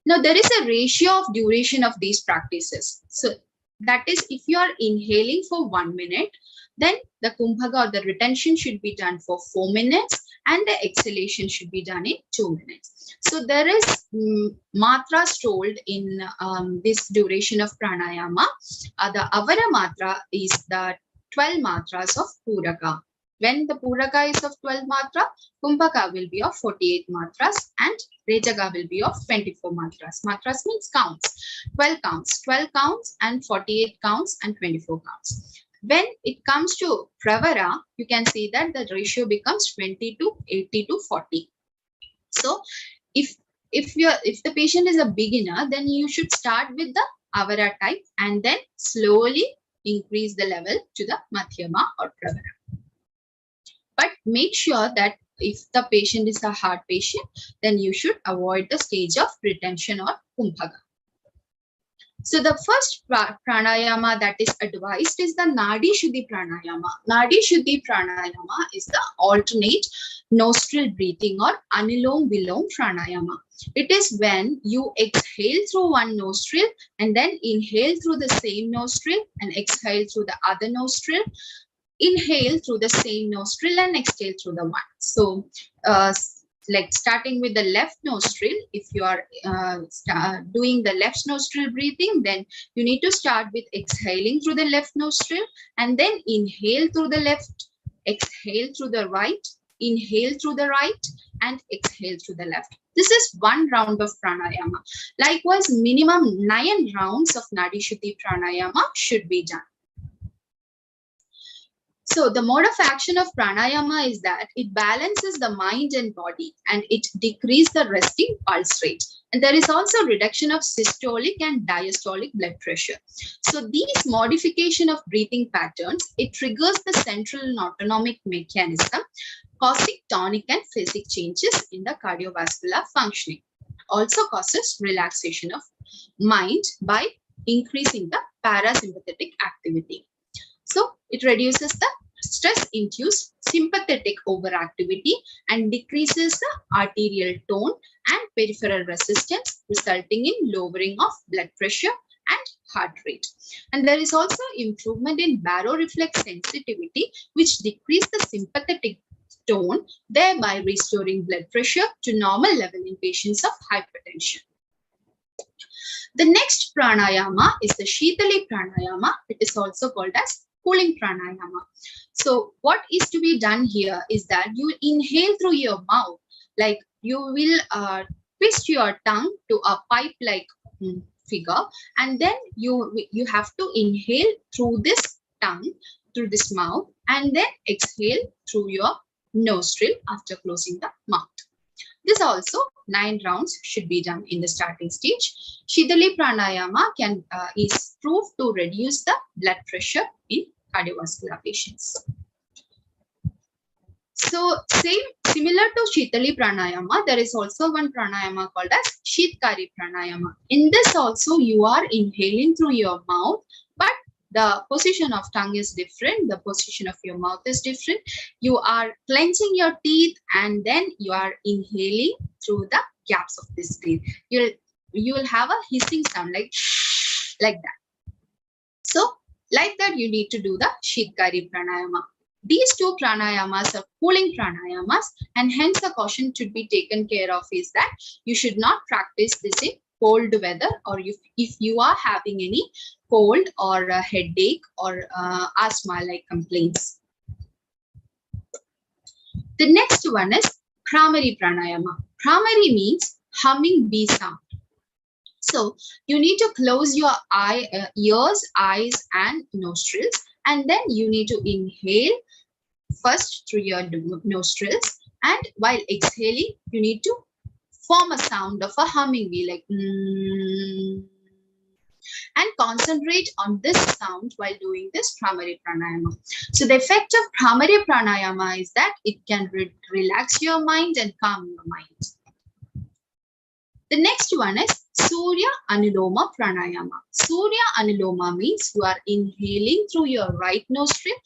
Now there is a ratio of duration of these practices. So that is, if you are inhaling for 1 minute, then the kumbhaga or the retention should be done for 4 minutes and the exhalation should be done in 2 minutes. So there is matras told in this duration of pranayama. The avara matra is the 12 matras of puraka. When the puraka is of 12 matra, kumbhaka will be of 48 matras and rejaka will be of 24 matras. Matras means counts. 12 counts. 12 counts and 48 counts and 24 counts. When it comes to pravara, you can see that the ratio becomes 20 to 80 to 40. So if the patient is a beginner, then you should start with the avara type and then slowly increase the level to the madhyama or pravara. But make sure that if the patient is a heart patient, then you should avoid the stage of retention or kumbhaga. So the first pranayama that is advised is the Nadi Shuddhi pranayama. Nadi Shuddhi pranayama is the alternate nostril breathing or Anulom Vilom pranayama. It is when you exhale through one nostril and then inhale through the same nostril and exhale through the other nostril. Inhale through the same nostril and exhale through the one. So like starting with the left nostril, if you are doing the left nostril breathing, then you need to start with exhaling through the left nostril and then inhale through the left, exhale through the right, inhale through the right and exhale through the left. This is one round of pranayama. Likewise, minimum 9 rounds of Nadi Shuddhi pranayama should be done. So the mode of action of pranayama is that it balances the mind and body and it decreases the resting pulse rate. And there is also reduction of systolic and diastolic blood pressure. So these modification of breathing patterns, it triggers the central and autonomic mechanism, causing tonic and phasic changes in the cardiovascular functioning. Also causes relaxation of mind by increasing the parasympathetic activity. So it reduces the stress-induced sympathetic overactivity and decreases the arterial tone and peripheral resistance, resulting in lowering of blood pressure and heart rate. And there is also improvement in baroreflex sensitivity, which decreases the sympathetic tone, thereby restoring blood pressure to normal level in patients of hypertension. The next pranayama is the Shitali pranayama. It is also called as cooling pranayama. So what is to be done here is that you inhale through your mouth, like you will twist your tongue to a pipe-like figure, and then you have to inhale through this tongue, through this mouth, and then exhale through your nostril after closing the mouth. This also 9 rounds should be done in the starting stage. Shitali pranayama is proved to reduce the blood pressure in cardiovascular patients. So similar to Shitali pranayama, there is also one pranayama called as Shitkari pranayama. In this also you are inhaling through your mouth, but the position of tongue is different. The position of your mouth is different. You are clenching your teeth and then you are inhaling through the gaps of this teeth. You will have a hissing sound like that. So like that you need to do the Shitkari pranayama. These 2 pranayamas are cooling pranayamas, and hence the caution should be taken care of is that you should not practice this in cold weather, or if you are having any cold or a headache or asthma like complaints. The next one is Bhramari pranayama. Bhramari means humming bee sound. So you need to close your ears, eyes and nostrils, and then you need to inhale first through your nostrils And while exhaling, you need to form a sound of a humming bee, like and concentrate on this sound while doing this Bhramari Pranayama. So the effect of Bhramari Pranayama is that it can relax your mind and calm your mind. The next one is Surya Anuloma Pranayama. Surya Anuloma means you are inhaling through your right nostril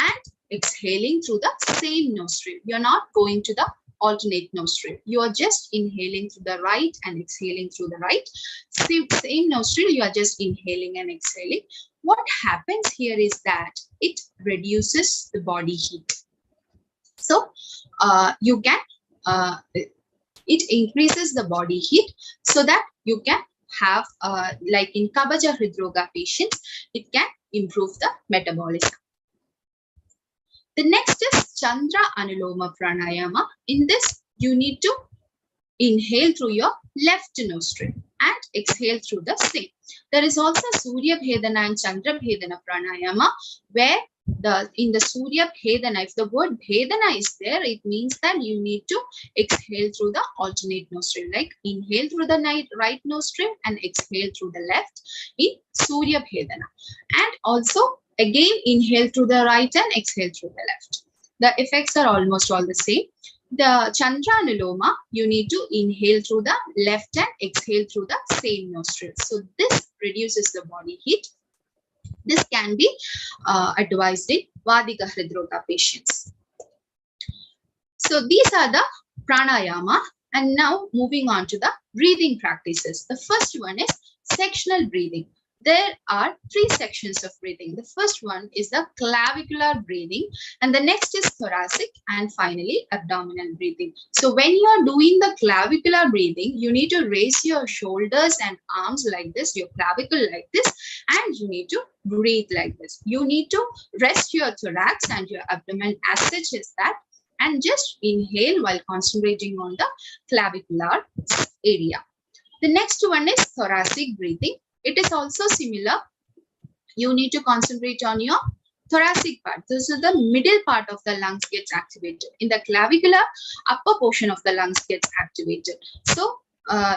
and exhaling through the same nostril. You're not going to the alternate nostril. You are just inhaling through the right and exhaling through the right. Same nostril, you are just inhaling and exhaling. What happens here is that it reduces the body heat. So you can it increases the body heat so that you can have like in Kabaja Hridroga patients, it can improve the metabolism. The next is Chandra Anuloma Pranayama. In this, you need to inhale through your left nostril and exhale through the same. There is also Surya Bhedana and Chandra Bhedana Pranayama, where in the Surya Bhedana, if the word Bhedana is there, it means that you need to exhale through the alternate nostril, like inhale through the right nostril and exhale through the left in Surya Bhedana. And also again inhale through the right and exhale through the left. The effects are almost all the same. The Chandra Anuloma, you need to inhale through the left and exhale through the same nostril. So this reduces the body heat. This can be advised in Vadika Hridroga patients. So these are the pranayama. And now moving on to the breathing practices. The first one is sectional breathing. There are 3 sections of breathing. The first one is the clavicular breathing, and the next is thoracic, and finally abdominal breathing. So when you are doing the clavicular breathing, you need to raise your shoulders and arms like this, your clavicle like this, and you need to breathe like this. You need to rest your thorax and your abdomen as such as that, and just inhale while concentrating on the clavicular area. The next one is thoracic breathing. It is also similar. You need to concentrate on your thoracic part. This is the middle part of the lungs gets activated. In the clavicular, upper portion of the lungs gets activated. So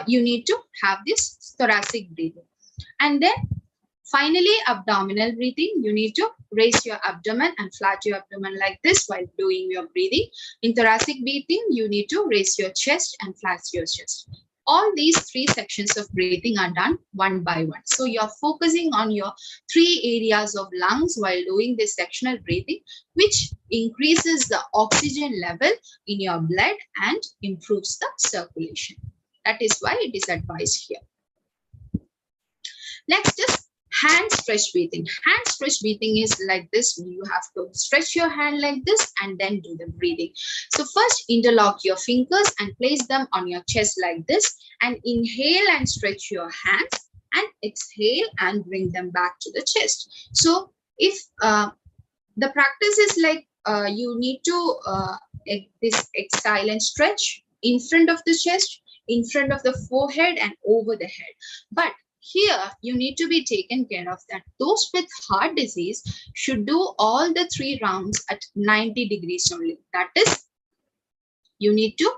you need to have this thoracic breathing. And then finally, abdominal breathing. You need to raise your abdomen and flat your abdomen like this while doing your breathing. In thoracic breathing, you need to raise your chest and flat your chest. All these 3 sections of breathing are done one by one. So you're focusing on your 3 areas of lungs while doing this sectional breathing, which increases the oxygen level in your blood and improves the circulation. That is why it is advised here. Next is hand stretch breathing. Hand stretch breathing is like this. You have to stretch your hand like this and then do the breathing. So first interlock your fingers and place them on your chest like this, and inhale and stretch your hands, and exhale and bring them back to the chest. So if the practice is like you need to this exhale and stretch in front of the chest, in front of the forehead, and over the head. But here, you need to be taken care of that. Those with heart disease should do all the 3 rounds at 90 degrees only. That is, you need to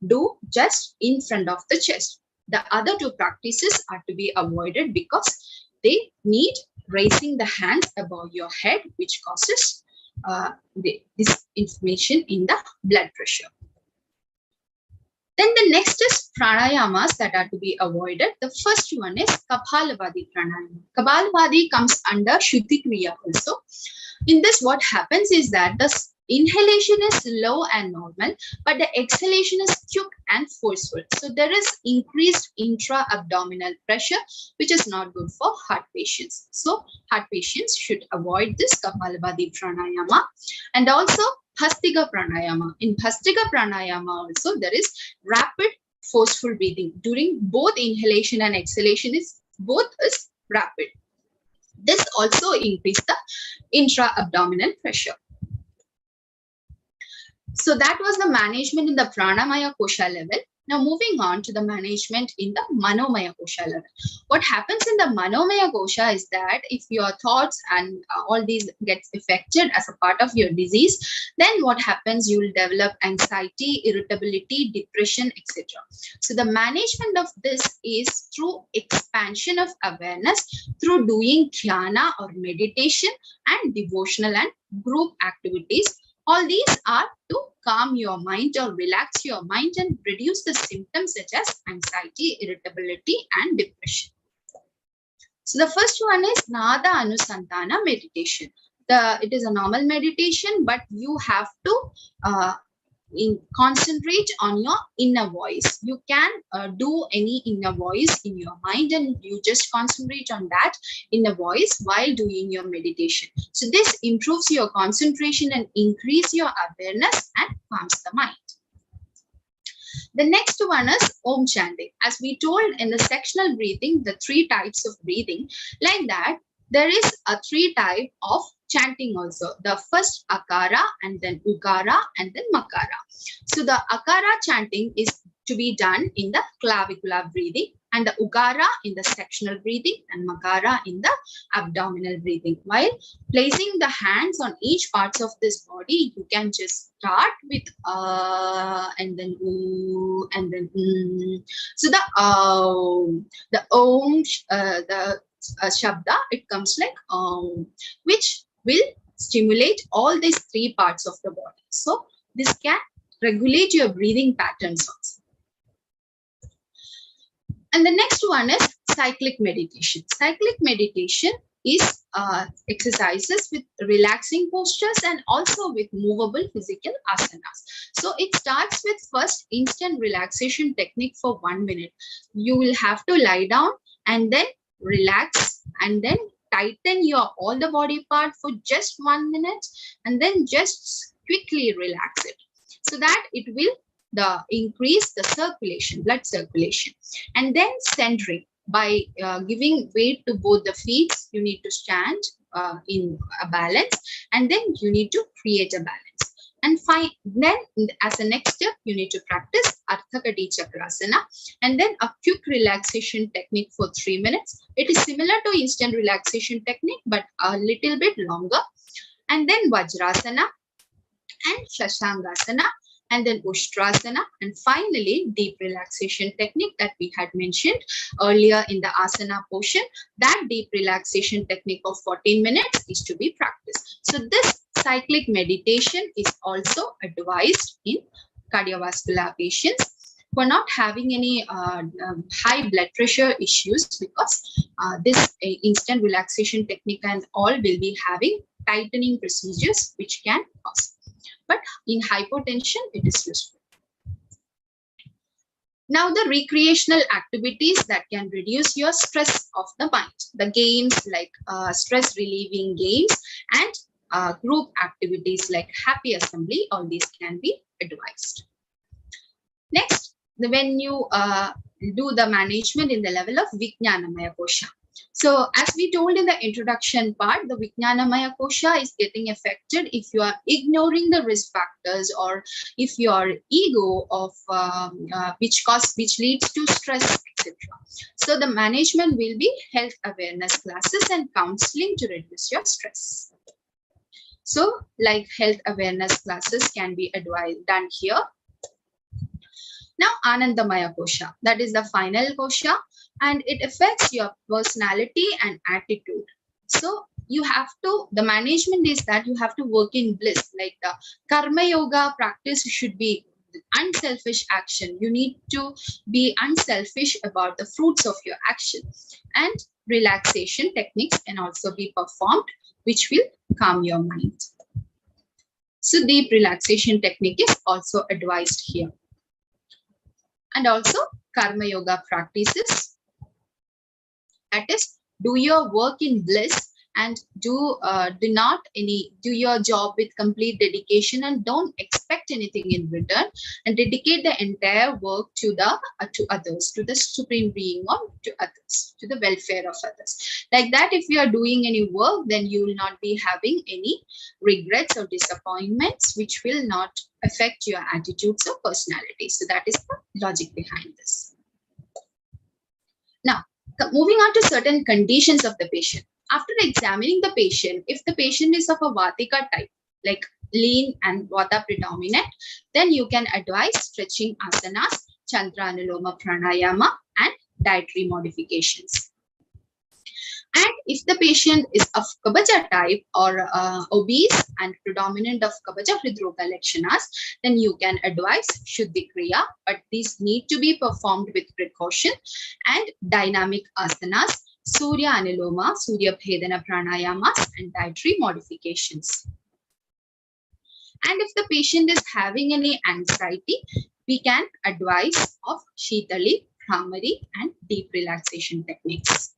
do just in front of the chest. The other 2 practices are to be avoided because they need raising the hands above your head, which causes this inflammation in the blood pressure. Then the next is pranayamas that are to be avoided. The first one is Kapalabhati pranayama. Kapalabhati comes under Shuddhi Kriya also. In this, what happens is that the inhalation is low and normal, but the exhalation is quick and forceful. So there is increased intra-abdominal pressure, which is not good for heart patients. So heart patients should avoid this Kapalabhati pranayama. And also Bhastika pranayama. In Bhastika pranayama also there is rapid forceful breathing. During both inhalation and exhalation both is rapid. This also increases the intra-abdominal pressure. So that was the management in the pranamaya kosha level. Now moving on to the management in the Manomaya Kosha level. What happens in the Manomaya Kosha is that if your thoughts and all these gets affected as a part of your disease, then what happens? You will develop anxiety, irritability, depression, etc. So the management of this is through expansion of awareness, through doing dhyana or meditation and devotional and group activities. All these are to calm your mind or relax your mind and reduce the symptoms such as anxiety, irritability, and depression. So the first one is Nada Anusandhana meditation. It is a normal meditation, but you have to concentrate on your inner voice. You can do any inner voice in your mind, and you just concentrate on that inner voice while doing your meditation. So this improves your concentration and increase your awareness and calms the mind. The next one is Om chanting. As we told in the sectional breathing, the 3 types of breathing, like that, there is a 3 type of chanting also. The first Akara, and then Ugara, and then Makara. So the Akara chanting is to be done in the clavicular breathing, and the Ugara in the sectional breathing, and Makara in the abdominal breathing. While placing the hands on each parts of this body, you can just start with and then and then So the Om, the Shabda, it comes like which will stimulate all these 3 parts of the body. So this can regulate your breathing patterns also. And the next one is cyclic meditation. Cyclic meditation is exercises with relaxing postures and also with movable physical asanas. So it starts with first instant relaxation technique for 1 minute. You will have to lie down and then relax and then tighten your all the body part for just 1 minute, and then just quickly relax it, so that it will increase the circulation, blood circulation. And then centering by giving weight to both the feet. You need to stand in a balance, and then you need to create a balance. And then as a next step, you need to practice Ardhakati Chakrasana, and then a quick relaxation technique for 3 minutes. It is similar to instant relaxation technique, but a little bit longer. And then Vajrasana and Shashangasana, and then Ushtrasana, and finally deep relaxation technique that we had mentioned earlier in the asana portion. That deep relaxation technique of 14 minutes is to be practiced. So this cyclic meditation is also advised in cardiovascular patients for not having any high blood pressure issues, because this instant relaxation technique and all will be having tightening procedures which can cause. But in hypotension, it is useful. Now, the recreational activities that can reduce your stress of the mind. The games like stress relieving games and group activities like happy assembly, all these can be advised. Next, when you do the management in the level of Vijnanamaya Kosha. So as we told in the introduction part, the Vijnanamaya Kosha is getting affected if you are ignoring the risk factors, or if your ego of which leads to stress, etc. So the management will be health awareness classes and counseling to reduce your stress. So like health awareness classes can be done here. Now Anandamaya Kosha, that is the final Kosha, and it affects your personality and attitude. So you have to, the management is that you have to work in bliss, like the Karma Yoga practice should be unselfish action. You need to be unselfish about the fruits of your action, and relaxation techniques can also be performed, which will calm your mind. So deep relaxation technique is also advised here. And also Karma Yoga practices, that is, do your work in bliss and do not do your job with complete dedication and don't expect anything in return, and dedicate the entire work to others, to the supreme being, or to others, to the welfare of others. Like that, if you are doing any work, then you will not be having any regrets or disappointments, which will not affect your attitudes or personality. So that is the logic behind this. Now, moving on to certain conditions of the patient. After examining the patient, if the patient is of a Vatika type, like lean and Vata predominant, then you can advise stretching asanas, Chandra Anuloma Pranayama, and dietary modifications. And if the patient is of Kabaja type or obese and predominant of Kabaja Hridroga Lakshanas, then you can advise Shuddhi Kriya, but these need to be performed with precaution, and dynamic asanas, Surya Anuloma, Surya Bhedana Pranayamas, and dietary modifications. And if the patient is having any anxiety, we can advise of Shitali, Bhramari, and deep relaxation techniques.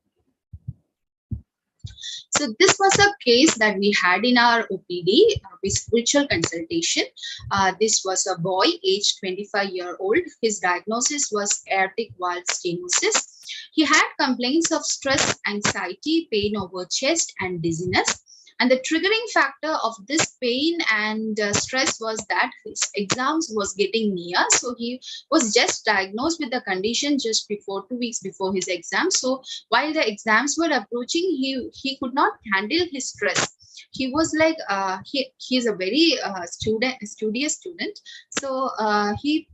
So this was a case that we had in our OPD with spiritual consultation. This was a boy aged 25-year-old. His diagnosis was aortic valve stenosis. He had complaints of stress, anxiety, pain over chest, and dizziness. And the triggering factor of this pain and stress was that his exams was getting near. So he was just diagnosed with the condition just before 2 weeks before his exam. So while the exams were approaching, he could not handle his stress. He was like, he is a very studious student. So he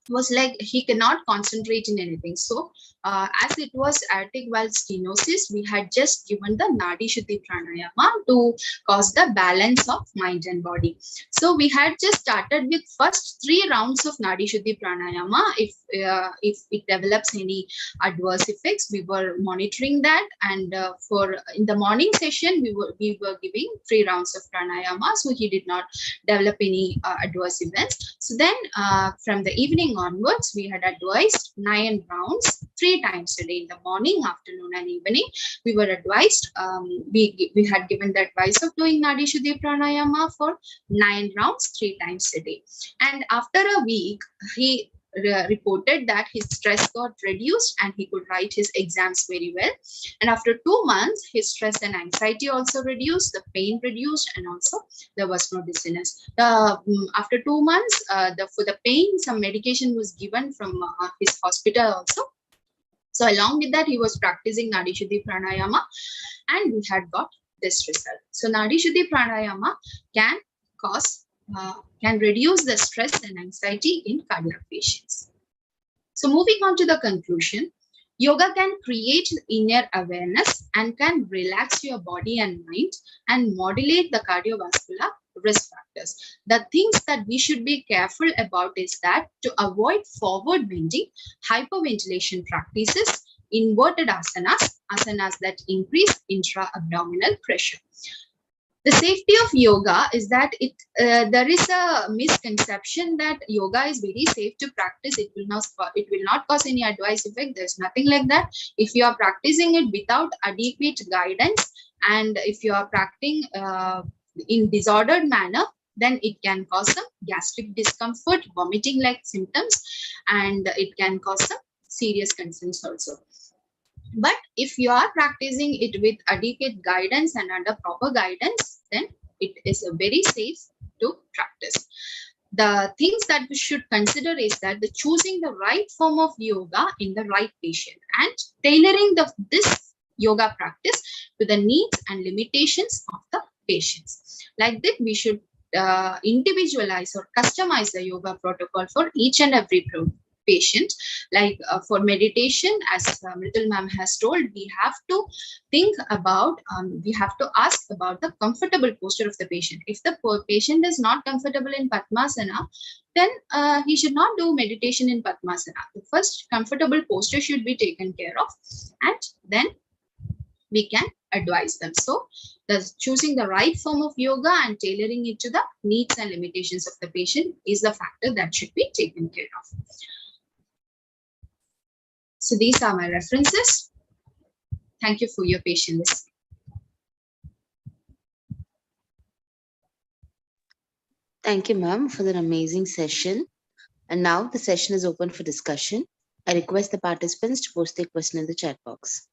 was like, he cannot concentrate in anything. So as it was aortic valve stenosis, we had just given the Nadi Shuddhi Pranayama to cause the balance of mind and body. So we had just started with first 3 rounds of Nadi Shuddhi Pranayama. If it develops any adverse effects, we were monitoring that, and for in the morning session we were giving 3 rounds of pranayama, so he did not develop any adverse events. So then from the evening onwards, we had advised 9 rounds 3 times a day, in the morning, afternoon, and evening. We were advised, we had given the advice of doing Nadi Shuddhi Pranayama for 9 rounds 3 times a day. And after a week, he reported that his stress got reduced and he could write his exams very well. And after 2 months, his stress and anxiety also reduced, the pain reduced, and also there was no dizziness. After 2 months, for the pain, some medication was given from his hospital also. So along with that, he was practicing Nadi Shuddhi Pranayama, and we had got this result. So Nadi Shuddhi Pranayama can reduce the stress and anxiety in cardiac patients. So moving on to the conclusion, yoga can create inner awareness and can relax your body and mind and modulate the cardiovascular risk factors. The things that we should be careful about is that to avoid forward bending, hyperventilation practices, inverted asanas that increase intra-abdominal pressure. The safety of yoga is that there is a misconception that yoga is very safe to practice. It will not cause any adverse effect. There's nothing like that. If you are practicing it without adequate guidance, and if you are practicing in disordered manner, then it can cause some gastric discomfort, vomiting like symptoms, and it can cause some serious concerns also. But if you are practicing it with adequate guidance and under proper guidance, then it is very safe to practice. The things that we should consider is that choosing the right form of yoga in the right patient and tailoring this yoga practice to the needs and limitations of the patients. Like that, we should individualize or customize the yoga protocol for each and every patient. Like for meditation, as Mritul ma'am has told, we have to think about, we have to ask about the comfortable posture of the patient. If the patient is not comfortable in Padmasana, then he should not do meditation in Padmasana. The first comfortable posture should be taken care of, and then we can advise them. So choosing the right form of yoga and tailoring it to the needs and limitations of the patient is the factor that should be taken care of. So these are my references. Thank you for your patience. Thank you, ma'am, for that amazing session. And now the session is open for discussion. I request the participants to post their question in the chat box.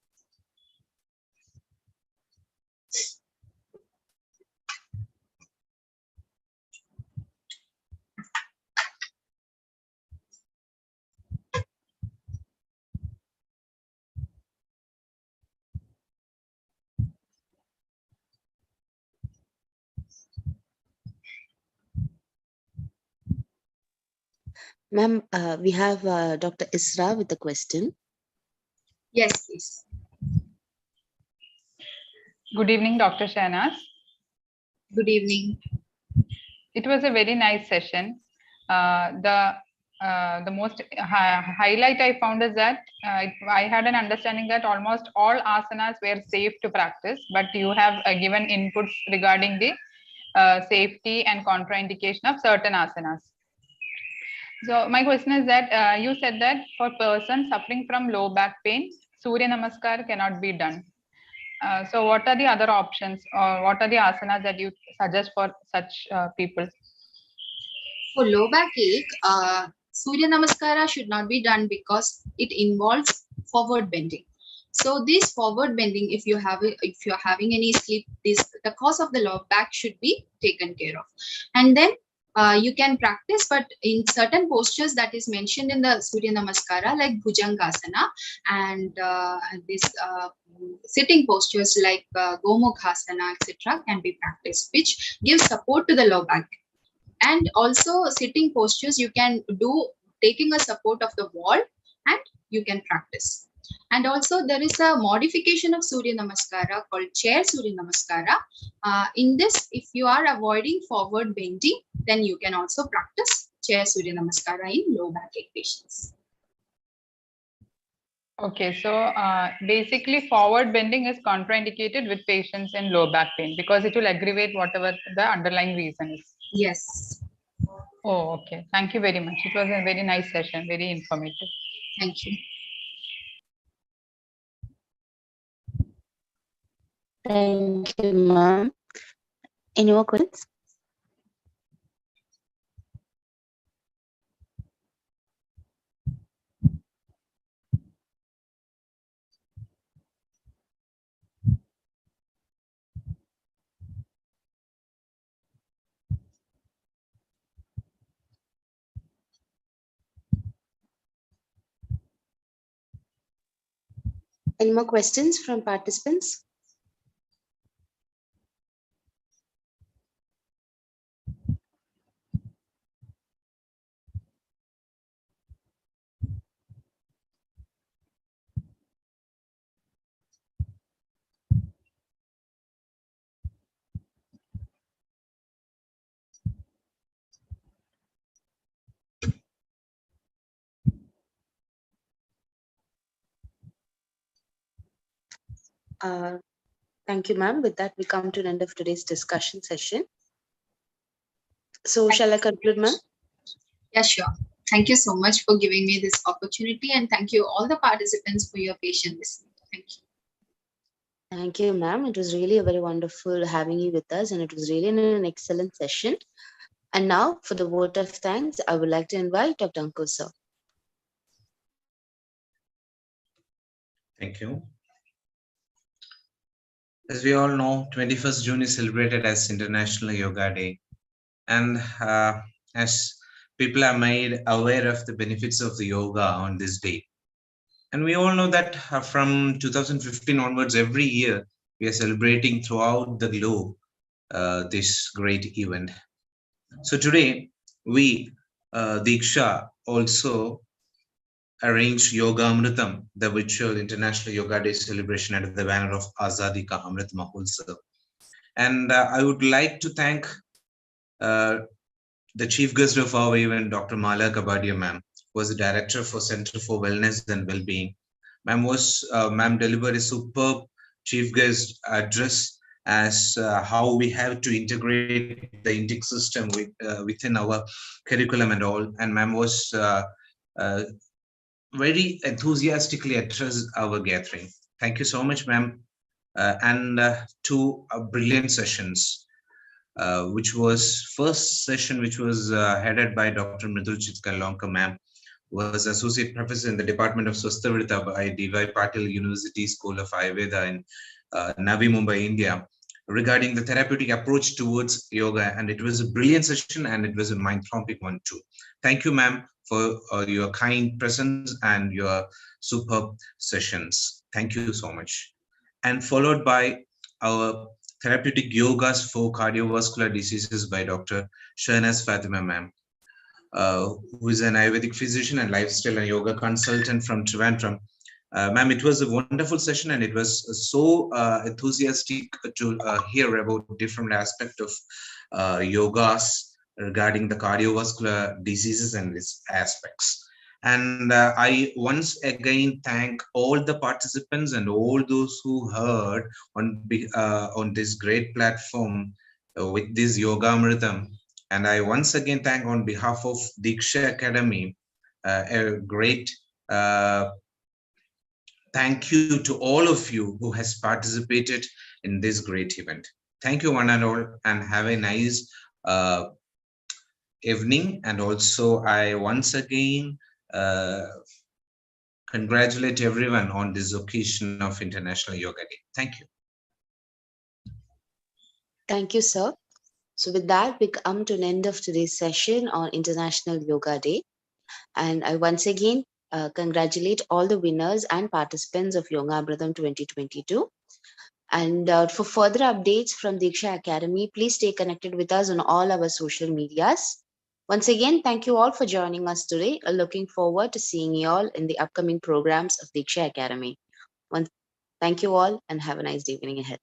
Ma'am, we have Dr. Isra with a question. Yes, please. Good evening, Dr. Shahnaz. Good evening. It was a very nice session. The most highlight I found is that I had an understanding that almost all asanas were safe to practice, but you have given inputs regarding the safety and contraindication of certain asanas. So my question is that you said that for person suffering from low back pain, Surya Namaskar cannot be done. So what are the other options, or what are the asanas that you suggest for such people? For low backache, Surya Namaskara should not be done because it involves forward bending. So this forward bending, if you're having any sleep, the cause of the low back should be taken care of. And then you can practice, but in certain postures that is mentioned in the Surya Namaskara, like Bhujangasana and this sitting postures like Gomukhasana, etc., can be practiced, which gives support to the low back. And also sitting postures you can do taking a support of the wall, and you can practice. And also there is a modification of Surya Namaskara called chair Surya Namaskara. In this, if you are avoiding forward bending, then you can also practice chair Surya Namaskara in low backache patients. Okay, so basically forward bending is contraindicated with patients in low back pain because it will aggravate whatever the underlying reason is. Yes. Oh, okay. Thank you very much. It was a very nice session, very informative. Thank you. Thank you, ma'am. Any more questions? Any more questions from participants? Thank you, ma'am. With that, we come to the end of today's discussion session. So shall I conclude, ma'am? Yeah, sure. Thank you so much for giving me this opportunity, and thank you all the participants for your patient listening. Thank you. Thank you, ma'am. It was really a very wonderful having you with us, and it was really an excellent session. And now, for the vote of thanks, I would like to invite Dr. Ankur, sir. Thank you. As we all know, 21st June is celebrated as International Yoga Day. And as people are made aware of the benefits of the yoga on this day. And we all know that from 2015 onwards, every year, we are celebrating throughout the globe this great event. So today, we, DIKSHA, also arranged Yoga Amritam, the virtual International Yoga Day celebration under the banner of Azadi Ka Amrit Mahotsav. And I would like to thank the chief guest of our event, Dr. Mala Kabadia, ma'am, was the director for Center for Wellness and Wellbeing. Ma'am delivered a superb chief guest address as how we have to integrate the Indic system within our curriculum and all. And ma'am was very enthusiastically addressed our gathering. Thank you so much, ma'am, and two brilliant sessions. which was first session, which was headed by Dr. Mridul Chitkallonka ma'am, was Associate Professor in the Department of Swastavrita by D.Y. Patil University School of Ayurveda in Navi Mumbai, India, regarding the therapeutic approach towards yoga. And it was a brilliant session, and it was a mind-thumping one too. Thank you, ma'am, for your kind presence and your superb sessions. Thank you so much. And followed by our therapeutic yogas for cardiovascular diseases by Dr. Shahnaz Fatima ma'am, who is an Ayurvedic physician and lifestyle and yoga consultant from Trivandrum. Ma'am, it was a wonderful session, and it was so enthusiastic to hear about different aspects of yogas regarding the cardiovascular diseases and its aspects. And I once again thank all the participants and all those who heard on this great platform with this Yoga Amritam. And I once again thank on behalf of DIKSHA Academy, a great thank you to all of you who has participated in this great event. Thank you one and all, and have a nice evening. And also I once again congratulate everyone on this occasion of International Yoga Day. Thank you. Thank you, sir. So with that, we come to an end of today's session on International Yoga Day. And I once again congratulate all the winners and participants of Yoga Amritam 2022. And for further updates from DIKSHA Academy, please stay connected with us on all our social medias. Once again, thank you all for joining us today. Looking forward to seeing you all in the upcoming programs of DIKSHA Academy. Thank you all, and have a nice evening ahead.